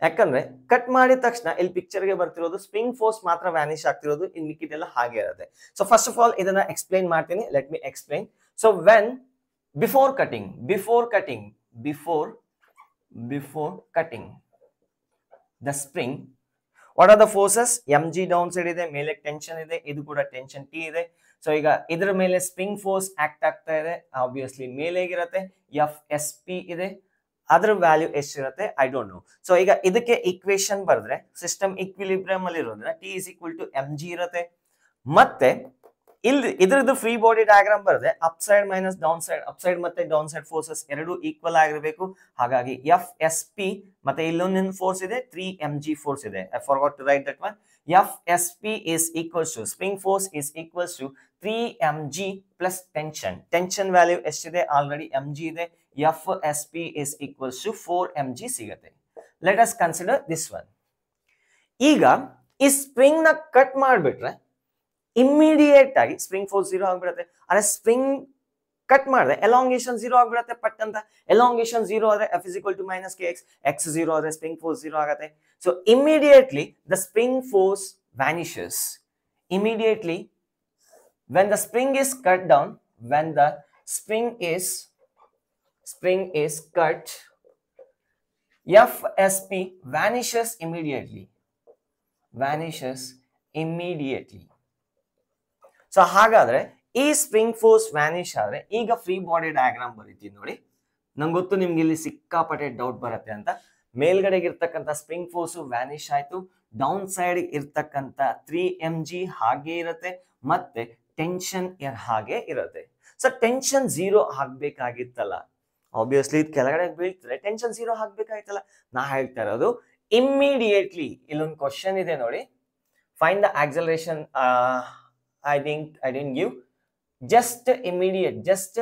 ಯಾಕಂದ್ರೆ ಕಟ್ ಮಾಡಿದ ತಕ್ಷಣ ಇಲ್ಲಿ ಪಿಕ್ಚರ್ಗೆ ಬರ್ತಿರೋದು ಸ್ಪ್ರಿಂಗ್ ಫೋರ್ಸ್ ಮಾತ್ರ ವ್ಯಾನಿಶ್ ಆಗ್ತಿರೋದು, ಇನ್ ಮಿಕ್ಕಿದೆಲ್ಲ ಹಾಗೆ ಇರುತ್ತೆ. ಸೊ ಫಸ್ಟ್ ಆಫ್ ಆಲ್ ಇದನ್ನ ಎಕ್ಸ್ಪ್ಲೈನ್ ಮಾಡ್ತೀನಿ. Let me explain. So when before cutting the spring, what are the forces? mg down side ಇದೆ, ಮೇಲೆ ಟೆನ್ಷನ್ ಇದೆ, ಇದು ಕೂಡ ಟೆನ್ಷನ್ ಟಿ ಇದೆ. ಸೊ ಈಗ ಇದ್ರ ಮೇಲೆ ಸ್ಪ್ರಿಂಗ್ ಫೋರ್ಸ್ ಆಕ್ಟ್ ಆಗ್ತಾ ಇದೆ, ಆಬ್ವಿಯಸ್ಲಿ ಮೇಲೆಗಿರುತ್ತೆ. FSP ಇದೆ, ಅದ್ರ ವ್ಯಾಲ್ಯೂ ಎಷ್ಟಿರುತ್ತೆ ಐ ಡೋಂಟ್ ನೋ. ಸೊ ಈಗ ಇದಕ್ಕೆ ಈಕ್ವೇಶನ್ ಬರೆದ್ರೆ ಸಿಸ್ಟಮ್ ಈಕ್ವಿಲಿಬ್ರಿಯಂ ಅಲ್ಲಿ ಇರೋದ್ರಿಂದ T is equal to mg ಇರುತ್ತೆ. ಮತ್ತೆ ಇಲ್ಲಿ ಇದ್ರದ್ದು ಫ್ರೀ ಬಾಡಿ ಡಯಾಗ್ರಾಮ್ ಬರೆದ್ರೆ up side minus down side, up side ಮತ್ತೆ ಡೌನ್ ಸೈಡ್ ಫೋರ್ಸಸ್ ಎರಡು ಈಕ್ವಲ್ ಆಗಿರಬೇಕು. ಹಾಗಾಗಿ FSP ಮತ್ತೆ ಇಲ್ಲೊಂದು ಫೋರ್ಸ್ ಇದೆ, 3mg ಫೋರ್ಸ್ ಇದೆ. I forgot to write that one. FSP is equals to spring force is equals to 3mg plus tension value ಎಷ್ಟಿದೆ? Already mg ಇದೆ. FSP is equals to 4mg ಸಿಗುತ್ತೆ. Let us consider this one. ಈಗ ಈ spring ನ cut ಮಾಡ್ಬಿಟ್ರೆ immediate ಆಗಿ spring force 0 ಆಗ್ಬಿಡುತ್ತೆ. ಅದೇ ಸ್ಪ್ರಿಂಗ್ ಕಟ್ ಮಾಡಿದ್ರೆ ಎಲಾಂಗೇಶನ್ 0 ಆಗ್ಬಿಡುತ್ತೆ ಪಟ್ ಅಂತ. ಎಲಾಂಗೇಶನ್ 0 ಆದ್ರೆ F is equal to minus kx, x 0 ಆದ್ರೆ ಸ್ಪ್ರಿಂಗ್ ಫೋರ್ಸ್ 0 ಆಗುತ್ತೆ. So immediately the spring force vanishes. Immediately when the spring is cut down, when the spring is cut, FSP vanishes immediately. So ಹಾಗಾದ್ರೆ ಈ spring force vanish ಆದ್ರೆ ಈಗ free body diagram ಬರೀತೀನಿ ನೋಡಿ. ನಂಗೆ ಗೊತ್ತು ನಿಮ್ಗೆ ಇಲ್ಲಿ ಸಿಕ್ಕಾಪಟ್ಟೆ ಡೌಟ್ ಬರುತ್ತೆ ಅಂತ. ಮೇಲ್ಗಡೆಗೆ ಇರ್ತಕ್ಕಂಥ ಸ್ಪ್ರಿಂಗ್ ಫೋರ್ಸ್ ವ್ಯಾನಿಶ್ ಆಯ್ತು, ಡೌನ್ ಸೈಡ್ ಇರ್ತಕ್ಕಂಥ 3mg ಹಾಗೆ ಇರುತ್ತೆ, ಮತ್ತೆ ಟೆನ್ಷನ್ ಹಾಗೆ ಇರುತ್ತೆ. ಸೊ ಟೆನ್ಷನ್ 0 ಆಗ್ಬೇಕಾಗಿತ್ತಲ್ಲ, ಆಬ್ವಿಯಸ್ಲಿ ಕೆಳಗಡೆ ಬೀಳ್ತಾರೆ, ಟೆನ್ಷನ್ 0 ಆಗ್ಬೇಕಾಗಿತ್ತಲ್ಲ. ನಾ ಹೇಳ್ತಾ ಇರೋದು ಇಮ್ಮಿಡಿಯೇಟ್ಲಿ. ಇಲ್ಲೊಂದು ಕ್ವಶನ್ ಇದೆ ನೋಡಿ, find the acceleration. I didn't give just immediate, just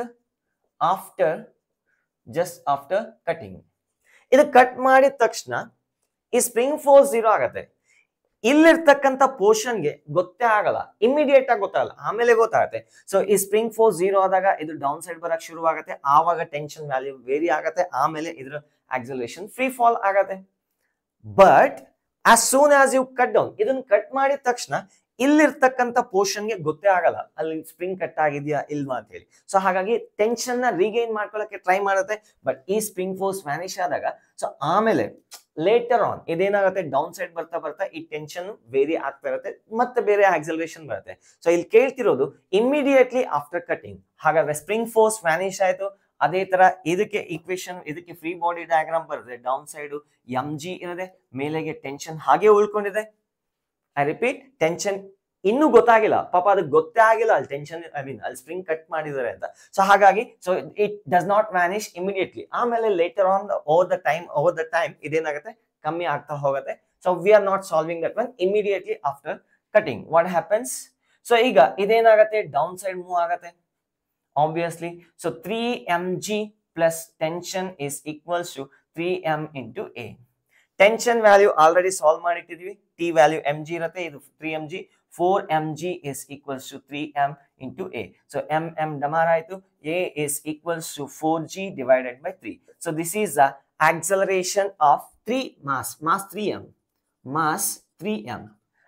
after cutting. ಇದು ಕಟ್ ಮಾಡಿದ ತಕ್ಷಣ ಈ ಸ್ಪ್ರಿಂಗ್ ಫೋರ್ಸ್ 0 ಆಗತ್ತೆ. ಇಲ್ಲಿರ್ತಕ್ಕಂಥ ಪೋರ್ಷನ್ಗೆ ಗೊತ್ತೇ ಆಗಲ್ಲ, ಇಮಿಡಿಯೇಟ್ ಆಗಿ ಗೊತ್ತಾಗಲ್ಲ, ಆಮೇಲೆ ಗೊತ್ತಾಗುತ್ತೆ. ಸೊ ಈ ಸ್ಪ್ರಿಂಗ್ ಫೋರ್ಸ್ 0 ಆದಾಗ ಇದು ಡೌನ್ ಸೈಡ್ ಬರಕ್ ಶುರು ಆಗುತ್ತೆ, ಆವಾಗ ಟೆನ್ಷನ್ ವ್ಯಾಲ್ಯೂ ವೇರಿ ಆಗತ್ತೆ, ಆಮೇಲೆ ಇದ್ರ ಆಕ್ಸಲರೇಷನ್ ಫ್ರೀ ಫಾಲ್ ಆಗತ್ತೆ. But as soon as you cut down, ಇದನ್ನ ಕಟ್ ಮಾಡಿದ ತಕ್ಷಣ ಇಲ್ಲಿರ್ತಕ್ಕಂಥ ಪೋರ್ಷನ್ಗೆ ಗೊತ್ತೇ ಆಗಲ್ಲ ಅಲ್ಲಿ ಸ್ಪ್ರಿಂಗ್ ಕಟ್ ಆಗಿದ್ಯಾ ಇಲ್ವಾ ಅಂತ ಹೇಳಿ. ಸೊ ಹಾಗಾಗಿ ಟೆನ್ಷನ್ ನ ರೀಗೈನ್ ಮಾಡ್ಕೊಳ್ಳಕ್ಕೆ ಟ್ರೈ ಮಾಡುತ್ತೆ. ಬಟ್ ಈ ಸ್ಪ್ರಿಂಗ್ ಫೋರ್ಸ್ ವ್ಯಾನಿಶ್ ಆದಾಗ ಸೊ ಆಮೇಲೆ ಲೇಟರ್ ಆನ್ ಇದೇನಾಗುತ್ತೆ, ಡೌನ್ ಸೈಡ್ ಬರ್ತಾ ಈ ಟೆನ್ಷನ್ ವೇರಿ ಆಗ್ತಾ ಇರುತ್ತೆ, ಮತ್ತೆ ಬೇರೆ ಆಕ್ಸಲರೇಷನ್ ಬರುತ್ತೆ. ಸೊ ಇಲ್ಲಿ ಕೇಳ್ತಿರೋದು ಇಮಿಡಿಯೇಟ್ಲಿ ಆಫ್ಟರ್ ಕಟಿಂಗ್. ಹಾಗಾದ್ರೆ ಸ್ಪ್ರಿಂಗ್ ಫೋರ್ಸ್ ವ್ಯಾನಿಶ್ ಆಯ್ತು. ಅದೇ ತರ ಇದಕ್ಕೆ ಈಕ್ವೇಶನ್, ಇದಕ್ಕೆ ಫ್ರೀ ಬಾಡಿ ಡಯಾಗ್ರಾಮ್ ಬರುತ್ತೆ. ಡೌನ್ ಸೈಡ್ mg ಇರುತ್ತೆ, ಮೇಲೆಗೆ ಟೆನ್ಷನ್ ಹಾಗೆ ಉಳ್ಕೊಂಡಿದೆ. ಐ ರಿಪೀಟ್, ಟೆನ್ಷನ್ ಇನ್ನೂ ಗೊತ್ತಾಗಿಲ್ಲ, ಪಾಪ ಅದಕ್ಕೆ ಗೊತ್ತೇ ಆಗಿಲ್ಲ ಅಲ್ಲಿ ಟೆನ್ಷನ್, ಅಲ್ಲಿ ಸ್ಪ್ರಿಂಗ್ ಕಟ್ ಮಾಡಿದ್ದಾರೆ ಅಂತ. ಸೊ ಹಾಗಾಗಿ so it does not vanish immediately. ಆಮೇಲೆ later on over the time ಇದೇನಾಗುತ್ತೆ, ಕಮ್ಮಿ ಆಗ್ತಾ ಹೋಗುತ್ತೆ. So we are not solving that one. Immediately after cutting what happens? So ಈಗ ಇದೇನಾಗತ್ತೆ, ಡೌನ್ ಸೈಡ್ ಮೂವ್ ಆಗತ್ತೆ obviously. So 3mg plus tension is equals to 3m into a. Tension value already solve ಮಾಡಿಟ್ಟಿದ್ವಿ. T value mg ಇರುತ್ತೆ, ಇದು 3mg. 4mg is equals to 3m into a. So m ಡಮಾರ್ ಆಯ್ತು. a is equals to 4g divided by 3. So this is the acceleration of 3 mass 3m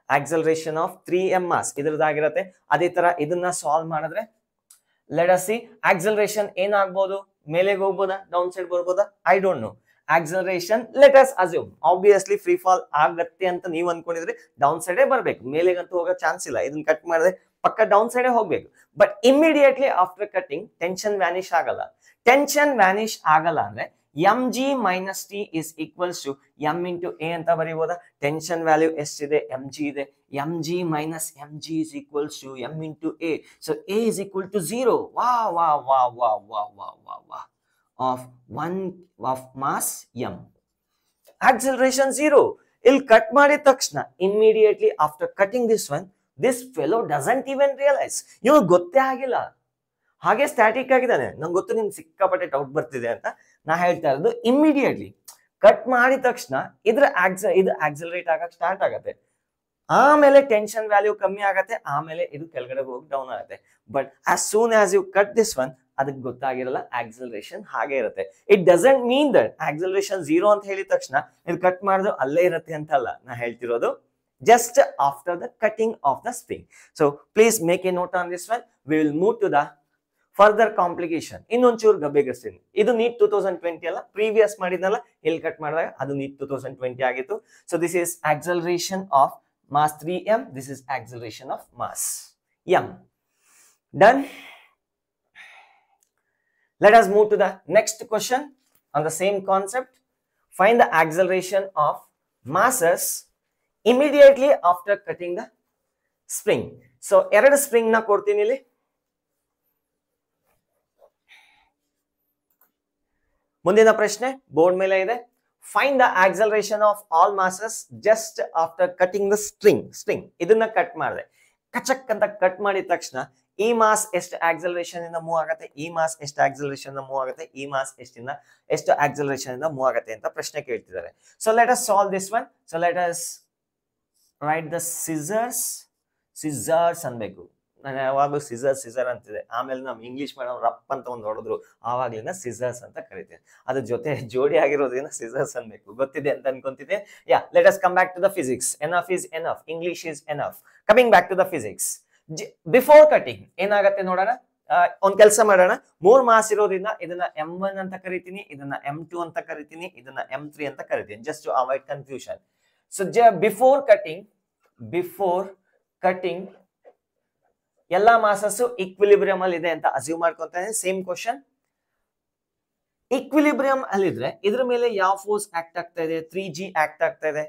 acceleration of 3m mass ಇದ್ರದ್ದಾಗಿರುತ್ತೆ. ಅದೇ ತರ ಇದನ್ನ solve ಮಾಡಿದ್ರೆ let us see acceleration ಏನಾಗಬಹುದು, ಮೇಲೆಗೆ ಹೋಗ್ಬೋದಾ, down side ಬರ್ಬೋದಾ, I don't no. Acceleration let us assume obviously free fall ಆಗತ್ತೆ ಅಂತ ನೀವು ಅನ್ಕೊಂಡಿದ್ರೆ down ಸೈಡೇ ಬರ್ಬೇಕು, ಮೇಲೆಗಂತೂ ಹೋಗೋ ಚಾನ್ಸ್ ಇಲ್ಲ. ಇದನ್ನ ಕಟ್ ಮಾಡಿದ್ರೆ ಪಕ್ಕ ಡೌನ್ ಸೈಡೇ ಹೋಗ್ಬೇಕು. But immediately after cutting tension vanish ಆಗಲ್ಲ. ಟೆನ್ಷನ್ ವ್ಯಾನಿಶ್ ಆಗಲ್ಲ ಅಂದ್ರೆ M G minus T is equals to M into A ಅಂತ ಬರೀಬೋದಾ? ಟೆನ್ಷನ್ ವ್ಯಾಲ್ಯೂ ಎಷ್ಟಿದೆ? ಎಂ ಜಿ ಇದೆ. M G minus M G is equals to M into A. So A is equal to 0. ವಾ ವಾ ವಾ ವಾ ವಾ ವಾ ವಾ ವಾ of 1 of mass m. Acceleration 0. I'll cut ಮಾಡಿದ ತಕ್ಷಣ immediately after cutting this one, this fellow doesn't even realize. ಇವನು ಗೊತ್ತೇ ಆಗಿಲ್ಲ, ಹಾಗೆ ಸ್ಟ್ಯಾಟಿಕ್ ಆಗಿದ್ದಾನೆ. ನಂಗೆ ಗೊತ್ತು ನಿಮ್ಗೆ ಸಿಕ್ಕಾಪಟ್ಟೆ ಡೌಟ್ ಬರ್ತಿದೆ ಅಂತ ನಾ ಹೇಳ್ತಾ ಇರೋದು. ಇಮಿಡಿಯೇಟ್ಲಿ ಕಟ್ ಮಾಡಿದ ತಕ್ಷಣ ಇದು ಆಕ್ಸಲರೇಟ್ ಆಗಕ್ಕೆ ಸ್ಟಾರ್ಟ್ ಆಗತ್ತೆ. ಆಮೇಲೆ ಟೆನ್ಷನ್ ವ್ಯಾಲ್ಯೂ ಕಮ್ಮಿ ಆಗತ್ತೆ, ಆಮೇಲೆ ಇದು ಕೆಳಗಡೆ ಹೋಗಿ ಡೌನ್ ಆಗುತ್ತೆ. But as soon as you cut this one, ಅದಕ್ಕೆ ಗೊತ್ತಾಗಿರಲ್ಲ, ಆಕ್ಸಲರೇಷನ್ ಹಾಗೆ ಇರುತ್ತೆ. It doesn't mean that acceleration 0 ಅಂತ ಹೇಳಿದ ತಕ್ಷಣ ಇದು ಕಟ್ ಮಾಡಿದ್ರು ಅಲ್ಲೇ ಇರುತ್ತೆ ಅಂತ ಅಲ್ಲ. ನಾ ಹೇಳ್ತಿರೋದು just after the cutting of the spring. So please make a note on this one. We will move to the further complication. ಇನ್ನೊಂಚೂರು ಗಬ್ಬೆಗಸ್ತೀನಿ. ಇದು ನೀಟ್ 2020 ಅಲ್ಲ, ಪ್ರೀವಿಯಸ್ ಮಾಡಿದ್ನಲ್ಲ ಇಲ್ಲಿ ಕಟ್ ಮಾಡಿದಾಗ ಅದು ನೀಟ್ 2020 ಆಗಿತ್ತು. So this is acceleration of mass 3m. This is acceleration of mass m. Done. Let us move to the next question on the same concept. Find the acceleration of masses immediately after cutting the spring. So ಎರಡು spring ನ ಕೊಡ್ತೀನಿ ಇಲ್ಲಿ. ಮುಂದಿನ ಪ್ರಶ್ನೆ board ಮೇಲೆ ಇದೆ. Find the acceleration of all masses just after cutting the string. ಇದನ್ನ cut ಮಾಡಿದೆ, ಕಚಕ್ ಅಂತ ಕಟ್ ಮಾಡಿದ ತಕ್ಷಣ ಈ ಮಾಸ್ ಎಷ್ಟು ಆಕ್ಸಲರೇಷನ್ ಇಂದ ಮೂವ್ ಆಗುತ್ತೆ, ಈ ಮಾಸ್ ಎಷ್ಟು ಆಕ್ಸಲರೇಷನ್ ಇಂದ ಮೂವ್ ಆಗುತ್ತೆ, ಈ ಮಾಸ್ ಎಷ್ಟು ಆಕ್ಸಲರೇಷನ್ ಇಂದ ಮೂವ್ ಆಗುತ್ತೆ ಅಂತ ಪ್ರಶ್ನೆ ಕೇಳ್ತಿದ್ದಾರೆ. So let us solve this one. So let us right the scissors ಅನ್ಬೇಕು. ನಾನು ಯಾವಾಗಲೂ ಸಿಸರ್ ಅಂತಿದೆ, ಆಮೇಲೆ ನಾವು ಇಂಗ್ಲಿಷ್ ಮೇಡಮ್ ರಪ್ ಅಂತ ಒಂದು ಹೊಡೆದ್ರು, ಆವಾಗ್ಲಿಂದ ಸಿಸರ್ಸ್ ಅಂತ ಕರಿತೇನೆ. ಅದ್ರ ಜೊತೆ ಜೋಡಿ ಆಗಿರೋದ್ರಿಂದ ಸಿಸರ್ಸ್ ಅನ್ಬೇಕು. ಗೊತ್ತಿದೆ ಅಂತ ಅನ್ಕೊಂತಿದ್ದೆ. Yeah, let us come back to the physics. Enough is enough, English is enough. Coming back to the physics. Before cutting ಏನಾಗತ್ತೆ ನೋಡೋಣ. ಒಂದ್ ಕೆಲಸ ಮಾಡೋಣ. 3 ಮಾಸ್ ಇರೋದ್ರಿಂದ ಇದನ್ನ m1 ಅಂತ ಕರಿತೀನಿ, ಇದನ್ನ m2 ಅಂತ ಕರಿತೀನಿ, ಇದನ್ನ m3 ಅಂತ ಕರಿತೀನಿ, just to avoid confusion. So before cutting ಎಲ್ಲಾ ಮಾಸಸ್ ಈಕ್ವಿಲಿಬ್ರಿಯಂ ಅಲ್ಲಿ ಇದೆ ಅಂತ ಅಸ್ಯೂಮ್ ಮಾಡ್ಕೊಂತಾನೆ. Same question. ಈಕ್ವಿಲಿಬ್ರಿಯಂ ಅಲ್ಲಿದ್ರೆ ಇದ್ರ ಮೇಲೆ ಯಾವ ಫೋರ್ಸ್ ಆಕ್ಟ್ ಆಗ್ತಾ ಇದೆ? 3g ಆಕ್ಟ್ ಆಗ್ತಾ ಇದೆ.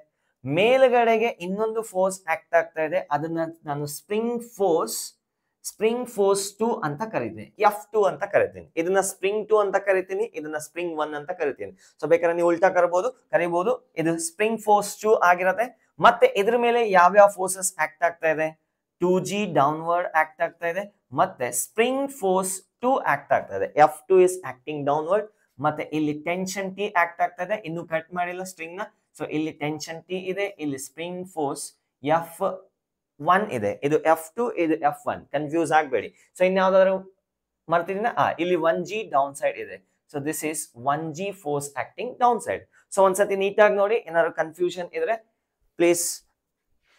ಮೇಲ್ಗಡೆಗೆ ಇನ್ನೊಂದು ಫೋರ್ಸ್ ಆಕ್ಟ್ ಆಗ್ತಾ ಇದೆ, ಅದನ್ನ ನಾನು ಸ್ಪ್ರಿಂಗ್ ಫೋರ್ಸ್ 2 ಅಂತ ಕರಿತೀನಿ, F2 ಅಂತ ಕರಿತೀನಿ. ಇದನ್ನ ಸ್ಪ್ರಿಂಗ್ 2 ಅಂತ ಕರಿತೀನಿ, ಇದನ್ನ ಸ್ಪ್ರಿಂಗ್ 1 ಅಂತ ಕರಿತೀನಿ. ಸೊ ಬೇಕಾದ್ರೆ ನೀವು ಉಲ್ಟಾ ಕರಿಬಹುದು. ಇದು ಸ್ಪ್ರಿಂಗ್ ಫೋರ್ಸ್ 2 ಆಗಿರತ್ತೆ. ಮತ್ತೆ ಇದ್ರ ಮೇಲೆ ಯಾವ್ಯಾವ ಫೋರ್ಸಸ್ ಆಕ್ಟ್ ಆಗ್ತಾ ಇದೆ? 2g ಡೌನ್ವರ್ಡ್ ಆಕ್ಟ್ ಆಗ್ತಾ ಇದೆ, ಮತ್ತೆ ಸ್ಪ್ರಿಂಗ್ ಫೋರ್ಸ್ 2 ಆಕ್ಟ್ ಆಗ್ತಾ ಇದೆ. F2 is acting downward. ಮತ್ತೆ ಇಲ್ಲಿ ಟೆನ್ಷನ್ T ಆಕ್ಟ್ ಆಗ್ತಾ ಇದೆ. ಇನ್ನು ಕಟ್ ಮಾಡಿಲ್ಲ ಸ್ಟ್ರಿಂಗ್ ನ. ಸೊ ಇಲ್ಲಿ ಟೆನ್ಷನ್ T ಇದೆ, ಇಲ್ಲಿ ಸ್ಪ್ರಿಂಗ್ ಫೋರ್ಸ್ F1 ಇದೆ. ಇದು F2, ಇದು F1. ಕನ್ಫ್ಯೂಸ್ ಆಗಬೇಡಿ. ಸೊ ಇನ್ಯಾವ್ದಾದ್ರು ಮರ್ತಿದ್ದೀನ? ಇಲ್ಲಿ 1g ಡೌನ್ ಸೈಡ್ ಇದೆ. So this is 1g force acting down side. So ಒಂದ್ಸತಿ ನೀಟಾಗಿ ನೋಡಿ. ಏನಾದ್ರು ಕನ್ಫ್ಯೂಷನ್ ಇದ್ರೆ please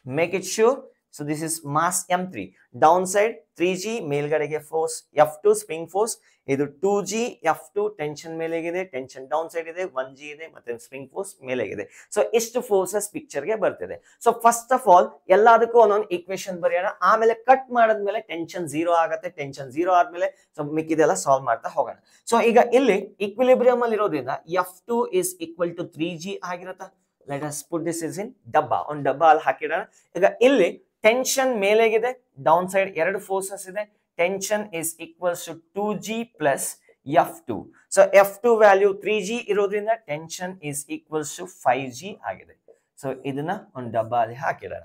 make it sure. So this is mass m3, downside 3g, ಮೇಲ್ಗಡೆಗೆ ಫೋರ್ಸ್ F2 ಸ್ಪ್ರಿಂಗ್ ಫೋರ್ಸ್, ಇದು 2g F2 ಟೆನ್ಷನ್ ಮೇಲೆಗಿದೆ, tension down side ಇದೆ, 1g ಇದೆ, ಮತ್ತೆ ಸ್ಪ್ರಿಂಗ್ ಫೋರ್ಸ್ ಮೇಲೆಗಿದೆ. ಸೊ ಇಷ್ಟು ಫೋರ್ಸಸ್ ಪಿಕ್ಚರ್ಗೆ ಬರ್ತಿದೆ. ಸೊ ಫಸ್ಟ್ ಆಫ್ ಆಲ್ ಎಲ್ಲದಕ್ಕೂ ಒಂದೊಂದು ಈಕ್ವೇಶನ್ ಬರೆಯೋಣ. ಆಮೇಲೆ ಕಟ್ ಮಾಡಿದ್ಮೇಲೆ ಟೆನ್ಷನ್ 0 ಆಗುತ್ತೆ. ಟೆನ್ಷನ್ 0 ಆದ್ಮೇಲೆ ಸೊ ಮಿಕ್ಕಿದೆಲ್ಲ ಸಾಲ್ವ್ ಮಾಡ್ತಾ ಹೋಗೋಣ. ಸೊ ಈಗ ಇಲ್ಲಿ ಈಕ್ವಿಲಿಬ್ರಿಯಂ ಅಲ್ಲಿ ಇರೋದ್ರಿಂದ F2 is equal to 3g ಆಗಿರುತ್ತಾ? Let us put this is in ಡಬ್ಬಾ. ಒಂದು ಡಬ್ಬಾ ಅಲ್ಲಿ ಹಾಕಿಡೋಣ. ಈಗ ಇಲ್ಲಿ ಟೆನ್ಷನ್ ಮೇಲೆಗಿದೆ, ಡೌನ್ ಸೈಡ್ 2 ಫೋರ್ಸಸ್ ಇದೆ. Tension is equals to 2g plus F2. So F2 value 3g ಇರೋದ್ರಿಂದ tension is equals to 5g ಆಗಿದೆ. ಸೊ ಇದನ್ನ ಒಂದು ಡಬ್ಬಾ ಅಲ್ಲಿ ಹಾಕಿಡೋಣ.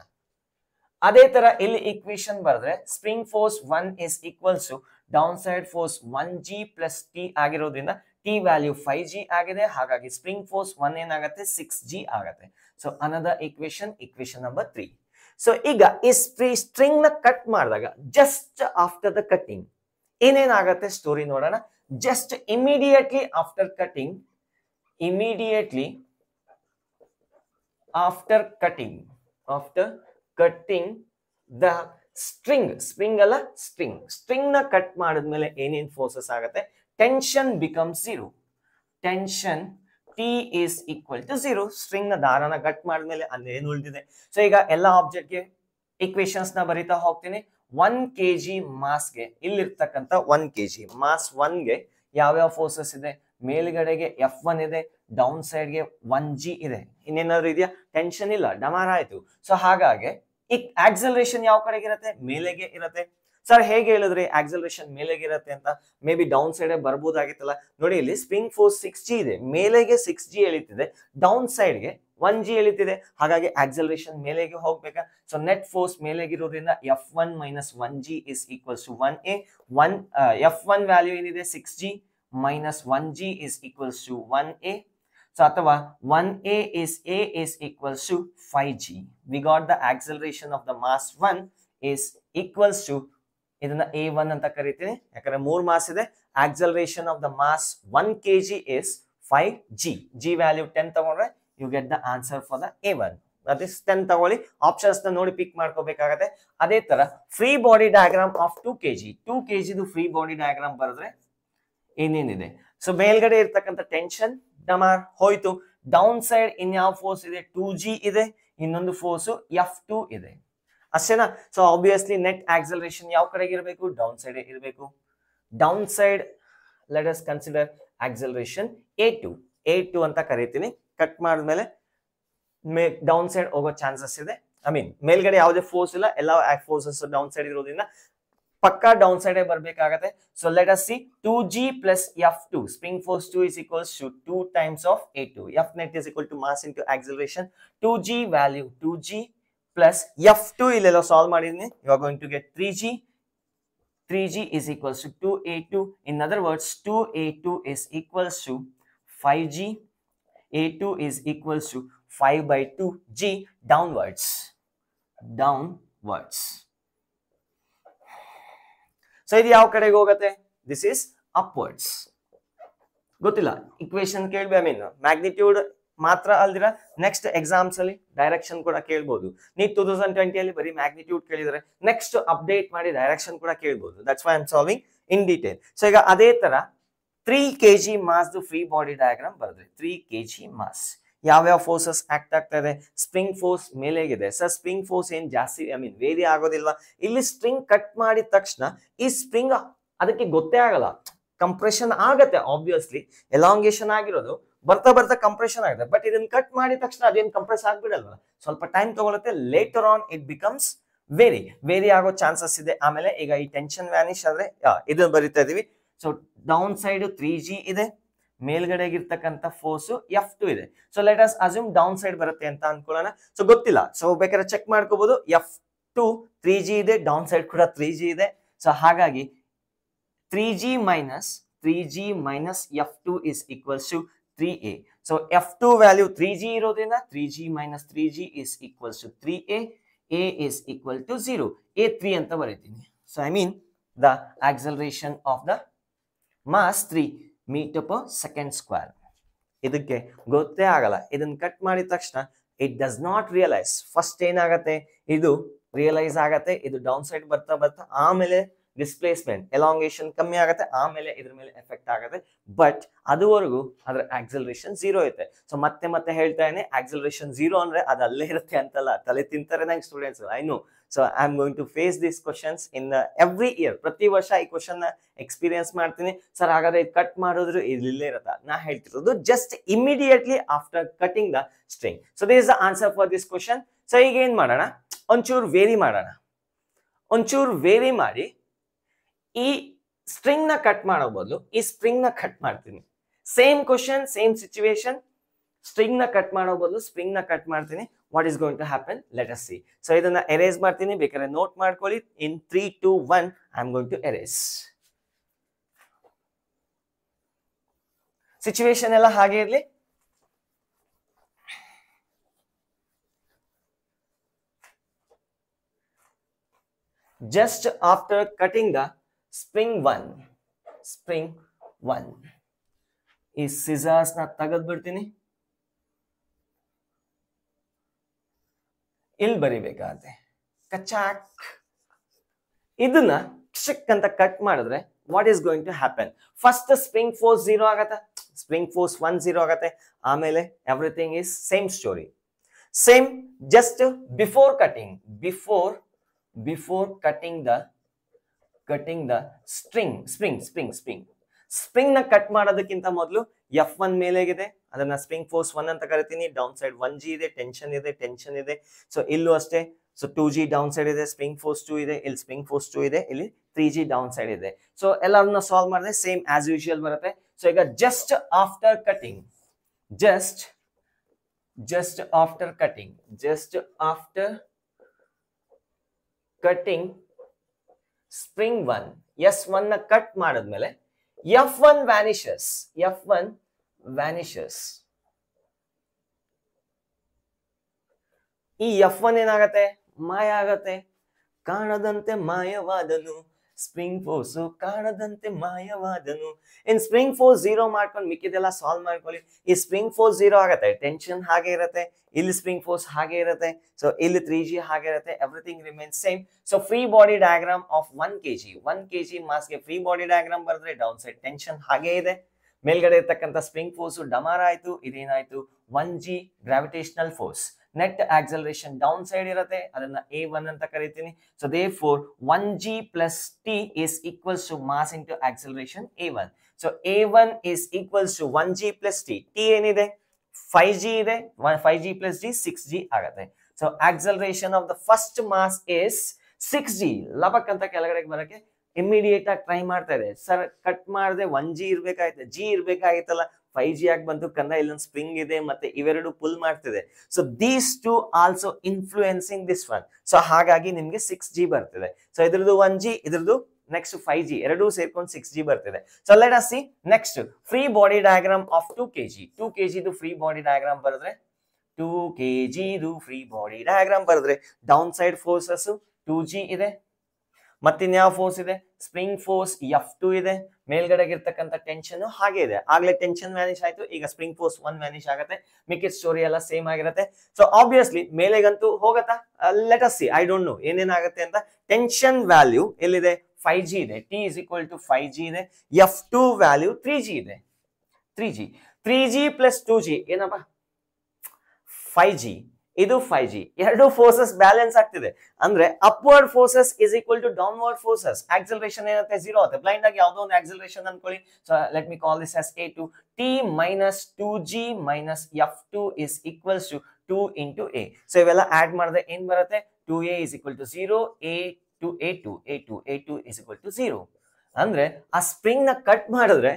ಅದೇ ತರ ಇಲ್ಲಿ ಈಕ್ವೇಶನ್ ಬರೆದ್ರೆ spring force 1 is equals to down side force 1g plus t ಆಗಿರೋದ್ರಿಂದ t ವ್ಯಾಲ್ಯೂ 5g ಆಗಿದೆ. ಹಾಗಾಗಿ ಸ್ಪ್ರಿಂಗ್ ಫೋರ್ಸ್ 1 ಏನಾಗುತ್ತೆ? 6g ಆಗುತ್ತೆ. So another equation number 3. So ಈಗ ಈ ಸ್ಟ್ರಿಂಗ್ ನ ಕಟ್ ಮಾಡಿದಾಗ ಜಸ್ಟ್ ಆಫ್ಟರ್ ದ ಕಟಿಂಗ್ ಏನೇನಾಗತ್ತೆ ಸ್ಟೋರಿ ನೋಡೋಣ. Just immediately after cutting the string ನ ಕಟ್ ಮಾಡಿದ್ಮೇಲೆ ಏನೇನ್ ಫೋರ್ಸಸ್ ಆಗುತ್ತೆ? Tension become 0. Tension T is equal to 0. String ನ ದಾರನ ಕಟ್ ಮಾಡಿದ್ಮೇಲೆ ಅಲ್ಲೇನು ಉಳಿದಿದೆ? ಸೊ ಈಗ ಎಲ್ಲ ಆಬ್ಜೆಕ್ಟ್ಗೆ ಈಕ್ವೇಶನ್ಸ್ ನ ಬರೀತಾ ಹೋಗ್ತೀನಿ. 1 kg ಮಾಸ್ಗೆ ಇಲ್ಲಿರ್ತಕ್ಕಂಥ 1 kg ಮಾಸ್ 1ಗೆ ಯಾವ್ಯಾವ ಫೋರ್ಸಸ್ ಇದೆ? ಮೇಲ್ಗಡೆಗೆ F1 ಇದೆ, ಡೌನ್ ಸೈಡ್ಗೆ 1g ಇದೆ. ಇನ್ನೇನಾದ್ರು ಇದೆಯಾ? ಟೆನ್ಷನ್ ಇಲ್ಲ, ಡಮಾರ್ ಆಯ್ತು. ಸೊ ಹಾಗಾಗಿ ಈ ಆಕ್ಸಲರೇಷನ್ ಯಾವ ಕಡೆಗೆ ಇರುತ್ತೆ? ಮೇಲೆಗೆ ಇರುತ್ತೆ. ಸರ್ ಹೇಗೆ ಹೇಳಿದ್ರಿ ಆಕ್ಸಲರೇಷನ್ ಮೇಲೆಗೆ ಇರುತ್ತೆ ಅಂತ? ಮೇ ಬಿ ಡೌನ್ ಸೈಡ್ ಬರ್ಬೋದಾಗಿತ್ತಲ್ಲ. ನೋಡಿ ಇಲ್ಲಿ ಸ್ಪ್ರಿಂಗ್ ಫೋರ್ಸ್ 6g ಇದೆ, ಮೇಲೆಗೆ 6g ಎಳಿತಿದೆ, ಡೌನ್ ಸೈಡ್ಗೆ 1g ಎಳಿತಿದೆ. ಹಾಗಾಗಿ ಆಕ್ಸಲರೇಷನ್ ಮೇಲೆಗೆ ಹೋಗ್ಬೇಕಾ? ಸೊ ನೆಟ್ ಫೋರ್ಸ್ ಮೇಲೆಗಿರೋದ್ರಿಂದ F1 minus 1g is equals to 1a. F1 value ಏನಿದೆ 6g minus 1g is equals to 1a. So ಅಥವಾ 1a is equals to 5g. We got the acceleration of the mass 1 is equals to, ಇದನ್ನ a1 ಅಂತ ಕರಿತೀನಿ ಯಾಕಂದ್ರೆ 3 mass ಇದೆ. acceleration of the mass 1 kg is 5g. g value 10 ತಗೊಂಡ್ರೆ you get the answer for the a1. that is 10 ತಗೊಳ್ಳಿ. Options ನ ನೋಡಿ ಪಿಕ್ ಮಾಡ್ಕೋಬೇಕಾಗತ್ತೆ. ಅದೇ ತರ free body diagram of 2 kg ದು ಫ್ರೀ ಬಾಡಿ ಡಯಾಗ್ರಾಮ್ ಬರೆದ್ರೆ ಏನೇನಿದೆ? ಸೊ ಮೇಲ್ಗಡೆ ಇರ್ತಕ್ಕಂಥ ಟೆನ್ಷನ್ ಡಮಾರ್ ಹೋಯ್ತು. ಡೌನ್ ಸೈಡ್ ಇನ್ಯಾವ ಫೋರ್ಸ್ ಇದೆ? 2g ಇದೆ, ಇನ್ನೊಂದು ಫೋರ್ಸ್ F2 ಇದೆ. ಅಷ್ಟೇನಾ? ಸೊ ಆಬ್ವಿಯಸ್ಲಿ ನೆಟ್ ಆಕ್ಸಲರೇಷನ್ ಯಾವ ಕಡೆಗೆ ಇರಬೇಕು? ಡೌನ್ ಸೈಡ್ ಇರಬೇಕು. Down side let us consider acceleration a2 ಅಂತ ಕರಿತೀನಿ. ಕಟ್ ಮಾಡಿದ್ಮೇಲೆ ಡೌನ್ ಸೈಡ್ ಹೋಗೋ ಚಾನ್ಸಸ್ ಇದೆ. ಐ ಮೀನ್ ಮೇಲ್ಗಡೆ ಯಾವುದೇ ಫೋರ್ಸ್ ಇಲ್ಲ, ಎಲ್ಲ ಫೋರ್ಸಸ್ ಡೌನ್ ಸೈಡ್ ಇರೋದ್ರಿಂದ ಪಕ್ಕಾ ಡೌನ್ ಸೈಡ್ ಬರ್ಬೇಕಾಗತ್ತೆ. So let us see 2g plus F2, spring force 2 is equals to 2 times of a2. F net is equal to mass into acceleration. 2g value 2g plus F2 ಇಲ್ಲೆಲ್ಲ solve ಮಾಡಿದೀನಿ. You are going to get 3g is equals to 2a2. In other words, 2a2 is equals to 5g. a2 is equals to 5 by 2g downwards. So ಇದು ಯಾವ ಕಡೆಗೆ ಹೋಗುತ್ತೆ? This is upwards. ಗೊತ್ತಿಲ್ಲ, equation ಕೇಳ್ಬಿ. I mean magnitude ಮಾತ್ರ ಅಲ್ದಿರ next exams ಅಲ್ಲಿ direction ಕೂಡ ಕೇಳ್ಬೋದು. ನೀವು 2020 ಅಲ್ಲಿ ಬರೀ ಮ್ಯಾಗ್ನಿಟ್ಯೂಡ್ ಕೇಳಿದ್ರೆ ನೆಕ್ಸ್ಟ್ ಅಪ್ಡೇಟ್ ಮಾಡಿ ಡೈರೆಕ್ಷನ್ ಕೂಡ ಕೇಳ್ಬೋದು. That's why I am solving in detail. So ಈಗ ಅದೇ ತರ 3 kg mass free body diagram ಬರೆದ್ರೆ 3 kg ಮಾಸ್ ಯಾವ್ಯಾವ ಫೋರ್ಸಸ್ ಆಕ್ಟ್ ಆಗ್ತಾ ಇದೆ? ಸ್ಪ್ರಿಂಗ್ ಫೋರ್ಸ್ ಮೇಲೆಗಿದೆ. ಸರ್ ಸ್ಪ್ರಿಂಗ್ ಫೋರ್ಸ್ ಏನ್ ಜಾಸ್ತಿ ಐ ಮೀನ್ ವೇರಿ ಆಗೋದಿಲ್ವಾ? ಇಲ್ಲಿ ಸ್ಪ್ರಿಂಗ್ ಕಟ್ ಮಾಡಿದ ತಕ್ಷಣ ಈ ಸ್ಪ್ರಿಂಗ್ ಅದಕ್ಕೆ ಗೊತ್ತೇ ಆಗಲ್ಲ, ಕಂಪ್ರೆಷನ್ ಆಗತ್ತೆ. ಆಬ್ವಿಯಸ್ಲಿ ಎಲಾಂಗೇಶನ್ ಆಗಿರೋದು ಬರ್ತಾ ಬರ್ತಾ ಕಂಪ್ರೆಷನ್ ಆಗುತ್ತೆ. ಬಟ್ ಇದನ್ನ ಕಟ್ ಮಾಡಿದ ತಕ್ಷಣ ಅದೇನ್ ಕಂಪ್ರೆಸ್ ಆಗ್ಬಿಡಲ್ವಾ? ಸ್ವಲ್ಪ ಟೈಮ್ ತಗೊಳುತ್ತೆ. Later on it becomes vary ಆಗೋ ಚಾನ್ಸಸ್ ಇದೆ. ಆಮೇಲೆ ಈಗ ಈ ಟೆನ್ಷನ್ ವ್ಯಾನಿಶ್ ಆದ್ರೆ ಇದನ್ನ ಬರಿತಾ ಇದೀವಿ. ಸೊ ಡೌನ್ ಸೈಡ್ 3g ಇದೆ, ಮೇಲ್ಗಡೆಗಿರ್ತಕ್ಕಂಥ ಫೋರ್ಸ್ F2 ಇದೆ. So let us assume down side ಬರುತ್ತೆ ಅಂತ ಅನ್ಕೊಳ್ಳೋಣ. ಸೊ ಗೊತ್ತಿಲ್ಲ, ಸೊ ಬೇಕಾದ್ರೆ ಚೆಕ್ ಮಾಡ್ಕೋಬಹುದು. F2 3g ಇದೆ, ಡೌನ್ ಸೈಡ್ ಕೂಡ 3g ಇದೆ. ಸೊ ಹಾಗಾಗಿ 3g minus F2 is equals to 3a. So F2 value 3g ಇರೋದ್ರಿಂದ 3g minus 3g is equals to 3a. a is equal to 0. a3 ಅಂತ ಬರೀತೀನಿ. So I mean the acceleration of the mass 3 meter per second square. ಇದಕ್ಕೆ ಗೊತ್ತೇ ಆಗಲ್ಲ. ಇದನ್ನ cut ಮಾಡಿದ ತಕ್ಷಣ it does not realise. First ಏನಾಗತ್ತೆ? ಇದು ರಿಯಲೈಸ್ ಆಗತ್ತೆ. ಇದು ಡೌನ್ ಸೈಡ್ ಬರ್ತಾ ಬರ್ತಾ ಆಮೇಲೆ ಡಿಸ್ಪ್ಲೇಸ್ಮೆಂಟ್ ಎಲಾಂಗೇಶನ್ ಕಮ್ಮಿ ಆಗುತ್ತೆ, ಆಮೇಲೆ ಇದ್ರ ಮೇಲೆ ಎಫೆಕ್ಟ್ ಆಗುತ್ತೆ. ಬಟ್ ಅದುವರೆಗೂ ಅದರ ಆಕ್ಸಲರೇಷನ್ 0 ಇರುತ್ತೆ. ಸೊ ಮತ್ತೆ ಹೇಳ್ತಾ ಇದ್ದೀನಿ, ಆಕ್ಸಲರೇಷನ್ 0 ಅಂದ್ರೆ ಅದು ಅಲ್ಲೇ ಇರುತ್ತೆ ಅಂತಲ್ಲ. ತಲೆ ತಿಂತಾರೆ ನಂಗೆ students, I know. So I am going to face this questions in every year. ಪ್ರತಿ ವರ್ಷ ಈ ಕ್ವಶನ್ ನ ಎಕ್ಸ್ಪೀರಿಯನ್ಸ್ ಮಾಡ್ತೀನಿ. ಸರ್ ಹಾಗಾದ್ರೆ ಇದು ಕಟ್ ಮಾಡಿದ್ರು ಇಲ್ಲೇ ಇರುತ್ತಾ? ನಾ ಹೇಳ್ತಿರೋದು just immediately after cutting the string. So this is the answer for this question. So ಈಗ ಏನ್ ಮಾಡೋಣ? ಒಂಚೂರು ವೇರಿ ಮಾಡೋಣ. ಒಂಚೂರು ವೇರಿ ಮಾಡಿ ಈ ಸ್ಟ್ರಿಂಗ್ ನ ಕಟ್ ಮಾಡೋ ಬದಲು ಈ ಸ್ಪ್ರಿಂಗ್ ನ ಕಟ್ ಮಾಡ್ತೀನಿ. Same question, same situation. String ನ ಕಟ್ ಮಾಡೋ ಬದಲು ಸ್ಪ್ರಿಂಗ್ ನ ಕಟ್ ಮಾಡ್ತೀನಿ. What is going to happen? Let us see. So ಇದನ್ನ ಎರೇಸ್ ಮಾಡ್ತೀನಿ. ಬೇಕಾದ್ರೆ ನೋಟ್ ಮಾಡ್ಕೊಳ್ಳಿ. In 3, 2, 1 I am going to erase. Situation ಎಲ್ಲ ಹಾಗೆ ಇರ್ಲಿ. Just after cutting the spring 1 ಈ ಸಿಸರ್ಸ್ ನ ತೆಗೆದು ಬಿಡ್ತೀನಿ. ಇಲ್ಲಿ ಬರಿಬೇಕಾದ್ರೆ ಕಚಾಕ್. ಇದನ್ನ ಚಿಕ್ ಅಂತ ಕಟ್ ಮಾಡಿದ್ರೆ what is going to happen? First spring force 0 ಆಗತ್ತೆ, ಸ್ಪ್ರಿಂಗ್ ಫೋರ್ಸ್ 1 0 ಆಗತ್ತೆ. ಆಮೇಲೆ everything is same story. Same just before cutting the spring spring ನ ಕಟ್ ಮಾಡೋದಕ್ಕಿಂತ ಮೊದಲು F1 ಮೇಲೆಗಿದೆ, ಅದನ್ನ ಸ್ಪ್ರಿಂಗ್ ಫೋರ್ಸ್ 1 ಅಂತ ಕರಿತೀನಿ. ಡೌನ್ ಸೈಡ್ 1G ಇದೆ, ಟೆನ್ಷನ್ ಇದೆ. ಸೊ ಇಲ್ಲೂ ಅಷ್ಟೇ. ಸೊ 2G ಡೌನ್ ಸೈಡ್ ಇದೆ, ಸ್ಪ್ರಿಂಗ್ ಫೋರ್ಸ್ 2 ಇದೆ, ಇಲ್ಲಿ ಸ್ಪ್ರಿಂಗ್ ಫೋರ್ಸ್ 2 ಇದೆ, ಇಲ್ಲಿ 3G ಡೌನ್ ಸೈಡ್ ಇದೆ. ಸೊ ಎಲ್ಲರನ್ನ ಸಾಲ್ವ್ ಮಾಡಿದ್ರೆ ಸೇಮ್ ಆಸ್ ಯೂಶುವಲ್ ಬರುತ್ತೆ. ಸೊ ಈಗ just after cutting spring 1 S1 ನ ಕಟ್ ಮಾಡಿದ್ಮೇಲೆ F1 vanishes. ಈ F1 ಏನಾಗತ್ತೆ? ಮಾಯ ಆಗತ್ತೆ. ಕಾಣದಂತೆ ಮಾಯವಾದನು ಸ್ಪ್ರಿಂಗ್ ಫೋರ್ಸ್, ಕಾಣದಂತೆ ಮಾಯವಾದನು. ಇನ್ ಸ್ಪ್ರಿಂಗ್ ಫೋರ್ಸ್ 0 ಮಾಡ್ಕೊಂಡು ಮಿಕ್ಕಿದೆಲ್ಲ ಸಾಲ್ವ್ ಮಾಡ್ಕೊಳ್ಳಿ. ಈ ಸ್ಪ್ರಿಂಗ್ ಫೋರ್ಸ್ 0 ಆಗತ್ತೆ, ಟೆನ್ಷನ್ ಹಾಗೆ ಇರುತ್ತೆ, ಇಲ್ಲಿ ಸ್ಪ್ರಿಂಗ್ ಫೋರ್ಸ್ ಹಾಗೆ ಇರುತ್ತೆ, ಸೊ ಇಲ್ಲಿ 3G ಹಾಗೆ ಇರುತ್ತೆ, everything remains same. So free body diagram of 1 kg ಮಾಸ್ಗೆ ಫ್ರೀ ಬಾಡಿ ಡಯಾಗ್ರಾಮ್ ಬರೆದ್ರೆ ಡೌನ್ ಸೈಡ್ ಟೆನ್ಷನ್ ಹಾಗೆ ಇದೆ, ಮೇಲ್ಗಡೆ ಇರ್ತಕ್ಕಂಥ ಸ್ಪ್ರಿಂಗ್ ಫೋರ್ಸ್ ಡಮಾರ ಆಯ್ತು, ಇದೇನಾಯ್ತು 1G gravitational force. Net acceleration down side ಇರುತ್ತೆ, ಅದನ್ನ A1 ಅಂತ ಕರಿತೀನಿ. So therefore 1G plus T is equals to mass into acceleration A1. So A1 is equals to 1G plus T. T ಏನಿದೆ? 5G ಇದೆ, 5G plus G 6G ಆಗುತ್ತೆ. So acceleration of the first mass is 6G. ಲಬಕ್ ಅಂತ ಕೆಳಗಡೆ ಬರಕ್ಕೆ immediate ಆಗಿ try ಮಾಡ್ತಾ ಇದೆ. Sir cut ಮಾಡದೆ 1G ಇರ್ಬೇಕಾಯ್ತು, G ಇರ್ಬೇಕಾಗಿತ್ತಲ್ಲ, 5G ಆಗಿ ಬಂತು. ಕನ್ನ ಇಲ್ಲೊಂದು ಸ್ಪ್ರಿಂಗ್ ಇದೆ, ಮತ್ತೆ ಇವೆರಡು ಪುಲ್ ಮಾಡ್ತಿದೆ. So these two also influencing this one. So ಹಾಗಾಗಿ ನಿಮ್ಗೆ 6G ಬರ್ತಿದೆ. ಸೊ ಇದ್ರದ್ದು 1G, ಇದ್ರದ್ದು ನೆಕ್ಸ್ಟ್ 5G, ಎರಡೂ ಸೇರ್ಕೊಂಡು 6G ಬರ್ತಿದೆ. So let us C next free body diagram of 2 kg ದು ಫ್ರೀ ಬಾಡಿ ಡಯಾಗ್ರಾಮ್ ಬರೆದ್ರೆ 2 kg ದು ಫ್ರೀ ಬಾಡಿ ಡಯಾಗ್ರಾಮ್ ಬರೆದ್ರೆ ಡೌನ್ ಸೈಡ್ ಫೋರ್ಸಸ್ 2G ಇದೆ, ಮತ್ತಿನ್ಯಾವ ಫೋರ್ಸ್ ಇದೆ? ಸ್ಪ್ರಿಂಗ್ ಫೋರ್ಸ್ F2 ಇದೆ, ಮೇಲ್ಗಡೆಗೆ ಇರ್ತಕ್ಕಂಥ ಟೆನ್ಷನ್ ಹಾಗೆ ಇದೆ. ಆಗ್ಲೇ ಟೆನ್ಷನ್ ವ್ಯಾನಿಶ್ ಆಯ್ತು, ಈಗ ಸ್ಪ್ರಿಂಗ್ ಫೋರ್ಸ್ 1 ವ್ಯಾನಿಶ್ ಆಗುತ್ತೆ, ಮಿಕ್ಕಿದ ಸ್ಟೋರಿ ಎಲ್ಲ ಸೇಮ್ ಆಗಿರುತ್ತೆ. ಸೊ ಆಬ್ವಿಯಸ್ಲಿ ಮೇಲೆಗಂತೂ ಹೋಗತ್ತಾ? Let us see, I don't know ಏನೇನಾಗುತ್ತೆ ಅಂತ. ಟೆನ್ಷನ್ ವ್ಯಾಲ್ಯೂ ಎಲ್ಲಿದೆ? 5G ಇದೆ, T is equal to 5G ಇದೆ, F2 ವ್ಯಾಲ್ಯೂ 3G ಇದೆ. 3G plus 2G ಏನಪ್ಪ? 5G, ಇದು 5G, ಎರಡು ಫೋರ್ಸಸ್ ಬ್ಯಾಲೆನ್ಸ್ ಆಗ್ತಿದೆ. ಅಂದ್ರೆ upward forces is equal to downward forces. Acceleration ಏನಂತೆ? 0 ಆಗುತ್ತೆ. ಬ್ಲೈಂಡ್ ಆಗಿ ಯಾವುದೋ ಒಂದು ಆಕ್ಸಲರೇಷನ್ ಅನ್ಕೊಳ್ಳಿ. So let me call this as A2. T minus 2G minus F2 is equals to 2 into A. So ಇವೆಲ್ಲ ಆಡ್ ಮಾಡಿದ್ರೆ ಏನ್ ಬರುತ್ತೆ? 2A is equal to 0, A2 is equal to 0. ಅಂದ್ರೆ ಆ ಸ್ಪ್ರಿಂಗ್ ನ ಕಟ್ ಮಾಡಿದ್ರೆ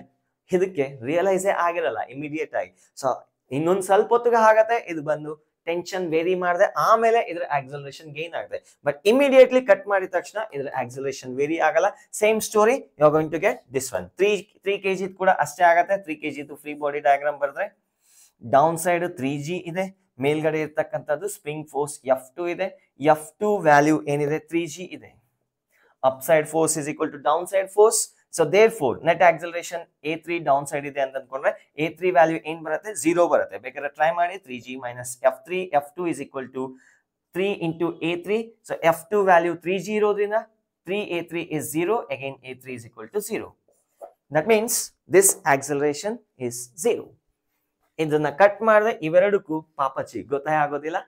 ಇದಕ್ಕೆ ರಿಯಲೈಸೇ ಆಗಿರಲ್ಲ ಇಮಿಡಿಯೇಟ್ ಆಗಿ. ಸೊ ಇನ್ನೊಂದು ಸ್ವಲ್ಪ ಹೊತ್ತಿಗೆ ಆಗತ್ತೆ, ಇದು ಬಂದು ಟೆನ್ಷನ್ ವೇರಿ ಮಾಡಿದೆ, ಆಮೇಲೆ ಇದ್ರ ಆಕ್ಸಲರೇಷನ್ ಗೇನ್ ಆಗುತ್ತೆ. ಬಟ್ ಇಮಿಡಿಯೇಟ್ಲಿ ಕಟ್ ಮಾಡಿದ ತಕ್ಷಣ ಇದ್ರ ಆಕ್ಸಲರೇಷನ್ ವೇರಿ ಆಗಲ್ಲ. Same story you are going to get this one. 3 kg ಕೂಡ ಅಷ್ಟೇ ಆಗತ್ತೆ. 3 kg ಫ್ರೀ ಬಾಡಿ ಡಯಾಗ್ರಾಮ್ ಬರೆದ್ರೆ ಡೌನ್ ಸೈಡ್ 3G ಇದೆ, ಮೇಲ್ಗಡೆ ಇರ್ತಕ್ಕಂಥದ್ದು ಸ್ಪ್ರಿಂಗ್ ಫೋರ್ಸ್ F2 ಇದೆ, F2 ವ್ಯಾಲ್ಯೂ ಏನಿದೆ? 3G ಇದೆ. Upside force is equal to down side force. So therefore net acceleration A3 down side ಇದೆ ಅಂತ ಅನ್ಕೊಂಡ್ರೆ A3 ವ್ಯಾಲ್ಯೂ ಏನ್ ಬರುತ್ತೆ? 0 ಬರುತ್ತೆ. ಬೇಕಾದ್ರೆ ಟ್ರೈ ಮಾಡಿ. 3G minus F3, F2 is equal to 3 into A3. So F2 value 3G ಇರೋದ್ರಿಂದ 3A3 is 0. Again A3 is equal to 0. That means this acceleration is 0. ಇದನ್ನ ಕಟ್ ಮಾಡಿದ್ರೆ ಇವೆರಡಕ್ಕೂ ಪಾಪಚ್ಚಿ ಗೊತ್ತೇ ಆಗೋದಿಲ್ಲ,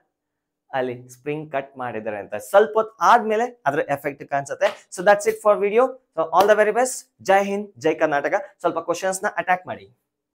ಅಲ್ಲಿ ಸ್ಪ್ರಿಂಗ್ ಕಟ್ ಮಾಡಿದ್ದಾರೆ ಅಂತ. ಸ್ವಲ್ಪ ಹೊತ್ತು ಆದ್ಮೇಲೆ ಅದ್ರ ಎಫೆಕ್ಟ್ ಕಾಣಿಸುತ್ತೆ. So that's it for video. So all the very best. ಜೈ ಹಿಂದ್, ಜೈ ಕರ್ನಾಟಕ. ಸ್ವಲ್ಪ ಕ್ವಶನ್ಸ್ ನ ಅಟ್ಯಾಕ್ ಮಾಡಿ.